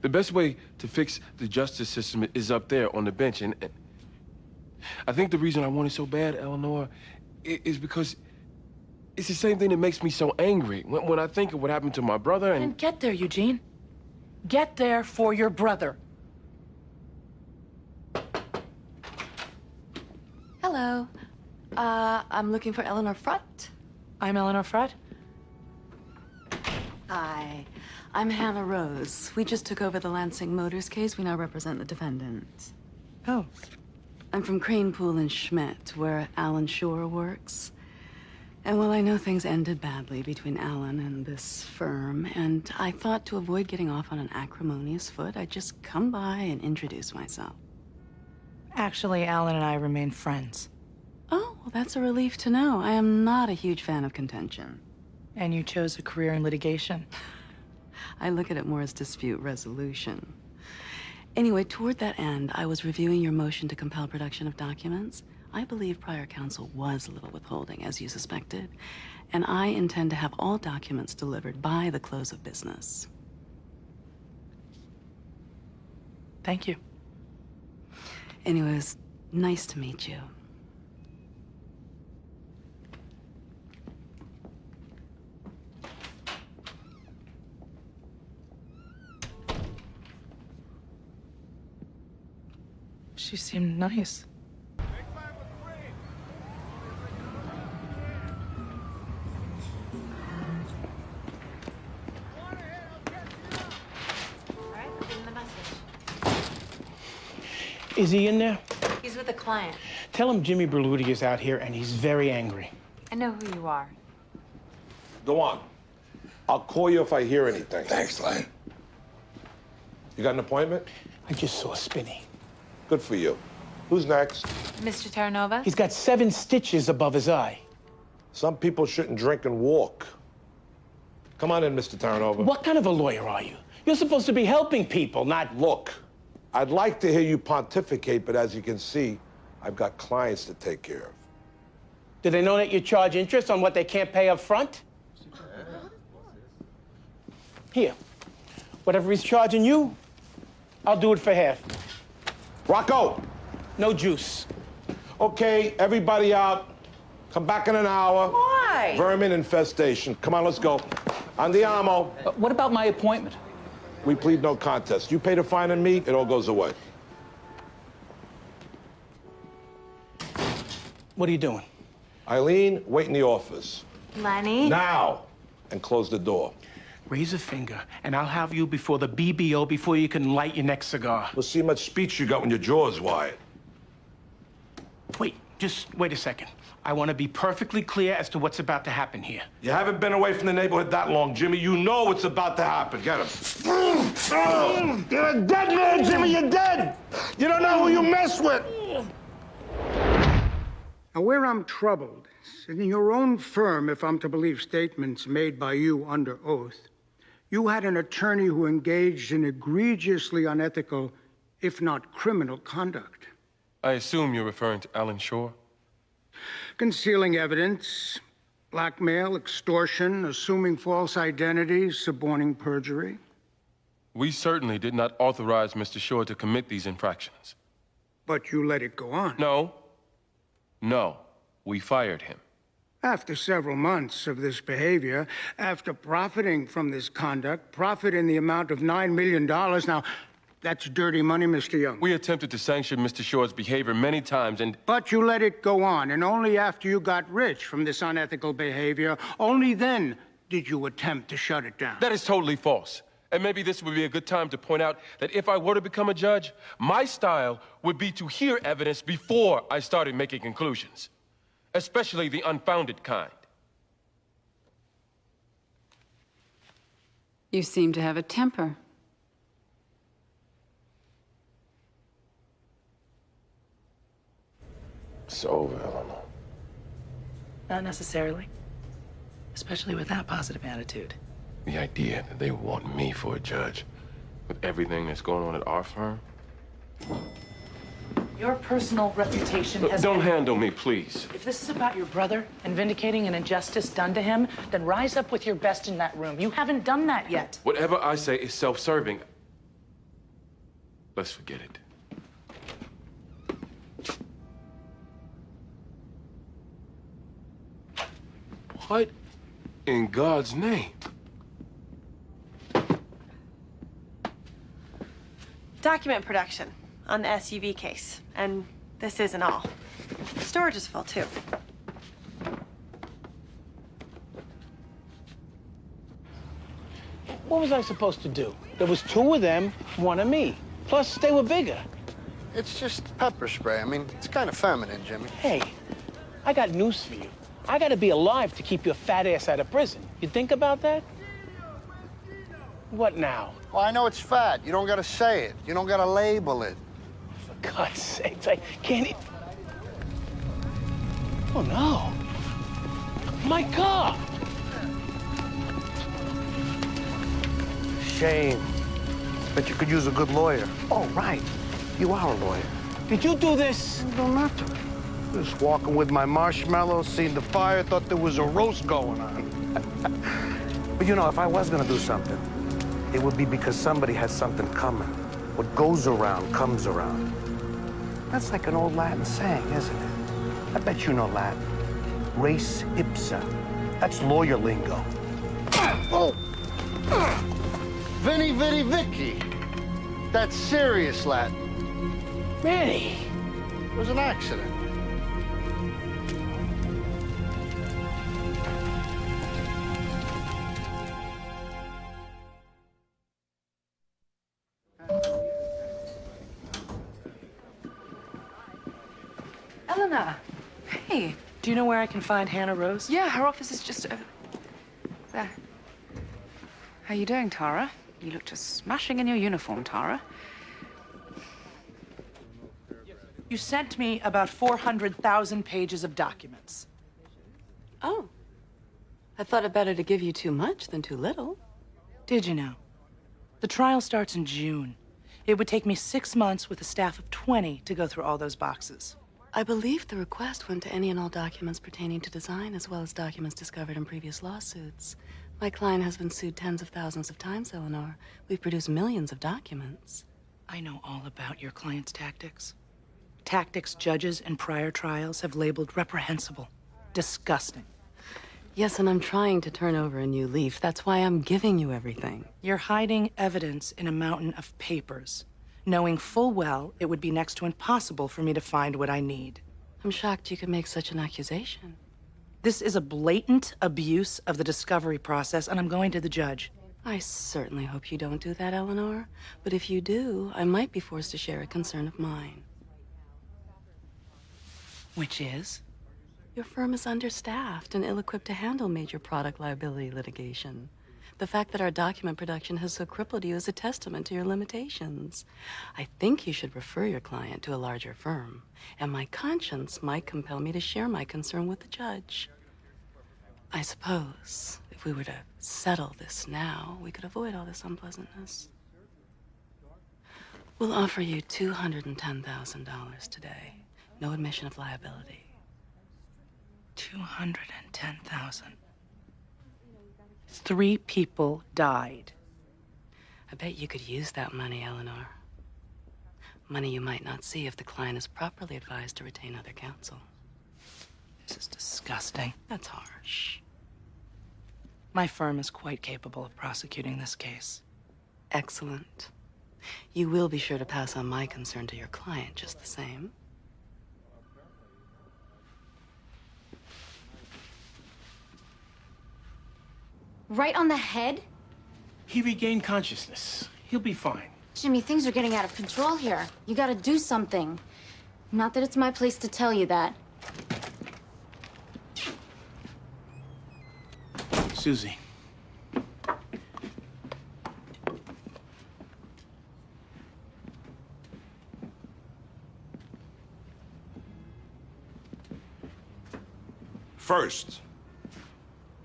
The best way to fix the justice system is up there on the bench. And I think the reason I want it so bad, Eleanor, is because it's the same thing that makes me so angry. When I think of what happened to my brother and... Then get there, Eugene. Get there for your brother. Hello. I'm looking for Eleanor Frutt. I'm Eleanor Frutt. Hi. I'm Hannah Rose. We just took over the Lansing Motors case. We now represent the defendant. Oh. I'm from Crane Pool and Schmidt, where Alan Shore works. And well, I know things ended badly between Alan and this firm, and I thought to avoid getting off on an acrimonious foot, I'd just come by and introduce myself. Actually, Alan and I remain friends. Oh, well, that's a relief to know. I am not a huge fan of contention. And you chose a career in litigation. I look at it more as dispute resolution. Anyway, toward that end, I was reviewing your motion to compel production of documents. I believe prior counsel was a little withholding, as you suspected, and I intend to have all documents delivered by the close of business. Thank you. Anyway, it was nice to meet you. She seemed nice. Is he in there? He's with a client. Tell him Jimmy Berluti is out here and he's very angry. I know who you are. Go on. I'll call you if I hear anything. Thanks, Len. You got an appointment? I just saw Spinny. Good for you. Who's next? Mr. Terranova? He's got 7 stitches above his eye. Some people shouldn't drink and walk. Come on in, Mr. Terranova. What kind of a lawyer are you? You're supposed to be helping people, not... Look, I'd like to hear you pontificate, but as you can see, I've got clients to take care of. Do they know that you charge interest on what they can't pay up front? Here, whatever he's charging you, I'll do it for half. Rocco! No juice. Okay, everybody out. Come back in an hour. Why? Vermin infestation. Come on, let's go. Andiamo. What about my appointment? We plead no contest. You pay the fine and me, it all goes away. What are you doing? Eileen, wait in the office. Lenny? Now! And close the door. Raise a finger, and I'll have you before the BBO before you can light your next cigar. We'll see how much speech you got when your jaw's wired. Wait, just wait a second. I want to be perfectly clear as to what's about to happen here. You haven't been away from the neighborhood that long, Jimmy. You know what's about to happen. Get him. You're a dead man, Jimmy. You're dead. You don't know who you mess with. Now, where I'm troubled is in your own firm, if I'm to believe statements made by you under oath. You had an attorney who engaged in egregiously unethical, if not criminal, conduct. I assume you're referring to Alan Shore? Concealing evidence, blackmail, extortion, assuming false identities, suborning perjury. We certainly did not authorize Mr. Shore to commit these infractions. But you let it go on. No, we fired him. After several months of this behavior, after profiting from this conduct, profit in the amount of $9 million. Now, that's dirty money, Mr. Young. We attempted to sanction Mr. Shore's behavior many times, and... But you let it go on, and only after you got rich from this unethical behavior, only then did you attempt to shut it down. That is totally false. And maybe this would be a good time to point out that if I were to become a judge, my style would be to hear evidence before I started making conclusions. especially the unfounded kind. You seem to have a temper. It's over, Eleanor. Not necessarily. Especially with that positive attitude. The idea that they would want me for a judge, with everything that's going on at our firm. Your personal reputation Look, has don't been... handle me, please. If this is about your brother and vindicating an injustice done to him, then rise up with your best in that room. You haven't done that yet. Whatever I say is self-serving. Let's forget it. What in God's name? Document production on the SUV case. And this isn't all. Storage is full, too. What was I supposed to do? There was 2 of them, 1 of me. Plus, they were bigger. It's just pepper spray. I mean, it's kind of feminine, Jimmy. Hey, I got news for you. I gotta be alive to keep your fat ass out of prison. You think about that? What now? Well, I know it's fat. You don't gotta say it. You don't gotta label it. For God's sakes, I can't... Oh, no. My car! Shame. But you could use a good lawyer. Oh, right. You are a lawyer. Did you do this? You don't have to. Just walking with my marshmallows, seeing the fire, thought there was a roast going on. But you know, if I was gonna do something, it would be because somebody has something coming. What goes around comes around. That's like an old Latin saying, isn't it? I bet you know Latin. Res ipsa. That's lawyer lingo. Oh! Vinny, Vinny, Vicky. That's serious Latin. Manny. It was an accident. Eleanor, hey. Do you know where I can find Hannah Rose? Yeah, her office is just there. How you doing, Tara? You look just smashing in your uniform, Tara. You sent me about 400,000 pages of documents. Oh. I thought it better to give you too much than too little. Did you know? The trial starts in June. It would take me 6 months with a staff of 20 to go through all those boxes. I believe the request went to any and all documents pertaining to design, as well as documents discovered in previous lawsuits. My client has been sued tens of thousands of times, Eleanor. We've produced millions of documents. I know all about your client's tactics. Tactics judges in prior trials have labeled reprehensible, disgusting. Yes, and I'm trying to turn over a new leaf. That's why I'm giving you everything. You're hiding evidence in a mountain of papers, knowing full well it would be next to impossible for me to find what I need. I'm shocked you could make such an accusation. This is a blatant abuse of the discovery process, and I'm going to the judge. I certainly hope you don't do that, Eleanor. But if you do, I might be forced to share a concern of mine. Which is? Your firm is understaffed and ill-equipped to handle major product liability litigation. The fact that our document production has so crippled you is a testament to your limitations. I think you should refer your client to a larger firm, and my conscience might compel me to share my concern with the judge. I suppose if we were to settle this now, we could avoid all this unpleasantness. We'll offer you $210,000 today. No admission of liability. 210,000. 3 people died. I bet you could use that money, Eleanor. Money you might not see if the client is properly advised to retain other counsel. This is disgusting. That's harsh. My firm is quite capable of prosecuting this case. Excellent. You will be sure to pass on my concern to your client just the same. Right on the head? He regained consciousness. He'll be fine. Jimmy, things are getting out of control here. You gotta do something. Not that it's my place to tell you that. Susie. First,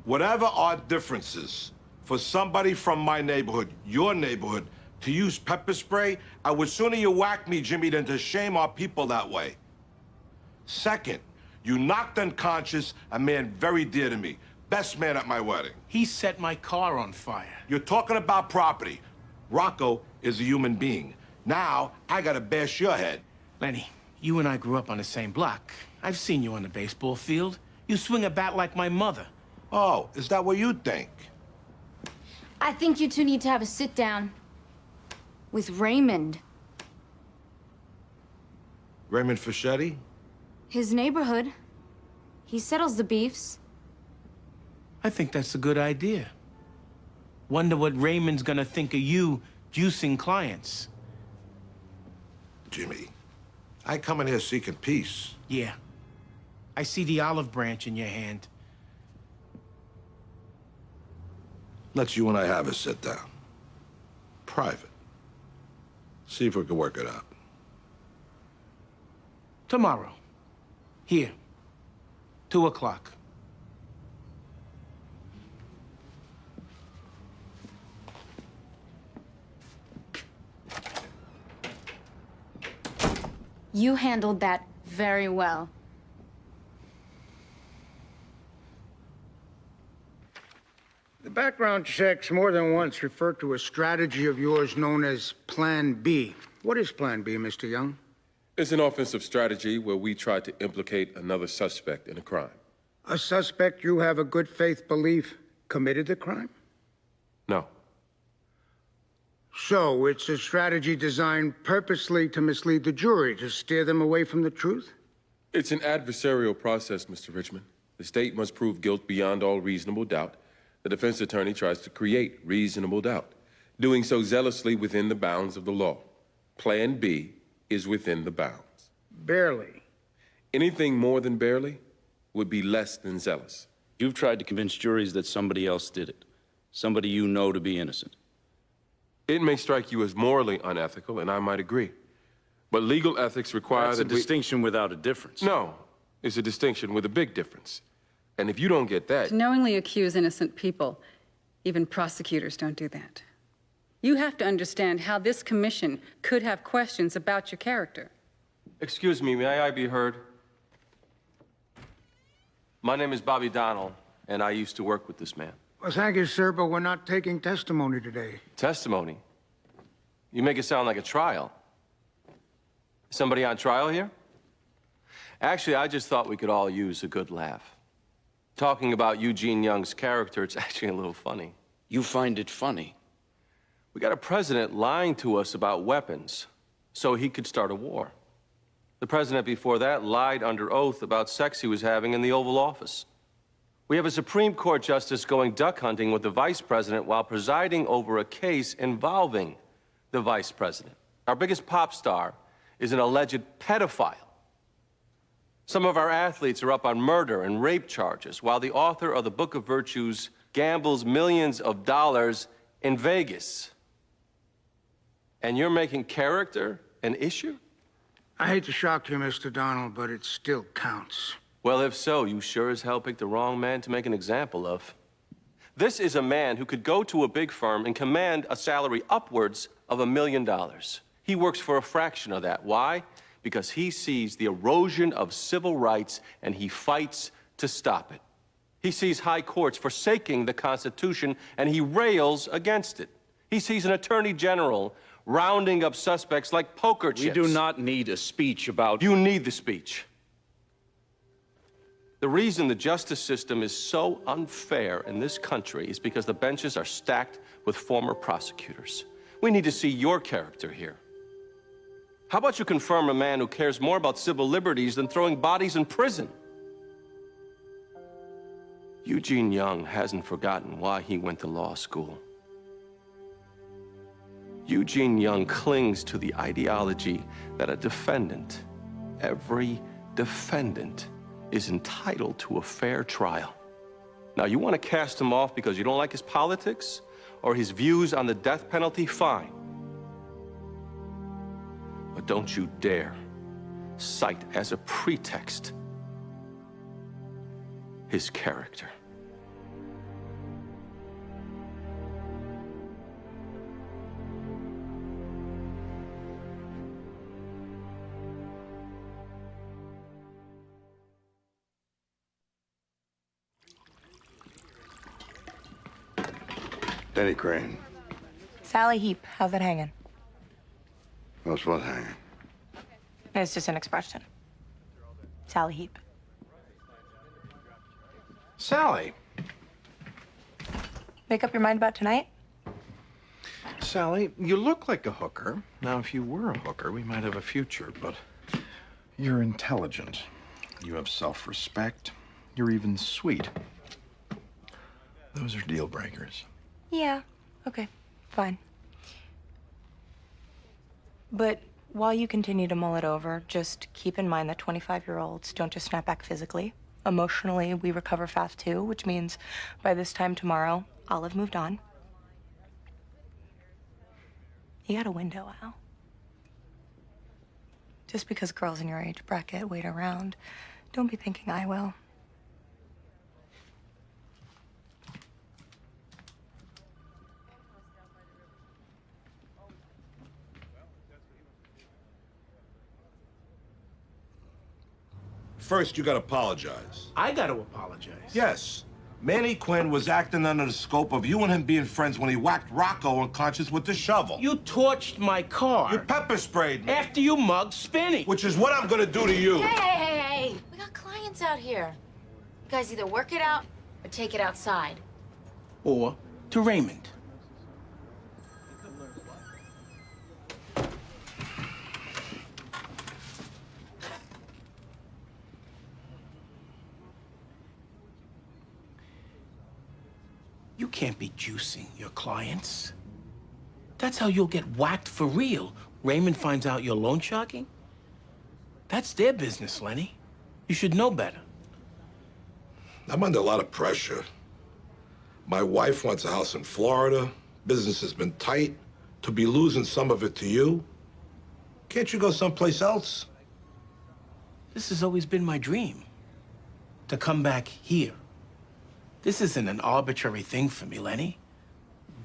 whatever our differences, for somebody from my neighborhood, your neighborhood, to use pepper spray, I would sooner you whack me, Jimmy, than to shame our people that way. Second, you knocked unconscious a man very dear to me. Best man at my wedding. He set my car on fire. You're talking about property. Rocco is a human being. Now, I gotta bash your head. Lenny, you and I grew up on the same block. I've seen you on the baseball field. You swing a bat like my mother. Oh, is that what you think? I think you two need to have a sit-down with Raymond. Raymond Fischetti? His neighborhood. He settles the beefs. I think that's a good idea. Wonder what Raymond's gonna think of you juicing clients. Jimmy, I come in here seeking peace. Yeah. I see the olive branch in your hand. Let's you and I have a sit down. Private. See if we can work it out. Tomorrow. Here. 2 o'clock. You handled that very well. The background checks more than once refer to a strategy of yours known as Plan B. What is Plan B, Mr. Young? It's an offensive strategy where we try to implicate another suspect in a crime. A suspect you have a good faith belief committed the crime? No. So it's a strategy designed purposely to mislead the jury, to steer them away from the truth? It's an adversarial process, Mr. Richmond. The state must prove guilt beyond all reasonable doubt. The defense attorney tries to create reasonable doubt, doing so zealously within the bounds of the law. Plan B is within the bounds. Barely. Anything more than barely would be less than zealous. You've tried to convince juries that somebody else did it, somebody you know to be innocent. It may strike you as morally unethical, and I might agree. But legal ethics require That's that a distinction without a difference. No, it's a distinction with a big difference. And if you don't get that... To knowingly accuse innocent people, even prosecutors don't do that. You have to understand how this commission could have questions about your character. Excuse me, may I be heard? My name is Bobby Donnell, and I used to work with this man. Well, thank you, sir, but we're not taking testimony today. Testimony? You make it sound like a trial. Somebody on trial here? Actually, I just thought we could all use a good laugh. Talking about Eugene Young's character, it's actually a little funny. You find it funny? We got a president lying to us about weapons so he could start a war. The president before that lied under oath about sex he was having in the Oval Office. We have a Supreme Court justice going duck hunting with the vice president while presiding over a case involving the vice president. Our biggest pop star is an alleged pedophile. Some of our athletes are up on murder and rape charges, while the author of the Book of Virtues gambles millions of dollars in Vegas. And you're making character an issue? I hate to shock you, Mr. Donald, but it still counts. Well, if so, you sure as hell picked the wrong man to make an example of. This is a man who could go to a big firm and command a salary upwards of $1 million. He works for a fraction of that. Why? Because he sees the erosion of civil rights and he fights to stop it. He sees high courts forsaking the Constitution and he rails against it. He sees an attorney general rounding up suspects like poker chips. We do not need a speech about... You need the speech. The reason the justice system is so unfair in this country is because the benches are stacked with former prosecutors. We need to see your character here. How about you confirm a man who cares more about civil liberties than throwing bodies in prison? Eugene Young hasn't forgotten why he went to law school. Eugene Young clings to the ideology that a defendant, every defendant, is entitled to a fair trial. Now, you want to cast him off because you don't like his politics or his views on the death penalty? Fine. But don't you dare cite as a pretext his character. Denny Crane. Sally Heap, how's it hanging? What's what hanging? It's just an expression. Sally Heap. Sally. Make up your mind about tonight? Sally, you look like a hooker. Now, if you were a hooker, we might have a future, but you're intelligent. You have self-respect. You're even sweet. Those are deal breakers. Yeah, okay, fine. But while you continue to mull it over, just keep in mind that 25-year-olds don't just snap back physically. Emotionally, we recover fast too, which means by this time tomorrow, I'll have moved on. You got a window, Al. Just because girls in your age bracket wait around, don't be thinking I will. First, you gotta apologize. I gotta apologize. Yes. Manny Quinn was acting under the scope of you and him being friends when he whacked Rocco unconscious with the shovel. You torched my car. You pepper sprayed me. After you mugged Spinny. Which is what I'm gonna do to you. Hey! We got clients out here. You guys either work it out or take it outside. Or to Raymond. You can't be juicing your clients. That's how you'll get whacked for real. Raymond finds out you're loan sharking? That's their business, Lenny. You should know better. I'm under a lot of pressure. My wife wants a house in Florida. Business has been tight. To be losing some of it to you? Can't you go someplace else? This has always been my dream. To come back here. This isn't an arbitrary thing for me, Lenny.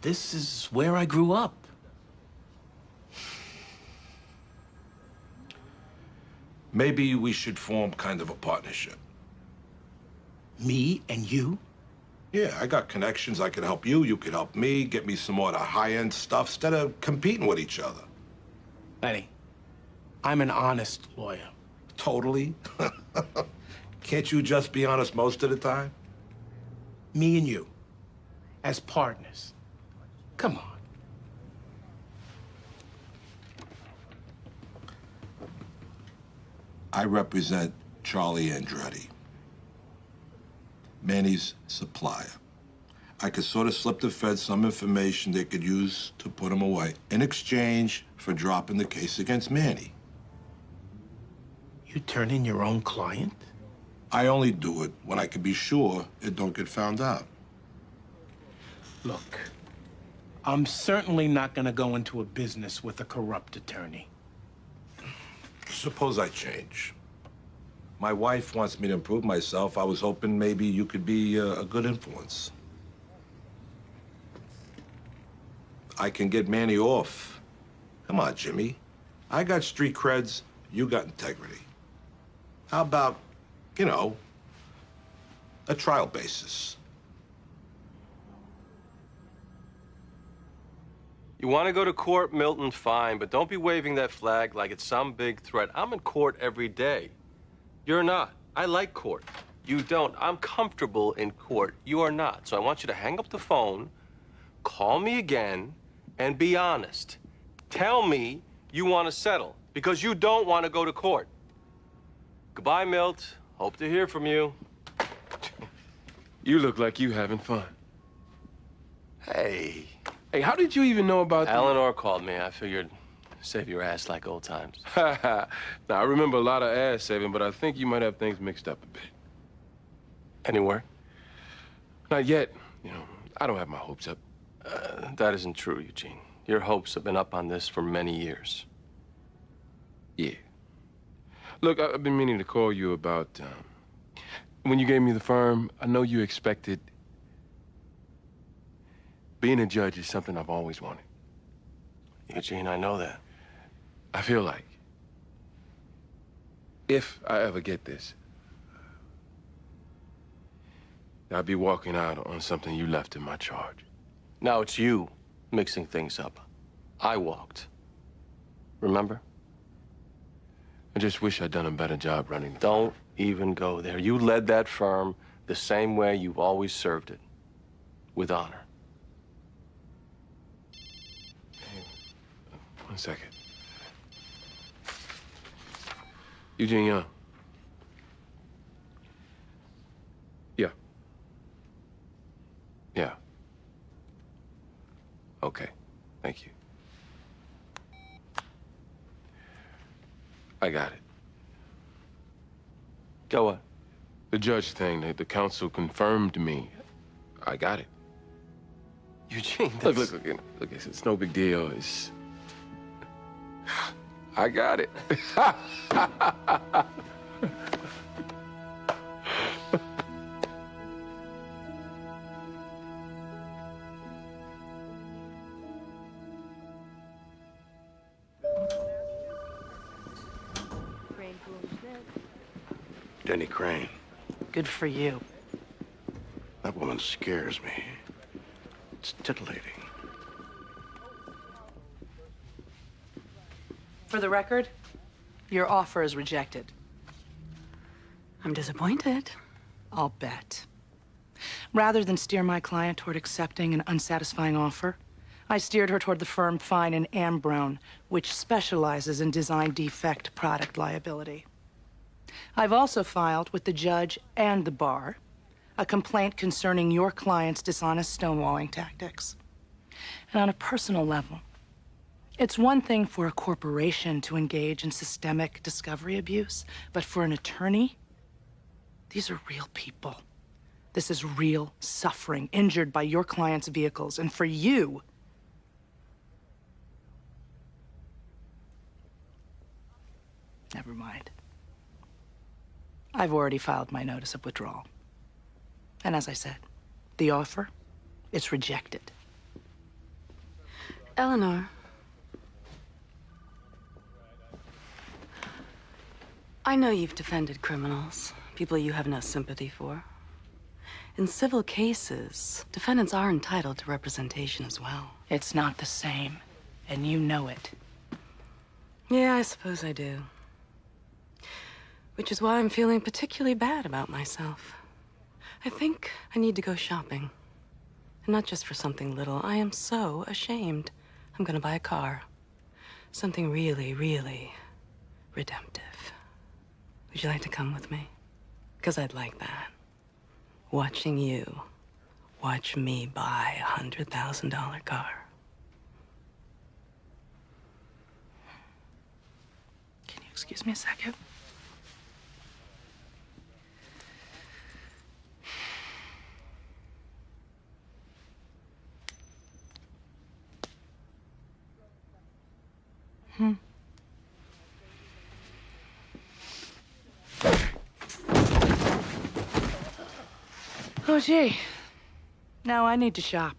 This is where I grew up. Maybe we should form kind of a partnership. Me and you? Yeah, I got connections. I could help you. You could help me. Get me some more of the high-end stuff instead of competing with each other. Lenny, I'm an honest lawyer. Totally? Can't you just be honest most of the time? Me and you, as partners. Come on. I represent Charlie Andretti, Manny's supplier. I could sort of slip the feds some information they could use to put him away in exchange for dropping the case against Manny. You turn in your own client? I only do it when I can be sure it don't get found out. Look, I'm certainly not gonna go into a business with a corrupt attorney. Suppose I change. My wife wants me to improve myself. I was hoping maybe you could be a good influence. I can get Manny off. Come on, Jimmy. I got street creds, you got integrity. How about, you know, a trial basis? You want to go to court, Milton, fine, but don't be waving that flag like it's some big threat. I'm in court every day. You're not. I like court. You don't. I'm comfortable in court. You are not. So I want you to hang up the phone, call me again, and be honest. Tell me you want to settle, because you don't want to go to court. Goodbye, Milt. Hope to hear from you. You look like you having fun. Hey, how did you even know about Eleanor called me. I figured save your ass like old times. Now, I remember a lot of ass saving, but I think you might have things mixed up a bit. Anywhere? Not yet. You know, I don't have my hopes up. That isn't true, Eugene. Your hopes have been up on this for many years. Yeah. Look, I've been meaning to call you about, when you gave me the firm, I know you expected. Being a judge is something I've always wanted. Eugene, I know that. I feel like if I ever get this, I'll be walking out on something you left in my charge. Now it's you mixing things up. I walked. Remember? I just wish I'd done a better job running the Don't even go there. You led that firm the same way you've always served it. With honor. Hey, 1 second. Eugene Young. Yeah. Yeah. Okay. Thank you. I got it. Go what? The judge thing, the council confirmed me. I got it. Eugene, Look, it's no big deal. It's... I got it. Denny Crane. Good for you. That woman scares me. It's titillating. For the record, your offer is rejected. I'm disappointed. I'll bet. Rather than steer my client toward accepting an unsatisfying offer, I steered her toward the firm Fine and Ambrone, which specializes in design defect product liability. I've also filed with the judge and the bar a complaint concerning your client's dishonest stonewalling tactics. And on a personal level, it's one thing for a corporation to engage in systemic discovery abuse, but for an attorney, these are real people. This is real suffering injured by your client's vehicles, and for you, never mind. I've already filed my notice of withdrawal. And as I said, the offer, it's rejected. Eleanor. I know you've defended criminals, people you have no sympathy for. In civil cases, defendants are entitled to representation as well. It's not the same, and you know it. Yeah, I suppose I do. Which is why I'm feeling particularly bad about myself. I think I need to go shopping. And not just for something little. I am so ashamed. I'm gonna buy a car. Something really, really redemptive. Would you like to come with me? Because I'd like that. Watching you watch me buy a $100,000 car. Can you excuse me a second? Oh, gee. Now I need to shop.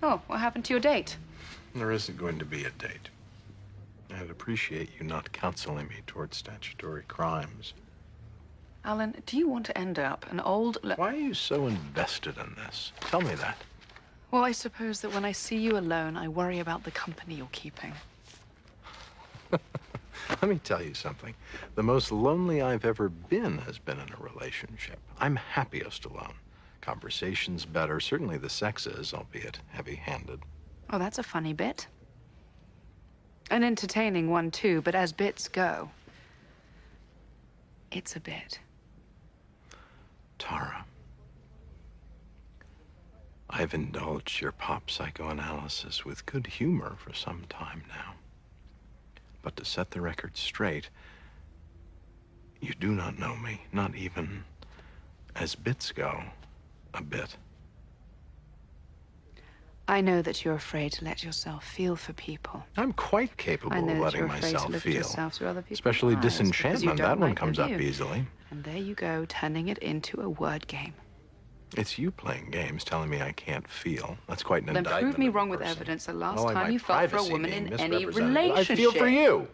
Oh, what happened to your date? There isn't going to be a date. I'd appreciate you not counseling me towards statutory crimes. Alan, do you want to end up an old... Why are you so invested in this? Tell me that. Well, I suppose that when I see you alone, I worry about the company you're keeping. Let me tell you something. The most lonely I've ever been has been in a relationship. I'm happiest alone. Conversation's better. Certainly the sex is, albeit heavy-handed. Oh, that's a funny bit. An entertaining one, too, but as bits go, it's a bit. Tara, I've indulged your pop psychoanalysis with good humor for some time now. But to set the record straight, you do not know me, not even, as bits go, a bit. I know that you're afraid to let yourself feel for people. I'm quite capable I know of that letting you're afraid to myself look at feel. yourself through other people's Especially eyes, because you disenchantment. don't That one like comes your up view. easily. And there you go, turning it into a word game. It's you playing games, telling me I can't feel. That's quite an Then indictment. prove me of a wrong with person. evidence the last Not only time my you felt for a privacy woman being in any misrepresented, but relationship. I feel for you.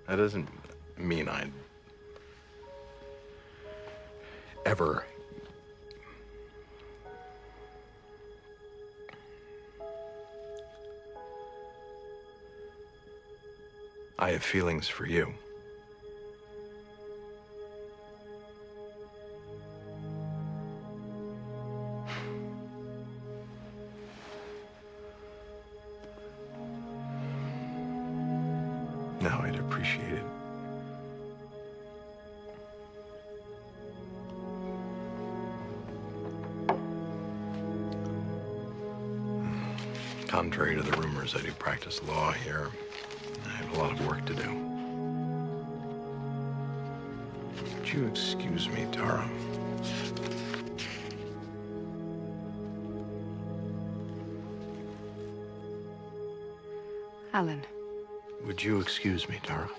That doesn't mean I'd ever. I have feelings for you. Now I'd appreciate it. Contrary to the rumors, I do practice law here. I have a lot of work to do. Would you excuse me, Tara? Alan. Would you excuse me, Tara?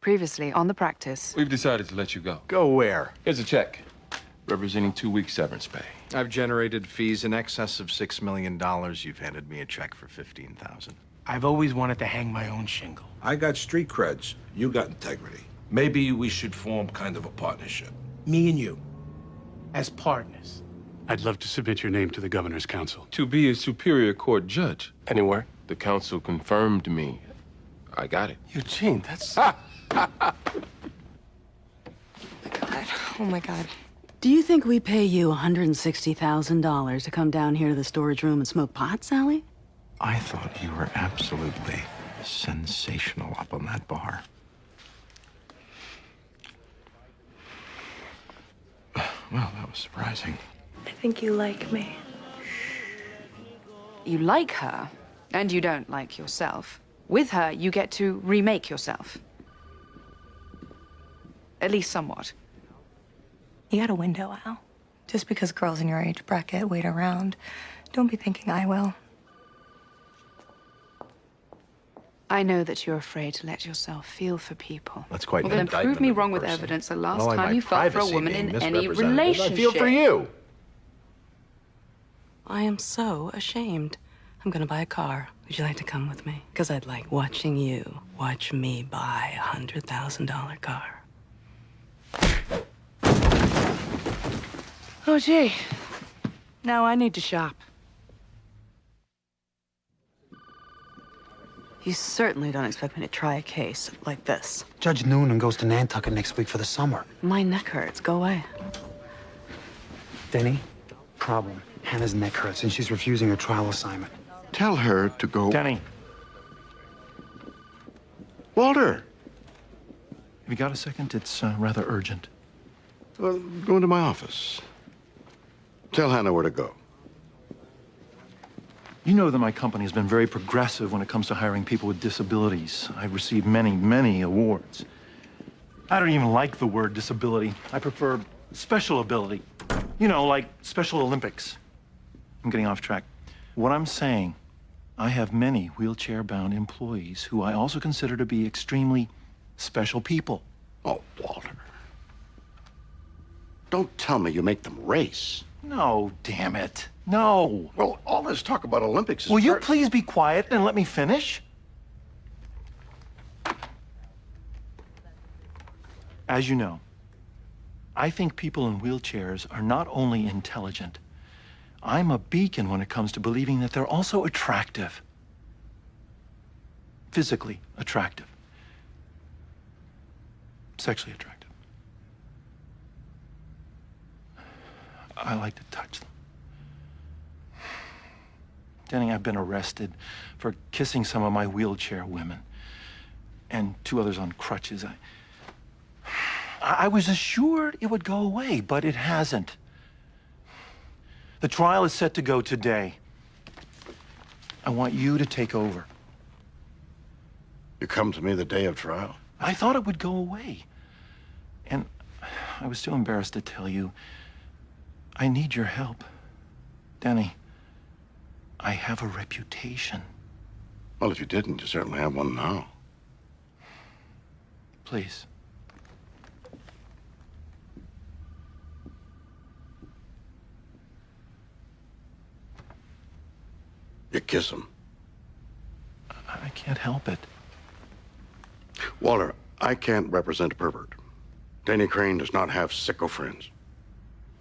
Previously on the practice. We've decided to let you go. Go where? Here's a check representing 2 weeks severance pay. I've generated fees in excess of $6 million. You've handed me a check for $15,000. I've always wanted to hang my own shingle. I got street creds. You got integrity. Maybe we should form kind of a partnership. Me and you, as partners. I'd love to submit your name to the Governor's Council. To be a Superior Court judge. Anywhere? The council confirmed me. I got it. Eugene, that's... God. Oh, my God. Do you think we pay you $160,000 to come down here to the storage room and smoke pot, Sally? I thought you were absolutely sensational up on that bar. Well, that was surprising. I think you like me. You like her, and you don't like yourself. With her, you get to remake yourself. At least somewhat. You got a window, Al. Just because girls in your age bracket wait around, don't be thinking I will. I know that you're afraid to let yourself feel for people. That's quite an Well, then indictment prove me of a wrong with person. evidence the last Not only time my you felt for a privacy woman being in any misrepresented, relationship. I feel for you. I am so ashamed. I'm gonna buy a car. Would you like to come with me? Because I'd like watching you watch me buy a $100,000 car. Oh, gee. Now I need to shop. You certainly don't expect me to try a case like this. Judge Noonan goes to Nantucket next week for the summer. My neck hurts. Go away. Denny, problem. Hannah's neck hurts and she's refusing her trial assignment. Tell her to go... Denny. Walter! Have you got a second? It's rather urgent. Well, go into my office. Tell Hannah where to go. You know that my company has been very progressive when it comes to hiring people with disabilities. I've received many, many awards. I don't even like the word disability. I prefer special ability. You know, like Special Olympics. I'm getting off track. What I'm saying, I have many wheelchair-bound employees who I also consider to be extremely special people. Oh, Walter. Don't tell me you make them race. No, damn it. No. Well, all this talk about Olympics is... Will you please be quiet and let me finish? As you know, I think people in wheelchairs are not only intelligent, I'm a beacon when it comes to believing that they're also attractive. Physically attractive. Sexually attractive. I like to touch them. Denny, I've been arrested for kissing some of my wheelchair women and 2 others on crutches. I was assured it would go away, but it hasn't. The trial is set to go today. I want you to take over. You come to me the day of trial? I thought it would go away. And I was too embarrassed to tell you. I need your help. Denny, I have a reputation. Well, if you didn't, you certainly have one now. Please. You kiss him. I can't help it. Walter, I can't represent a pervert. Danny Crane does not have sicko friends.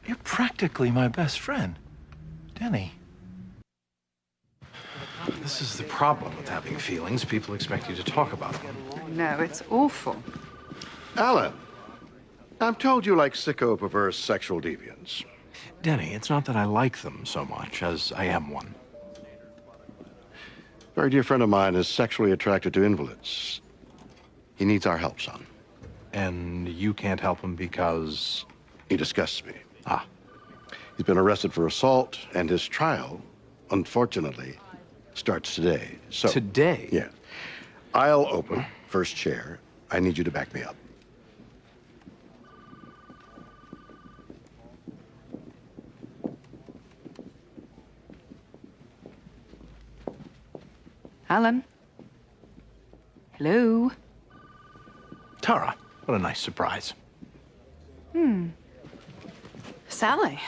You're practically my best friend. Denny. This is the problem with having feelings. People expect you to talk about them. No, it's awful. Alan, I'm told you like sicko perverse sexual deviants. Denny, it's not that I like them so much as I am one. A very dear friend of mine is sexually attracted to invalids. He needs our help, son. And you can't help him because... He disgusts me. Ah. He's been arrested for assault, and his trial, unfortunately, starts today. So Today? Yeah. I'll open first chair. I need you to back me up. Alan? Hello? Tara, what a nice surprise. Sally,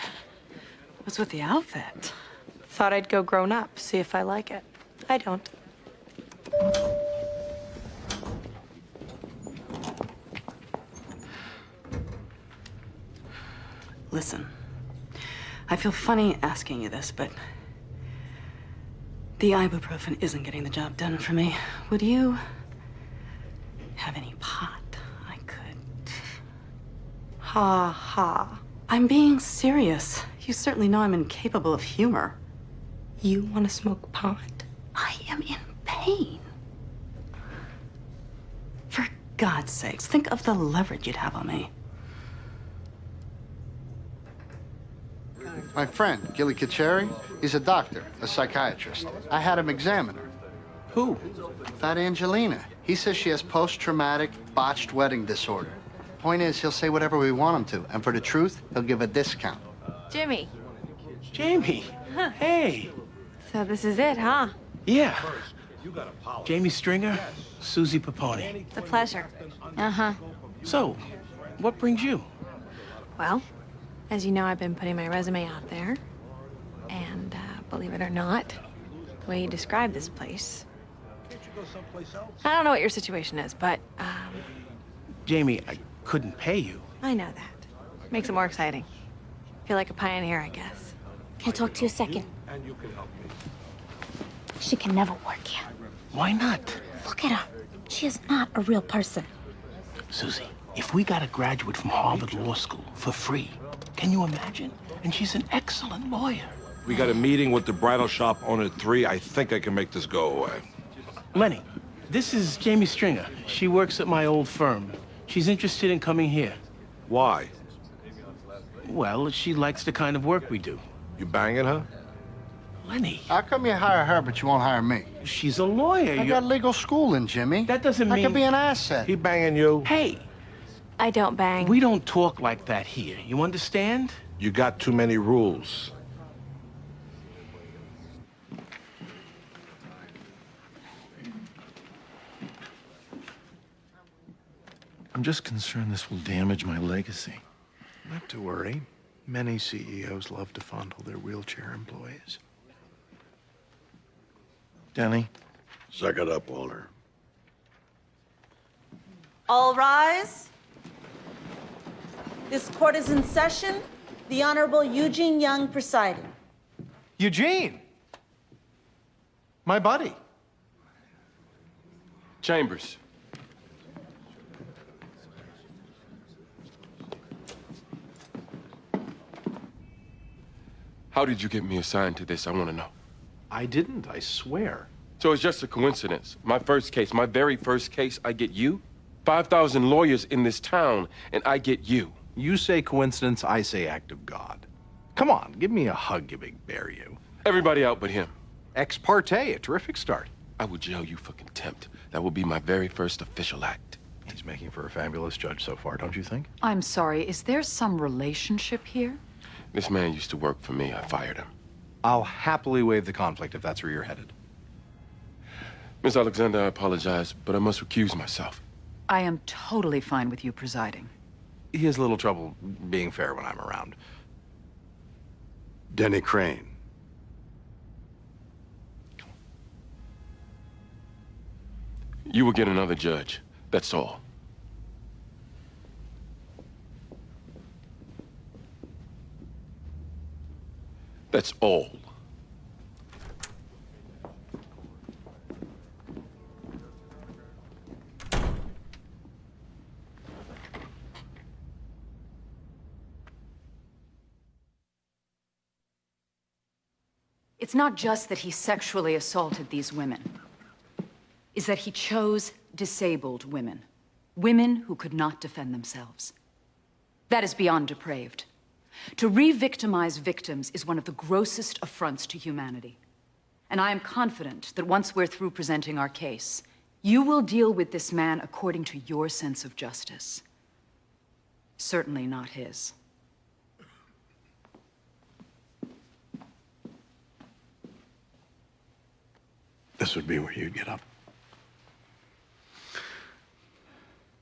What's with the outfit? thought I'd go grown up, see if I like it. I don't. Listen, I feel funny asking you this, but the ibuprofen isn't getting the job done for me. Would you have any pot, I could... Ha ha. I'm being serious. You certainly know I'm incapable of humor. You want to smoke pot? I am in pain. For God's sakes, think of the leverage you'd have on me. My friend, Gilly Kacheri, he's a doctor, a psychiatrist. I had him examine her. Who? Fat Angelina. He says she has post-traumatic botched wedding disorder. Point is, he'll say whatever we want him to, and for the truth, he'll give a discount. Jimmy. Jamie. Huh. Hey. So this is it, huh? Yeah. Jamie Stringer, Susie Paponi. It's a pleasure. Uh-huh. So, what brings you? Well, as you know, I've been putting my resume out there. And believe it or not, the way you describe this place... I don't know what your situation is, but, Jamie, I couldn't pay you. I know that. Makes it more exciting. Feel like a pioneer, I guess. Can I talk to you a second? And you can help me. She can never work here. Why not? Look at her. She is not a real person. Susie, if we got a graduate from Harvard Law School for free, can you imagine? And she's an excellent lawyer. We got a meeting with the bridal shop owner at 3. I think I can make this go away. Lenny, this is Jamie Stringer. She works at my old firm. She's interested in coming here. Why? Well, she likes the kind of work we do. You banging her? Lenny. How come you hire her, but you won't hire me? She's a lawyer. I got legal schooling, Jimmy. That doesn't I mean... could be an asset. He banging you? Hey. I don't bang. We don't talk like that here. You understand? You got too many rules. I'm just concerned this will damage my legacy. Not to worry. Many CEOs love to fondle their wheelchair employees. Denny? Suck it up, Walter. All rise. This court is in session. The Honorable Eugene Young presiding. Eugene! My buddy. Chambers. How did you get me assigned to this? I want to know. I didn't, I swear. So it's just a coincidence. My first case, my very first case, I get you? 5,000 lawyers in this town, and I get you. You say coincidence, I say act of God. Come on, give me a hug, you big bear, you. Everybody out but him. Ex parte, a terrific start. I will jail you for contempt. That will be my very first official act. He's making for a fabulous judge so far, don't you think? I'm sorry, is there some relationship here? This man used to work for me. I fired him. I'll happily waive the conflict if that's where you're headed. Miss Alexander, I apologize, but I must recuse myself. I am totally fine with you presiding. He has a little trouble being fair when I'm around. Denny Crane. You will get another judge. That's all. That's all. It's not just that he sexually assaulted these women. It's that he chose disabled women. Women who could not defend themselves. That is beyond depraved. To re-victimize victims is one of the grossest affronts to humanity. And I am confident that once we're through presenting our case, you will deal with this man according to your sense of justice. Certainly not his. This would be where you'd get up.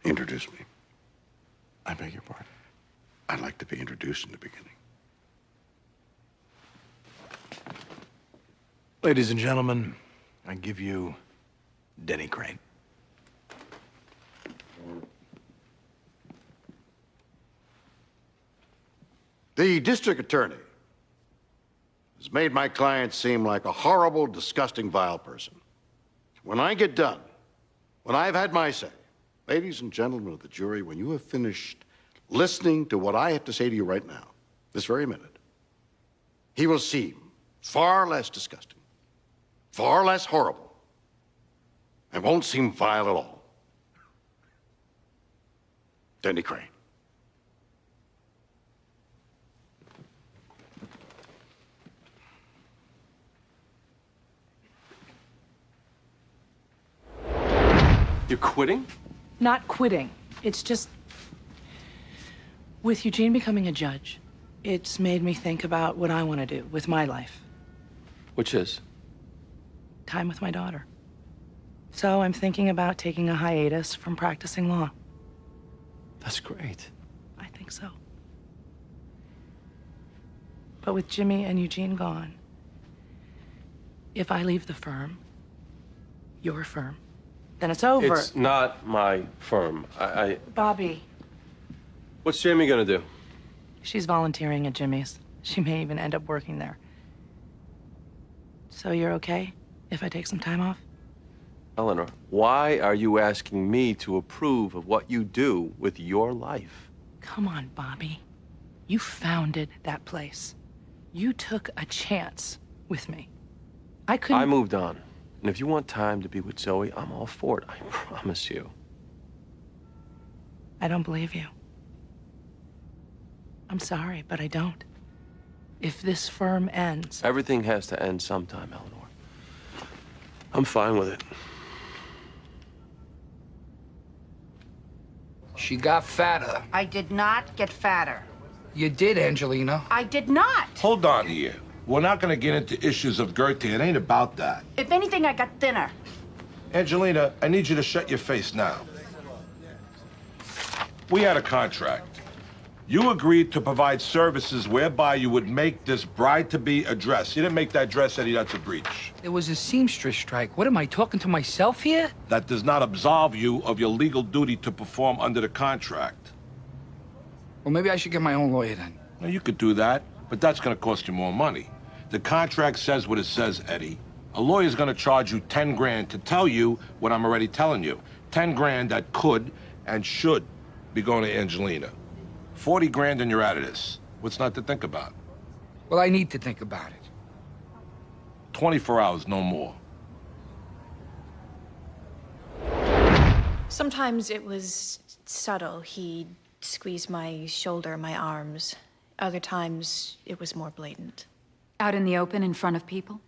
Introduce me. I beg your pardon. I'd like to be introduced in the beginning. Ladies and gentlemen, I give you Denny Crane. The district attorney has made my client seem like a horrible, disgusting, vile person. When I get done, when I've had my say, Ladies and gentlemen of the jury, when you have finished listening to what I have to say to you right now, this very minute, he will seem far less disgusting, far less horrible, and won't seem vile at all. Denny Crane. You're quitting? Not quitting. It's just, with Eugene becoming a judge, it's made me think about what I want to do with my life. Which is? Time with my daughter. So I'm thinking about taking a hiatus from practicing law. That's great. I think so. But with Jimmy and Eugene gone, if I leave the firm, your firm, then it's over. It's not my firm. Bobby. What's Jamie gonna do? She's volunteering at Jimmy's. She may even end up working there. So you're okay if I take some time off? Eleanor, why are you asking me to approve of what you do with your life? Come on, Bobby. You founded that place. You took a chance with me. I moved on. And if you want time to be with Zoe, I'm all for it. I promise you. I don't believe you. I'm sorry, but I don't. If this firm ends... Everything has to end sometime, Eleanor. I'm fine with it. She got fatter. I did not get fatter. You did, Angelina. I did not. Hold on here. We're not going to get into issues of girth here. It ain't about that. If anything, I got thinner. Angelina, I need you to shut your face now. We had a contract. You agreed to provide services whereby you would make this bride-to-be a dress. You didn't make that dress, Eddie. That's a breach. There was a seamstress strike. What, am I talking to myself here? That does not absolve you of your legal duty to perform under the contract. Well, maybe I should get my own lawyer then. Now, you could do that, but that's going to cost you more money. The contract says what it says, Eddie. A lawyer's going to charge you 10 grand to tell you what I'm already telling you. 10 grand that could and should be going to Angelina. 40 grand and you're out of this. What's not to think about? Well, I need to think about it. 24 hours, no more. Sometimes it was subtle. He'd squeeze my shoulder, my arms. Other times, it was more blatant. Out in the open, in front of people?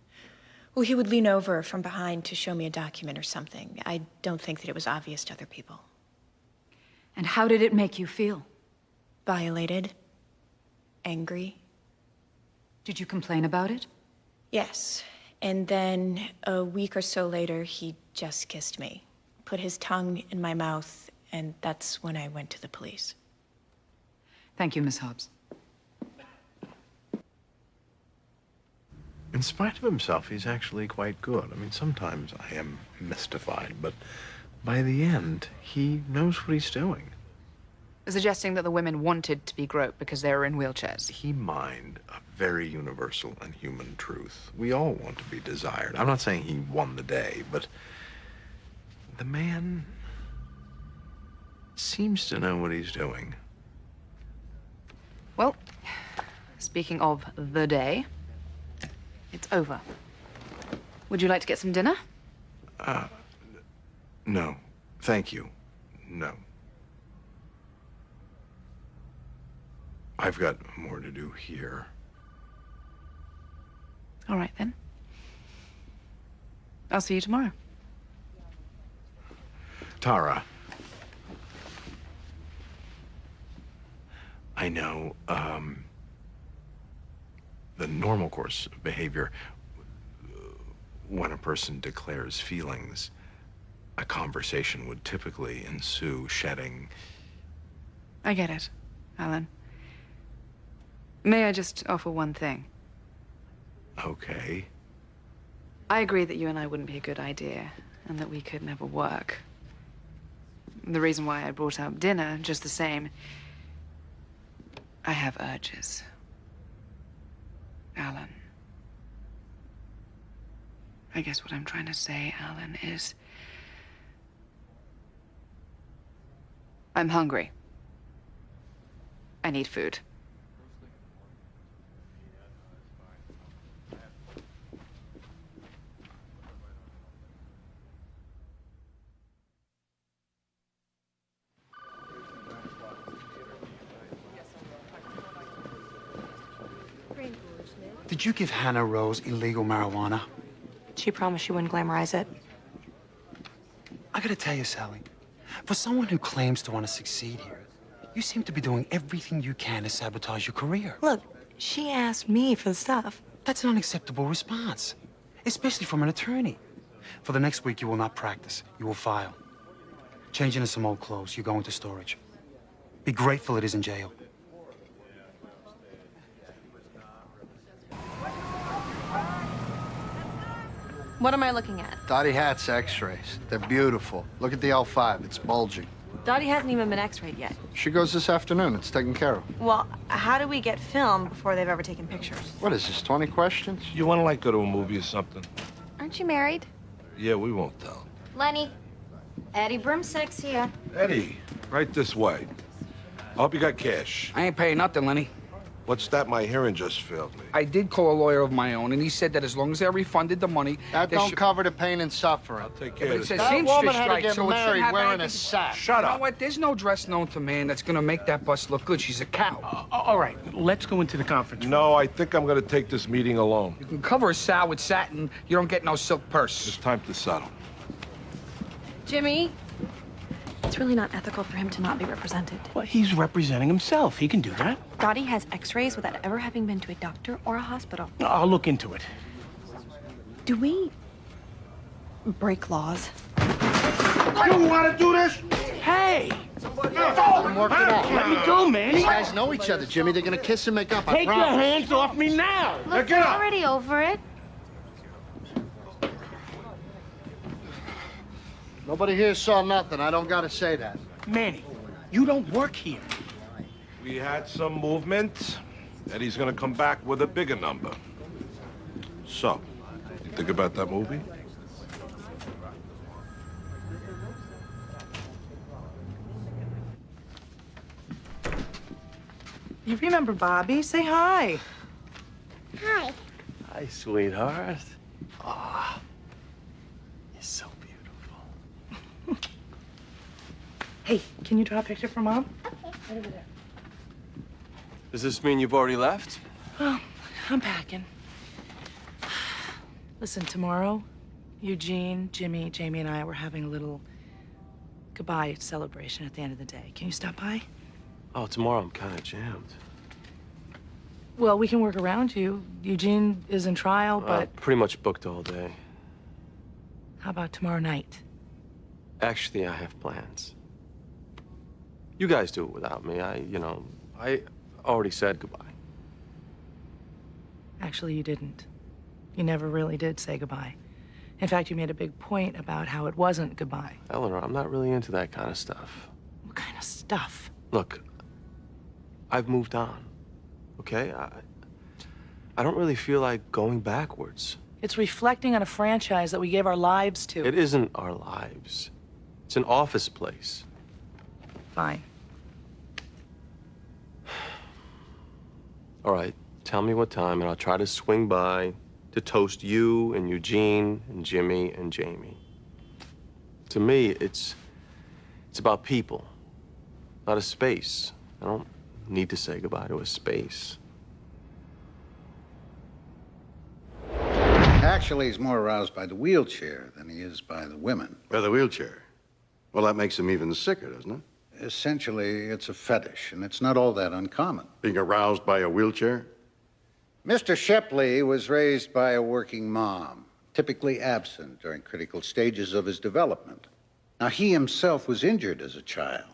Well, he would lean over from behind to show me a document or something. I don't think that it was obvious to other people. And how did it make you feel? Violated. Angry. Did you complain about it? Yes. And then, a week or so later, he just kissed me. Put his tongue in my mouth, and that's when I went to the police. Thank you, Miss Hobbs. In spite of himself, he's actually quite good. I mean, sometimes I am mystified, but by the end, he knows what he's doing. Suggesting that the women wanted to be groped because they were in wheelchairs. He mined a very universal and human truth. We all want to be desired. I'm not saying he won the day, but the man seems to know what he's doing. Well, speaking of the day, it's over. Would you like to get some dinner? No. Thank you. No. I've got more to do here. All right, then. I'll see you tomorrow. Tara. I know, the normal course of behavior, when a person declares feelings, a conversation would typically ensue, shedding. I get it, Alan. May I just offer one thing? Okay. I agree that you and I wouldn't be a good idea, and that we could never work. The reason why I brought up dinner, just the same, I have urges. Alan. I guess what I'm trying to say, Alan, is I'm hungry. I need food. Did you give Hannah Rose illegal marijuana? She promised she wouldn't glamorize it. I gotta tell you, Sally, for someone who claims to want to succeed here, you seem to be doing everything you can to sabotage your career. Look, she asked me for the stuff. That's an unacceptable response, especially from an attorney. For the next week, you will not practice. You will file. Change into some old clothes. You go into storage. Be grateful it isn't jail. What am I looking at? Dottie Hat's x-rays. They're beautiful. Look at the L5. It's bulging. Dottie hasn't even been x-rayed yet. She goes this afternoon. It's taken care of. Well, how do we get film before they've ever taken pictures? What is this, 20 questions? You want to, like, go to a movie or something? Aren't you married? Yeah, we won't tell. Lenny, Eddie Brimsex's here. Eddie, right this way. I hope you got cash. I ain't paying nothing, Lenny. What's that? My hearing just failed me. I did call a lawyer of my own, and he said that as long as I refunded the money... That don't cover the pain and suffering. I'll take Yeah, care but of it's this. a That seamstress woman had to strike, get so it shouldn't married have wearing anything a to- sack. Shut You know up. what? There's no dress known to man that's gonna make that bus look good. She's a cow. All right, let's go into the conference room. No, I think I'm going to take this meeting alone. You can cover a sow with satin. You don't get no silk purse. It's time to settle. Jimmy, it's really not ethical for him to not be represented. Well, he's representing himself. He can do that. Dottie has x-rays without ever having been to a doctor or a hospital. I'll look into it. Do we break laws? You want to do this? Hey! Let them work it out. Let me go, man. These guys know each other, Jimmy. They're gonna kiss and make up. I Take your promise. hands off me now! Look, get we're up. already over it. Nobody here saw nothing. I don't gotta say that. Manny, you don't work here. We had some movement, and he's going to come back with a bigger number. So, you think about that movie? You remember Bobby? Say hi. Hi. Hi, sweetheart. Ah, you're so beautiful. Hey, can you draw a picture for Mom? Okay. Right over there. Does this mean you've already left? Well, I'm packing. Listen, tomorrow, Eugene, Jimmy, Jamie, and I were having a little goodbye celebration at the end of the day. Can you stop by? Oh, tomorrow I'm kind of jammed. Well, we can work around you. Eugene is in trial, but Pretty much booked all day. how about tomorrow night? Actually, I have plans. You guys do it without me. I already said goodbye. Actually, you didn't. You never really did say goodbye. In fact, you made a big point about how it wasn't goodbye. Eleanor, I'm not really into that kind of stuff. What kind of stuff? Look, I've moved on, okay? I don't really feel like going backwards. It's reflecting on a franchise that we gave our lives to. It isn't our lives. It's an office place. Fine. All right, tell me what time, and I'll try to swing by to toast you and Eugene and Jimmy and Jamie. To me, it's about people, not a space. I don't need to say goodbye to a space. Actually, he's more aroused by the wheelchair than he is by the women. By the wheelchair? Well, that makes him even sicker, doesn't it? Essentially, it's a fetish, and it's not all that uncommon. Being aroused by a wheelchair? Mr. Shepley was raised by a working mom, typically absent during critical stages of his development. Now, he himself was injured as a child,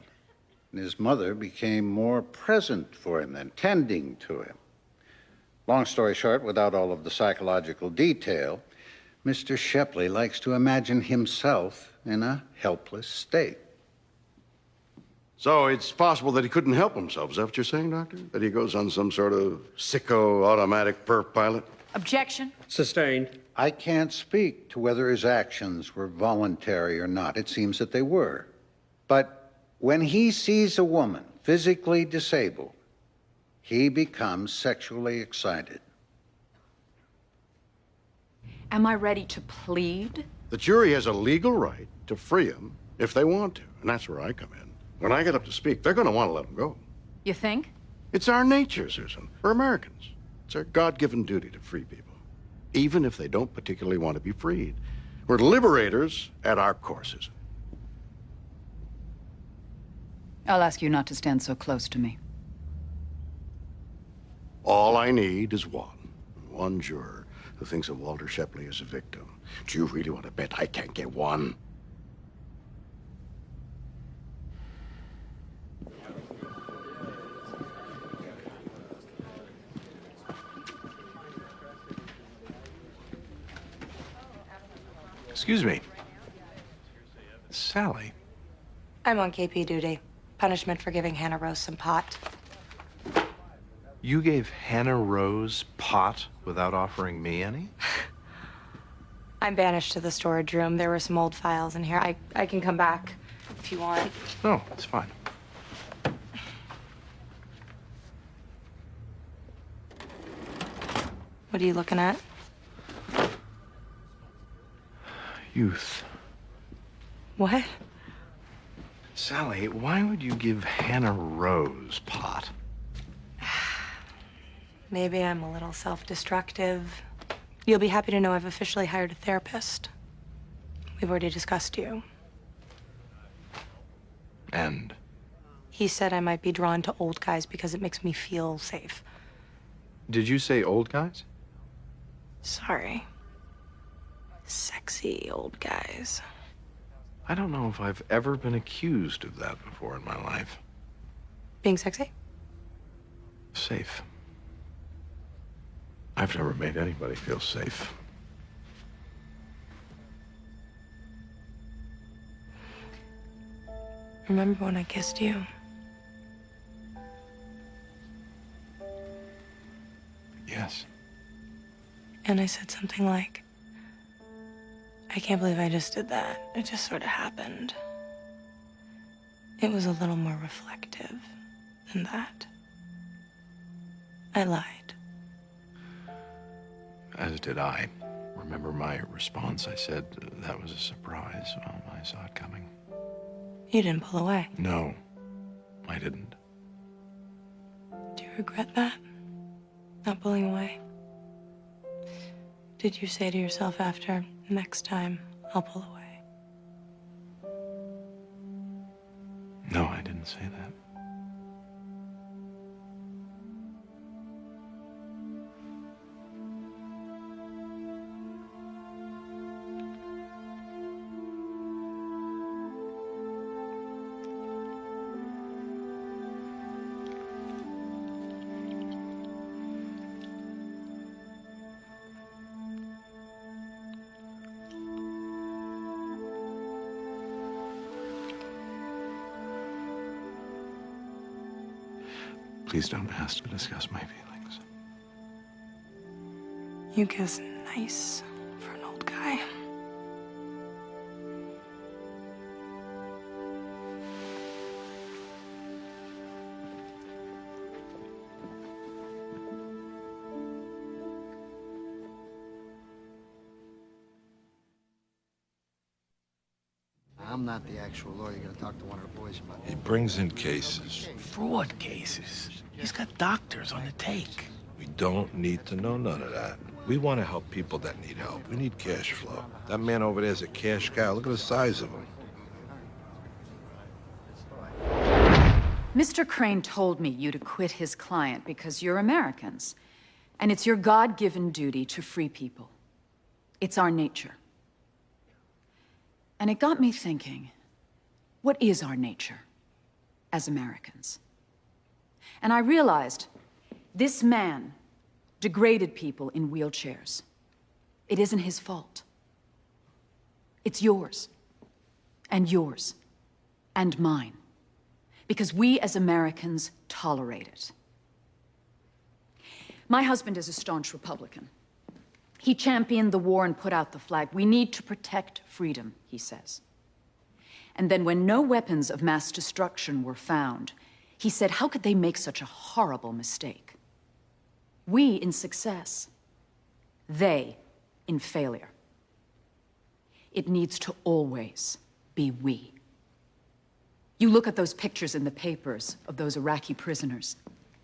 and his mother became more present for him than tending to him. Long story short, without all of the psychological detail, Mr. Shepley likes to imagine himself in a helpless state. So it's possible that he couldn't help himself. Is that what you're saying, Doctor? That he goes on some sort of sicko automatic perf pilot? Objection. Sustained. I can't speak to whether his actions were voluntary or not. It seems that they were. But When he sees a woman physically disabled, he becomes sexually excited. Am I ready to plead? The jury has a legal right to free him if they want to, and that's where I come in. When I get up to speak, they're going to want to let him go. You think? It's our nature, Susan. We're Americans. It's our God-given duty to free people, even if they don't particularly want to be freed. We're liberators at our core, Susan. I'll ask you not to stand so close to me. All I need is one juror who thinks of Walter Shepley as a victim. Do you really want to bet I can't get one? Excuse me. Sally. I'm on KP duty. Punishment for giving Hannah Rose some pot. You gave Hannah Rose pot without offering me any? I'm banished to the storage room. There were some old files in here. I can come back if you want. No, it's fine. What are you looking at? Youth. What? Sally, why would you give Hannah Rose pot? Maybe I'm a little self-destructive. You'll be happy to know I've officially hired a therapist. We've already discussed you. And? He said I might be drawn to old guys because it makes me feel safe. Did you say old guys? Sorry. Sexy old guys. I don't know if I've ever been accused of that before in my life. Being sexy? Safe. I've never made anybody feel safe. Remember when I kissed you? Yes. And I said something like, I can't believe I just did that. It just sort of happened. It was a little more reflective than that. I lied. As did I. Remember my response? I said that was a surprise. Well, I saw it coming. You didn't pull away. No, I didn't. Do you regret that? Not pulling away? Did you say to yourself after, next time, I'll pull away? No, I didn't say that. Please don't ask to discuss my feelings. You guess nice for an old guy. I'm not the actual lawyer. You gotta talk to one of the boys about it. He brings in cases. Fraud cases. He's got doctors on the take. We don't need to know none of that. We want to help people that need help. We need cash flow. That man over there is a cash cow. Look at the size of him. Mr. Crane told me you to quit his client because you're Americans, and it's your God-given duty to free people. It's our nature. And it got me thinking, what is our nature as Americans? And I realized this man degraded people in wheelchairs. It isn't his fault. It's yours, and yours, and mine. Because we as Americans tolerate it. My husband is a staunch Republican. He championed the war and put out the flag. We need to protect freedom, he says. And then when no weapons of mass destruction were found, he said, how could they make such a horrible mistake? We in success, they in failure. It needs to always be we. You look at those pictures in the papers of those Iraqi prisoners,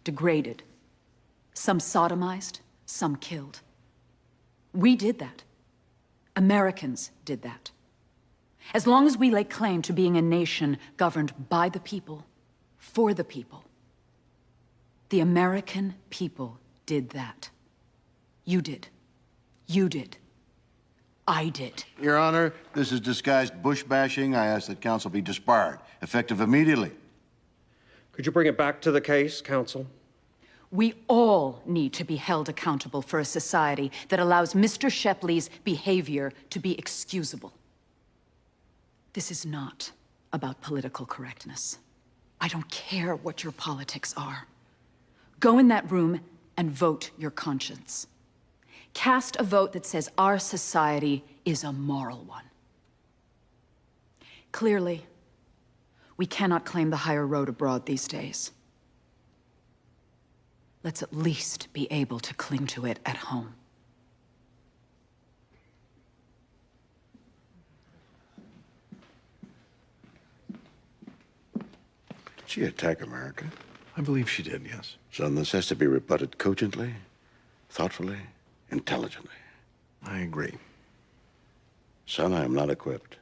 degraded, some sodomized, some killed. We did that. Americans did that. As long as we lay claim to being a nation governed by the people, for the people, the American people did that. You did. You did. I did. Your Honor, this is disguised bush bashing. I ask that counsel be disbarred, effective immediately. Could you bring it back to the case, counsel? We all need to be held accountable for a society that allows Mr. Shepley's behavior to be excusable. This is not about political correctness. I don't care what your politics are. Go in that room and vote your conscience. Cast a vote that says our society is a moral one. Clearly, we cannot claim the higher road abroad these days. Let's at least be able to cling to it at home. Did she attack America? I believe she did, yes. Son, this has to be rebutted cogently, thoughtfully, intelligently. I agree. Son, I am not equipped.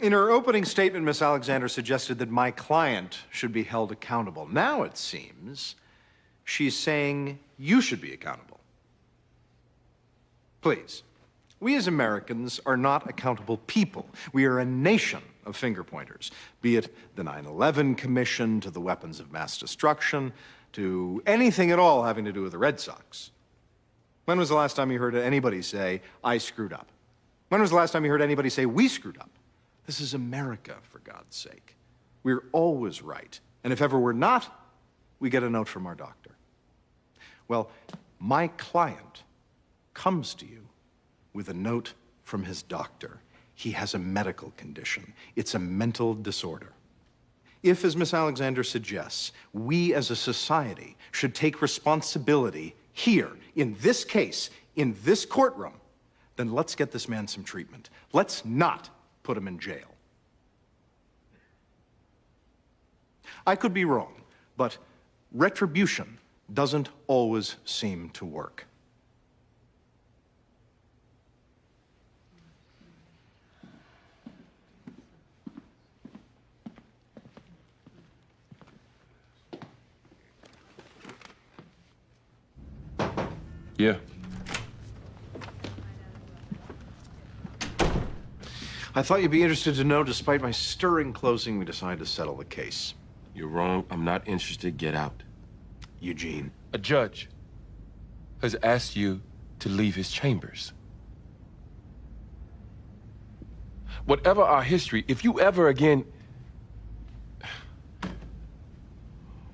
In her opening statement, Miss Alexander suggested that my client should be held accountable. Now it seems she's saying you should be accountable. Please, we as Americans are not accountable people. We are a nation of finger pointers, be it the 9/11 Commission, to the weapons of mass destruction, to anything at all having to do with the Red Sox. When was the last time you heard anybody say, I screwed up? When was the last time you heard anybody say, we screwed up? This is America, for God's sake. We're always right. And if ever we're not, we get a note from our doctor. Well, my client comes to you with a note from his doctor. He has a medical condition. It's a mental disorder. If, as Miss Alexander suggests, we as a society should take responsibility here, in this case, in this courtroom, then let's get this man some treatment. Let's not put him in jail. I could be wrong, but retribution doesn't always seem to work. Yeah. I thought you'd be interested to know, despite my stirring closing, we decided to settle the case. You're wrong. I'm not interested. Get out. Eugene. A judge has asked you to leave his chambers. Whatever our history, if you ever again...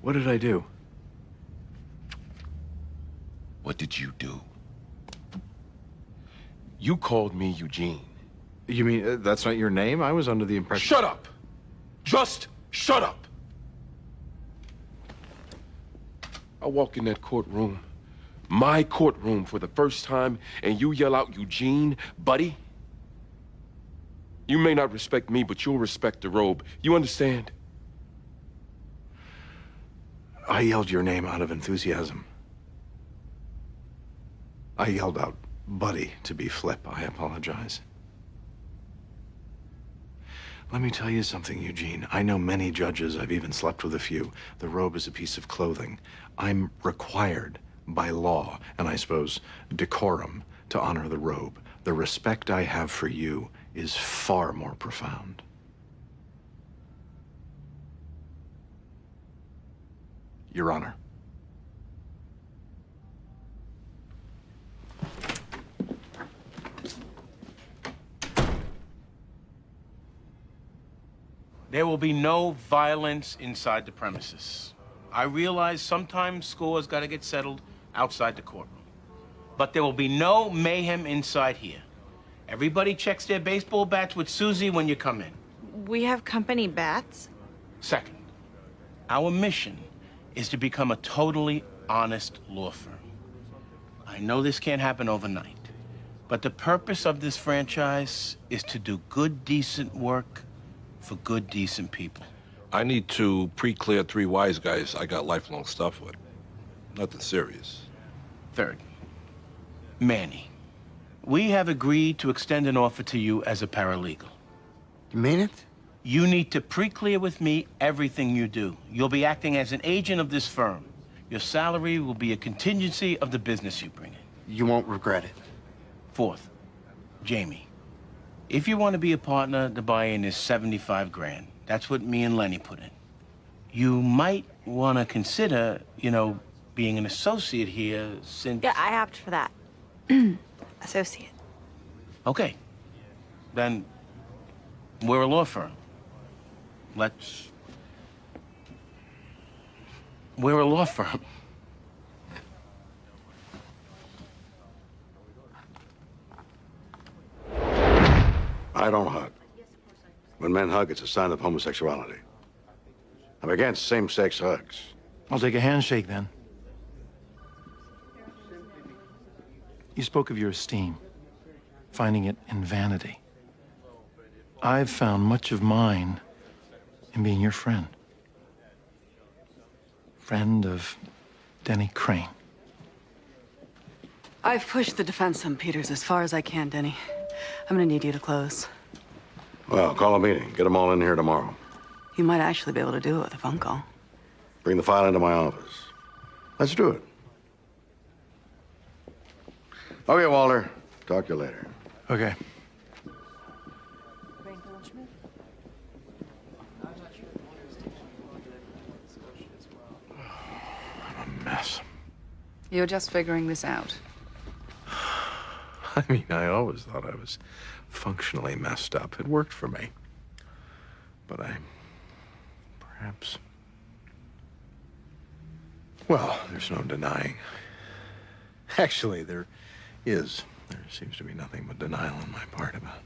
What did I do? What did you do? You called me Eugene. You mean that's not your name? I was under the impression... Shut up! Just shut up! I walk in that courtroom, my courtroom, for the first time, and you yell out, Eugene, buddy? You may not respect me, but you'll respect the robe. You understand? I yelled your name out of enthusiasm. I yelled out, buddy, to be flip. I apologize. Let me tell you something, Eugene. I know many judges. I've even slept with a few. The robe is a piece of clothing. I'm required by law, and I suppose decorum, to honor the robe. The respect I have for you is far more profound. Your Honor. There will be no violence inside the premises. I realize sometimes scores gotta get settled outside the courtroom. But there will be no mayhem inside here. Everybody checks their baseball bats with Susie when you come in. We have company bats? Second, our mission is to become a totally honest law firm. I know this can't happen overnight, but the purpose of this franchise is to do good, decent work for good, decent people. I need to pre-clear 3 wise guys I got lifelong stuff with. Nothing serious. Third, Manny. We have agreed to extend an offer to you as a paralegal. You mean it? You need to pre-clear with me everything you do. You'll be acting as an agent of this firm. Your salary will be a contingency of the business you bring in. You won't regret it. Fourth, Jamie. If you want to be a partner, the buy-in is 75 grand. That's what me and Lenny put in. You might want to consider, being an associate here since... Yeah, I opted for that. Associate. Okay. Then we're a law firm. We're a law firm. I don't hug. When men hug, it's a sign of homosexuality. I'm against same-sex hugs. I'll take a handshake then. You spoke of your esteem, finding it in vanity. I've found much of mine in being your friend. Friend of Denny Crane. I've pushed the defense on Peters as far as I can, Denny. I'm gonna need you to close. Well, call a meeting. Get them all in here tomorrow. You might actually be able to do it with a phone call. Bring the file into my office. Let's do it. Okay, Walter. Talk to you later. Okay. I'm a mess. You're just figuring this out. I mean, I always thought I was functionally messed up. It worked for me. But perhaps... Well, there's no denying. Actually, there is. There seems to be nothing but denial on my part about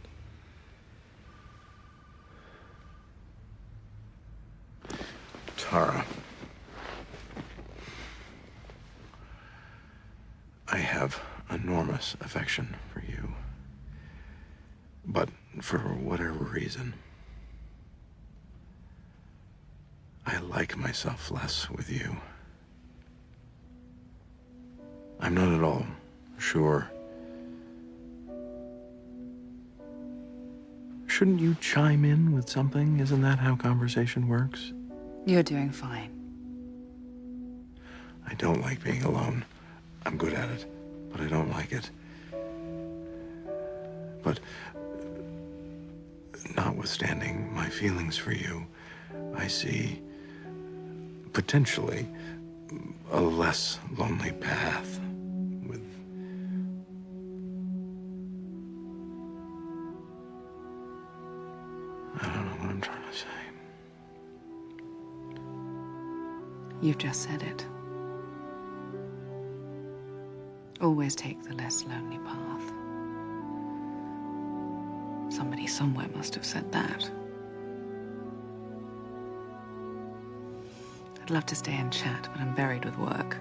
Tara. I have enormous affection for you. But for whatever reason, I like myself less with you. I'm not at all sure. Shouldn't you chime in with something? Isn't that how conversation works? You're doing fine. I don't like being alone. I'm good at it, but I don't like it. But notwithstanding my feelings for you, I see potentially a less lonely path with... I don't know what I'm trying to say. You've just said it. Always take the less lonely path. Somebody somewhere must have said that. I'd love to stay and chat, but I'm buried with work.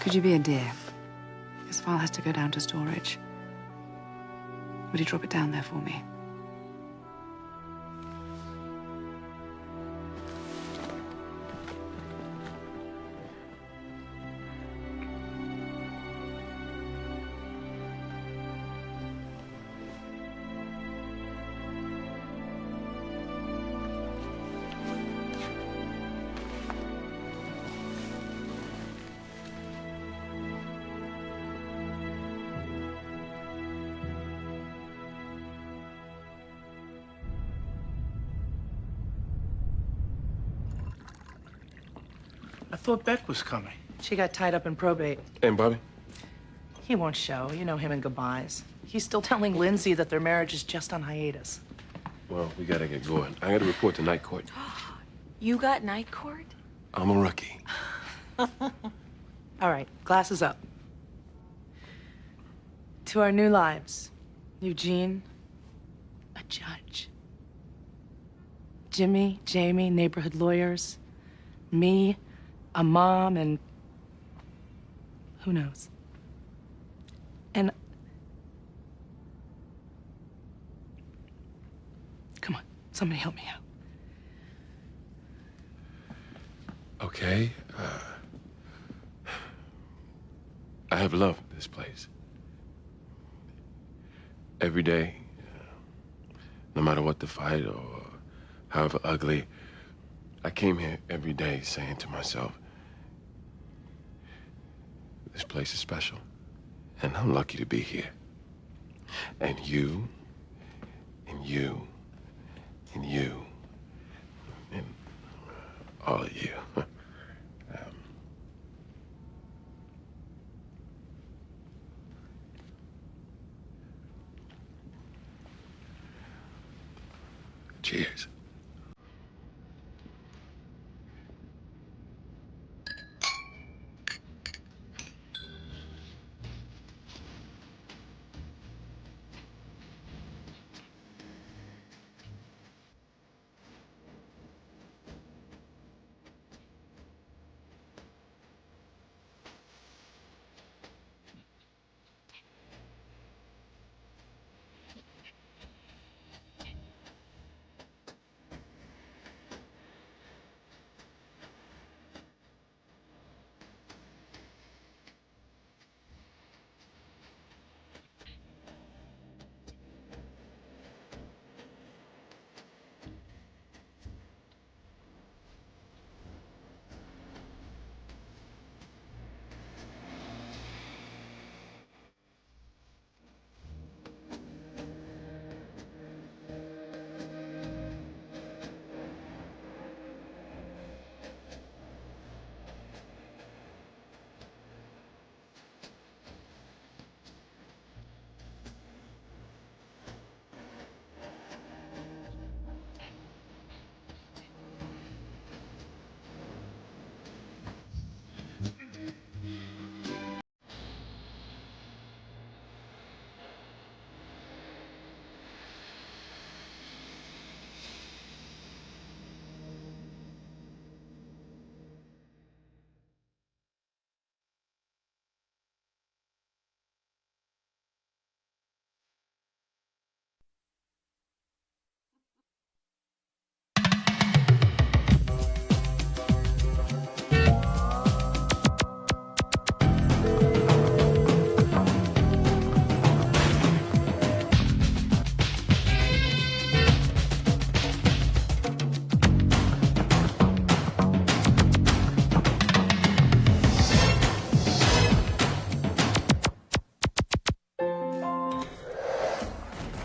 Could you be a dear? This file has to go down to storage. Would you drop it down there for me? I thought Beck was coming. She got tied up in probate. And Bobby? He won't show. You know him and goodbyes. He's still telling Lindsay that their marriage is just on hiatus. Well, we gotta get going. I gotta report to night court. You got night court? I'm a rookie. All right, glasses up. To our new lives. Eugene, a judge. Jimmy, Jamie, neighborhood lawyers. Me, a mom, and who knows? And come on, somebody help me out. Okay. I have loved this place. Every day, no matter what the fight or however ugly, I came here every day saying to myself, this place is special, and I'm lucky to be here. And you, and you, and you, and all of you. Cheers.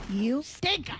You stinker!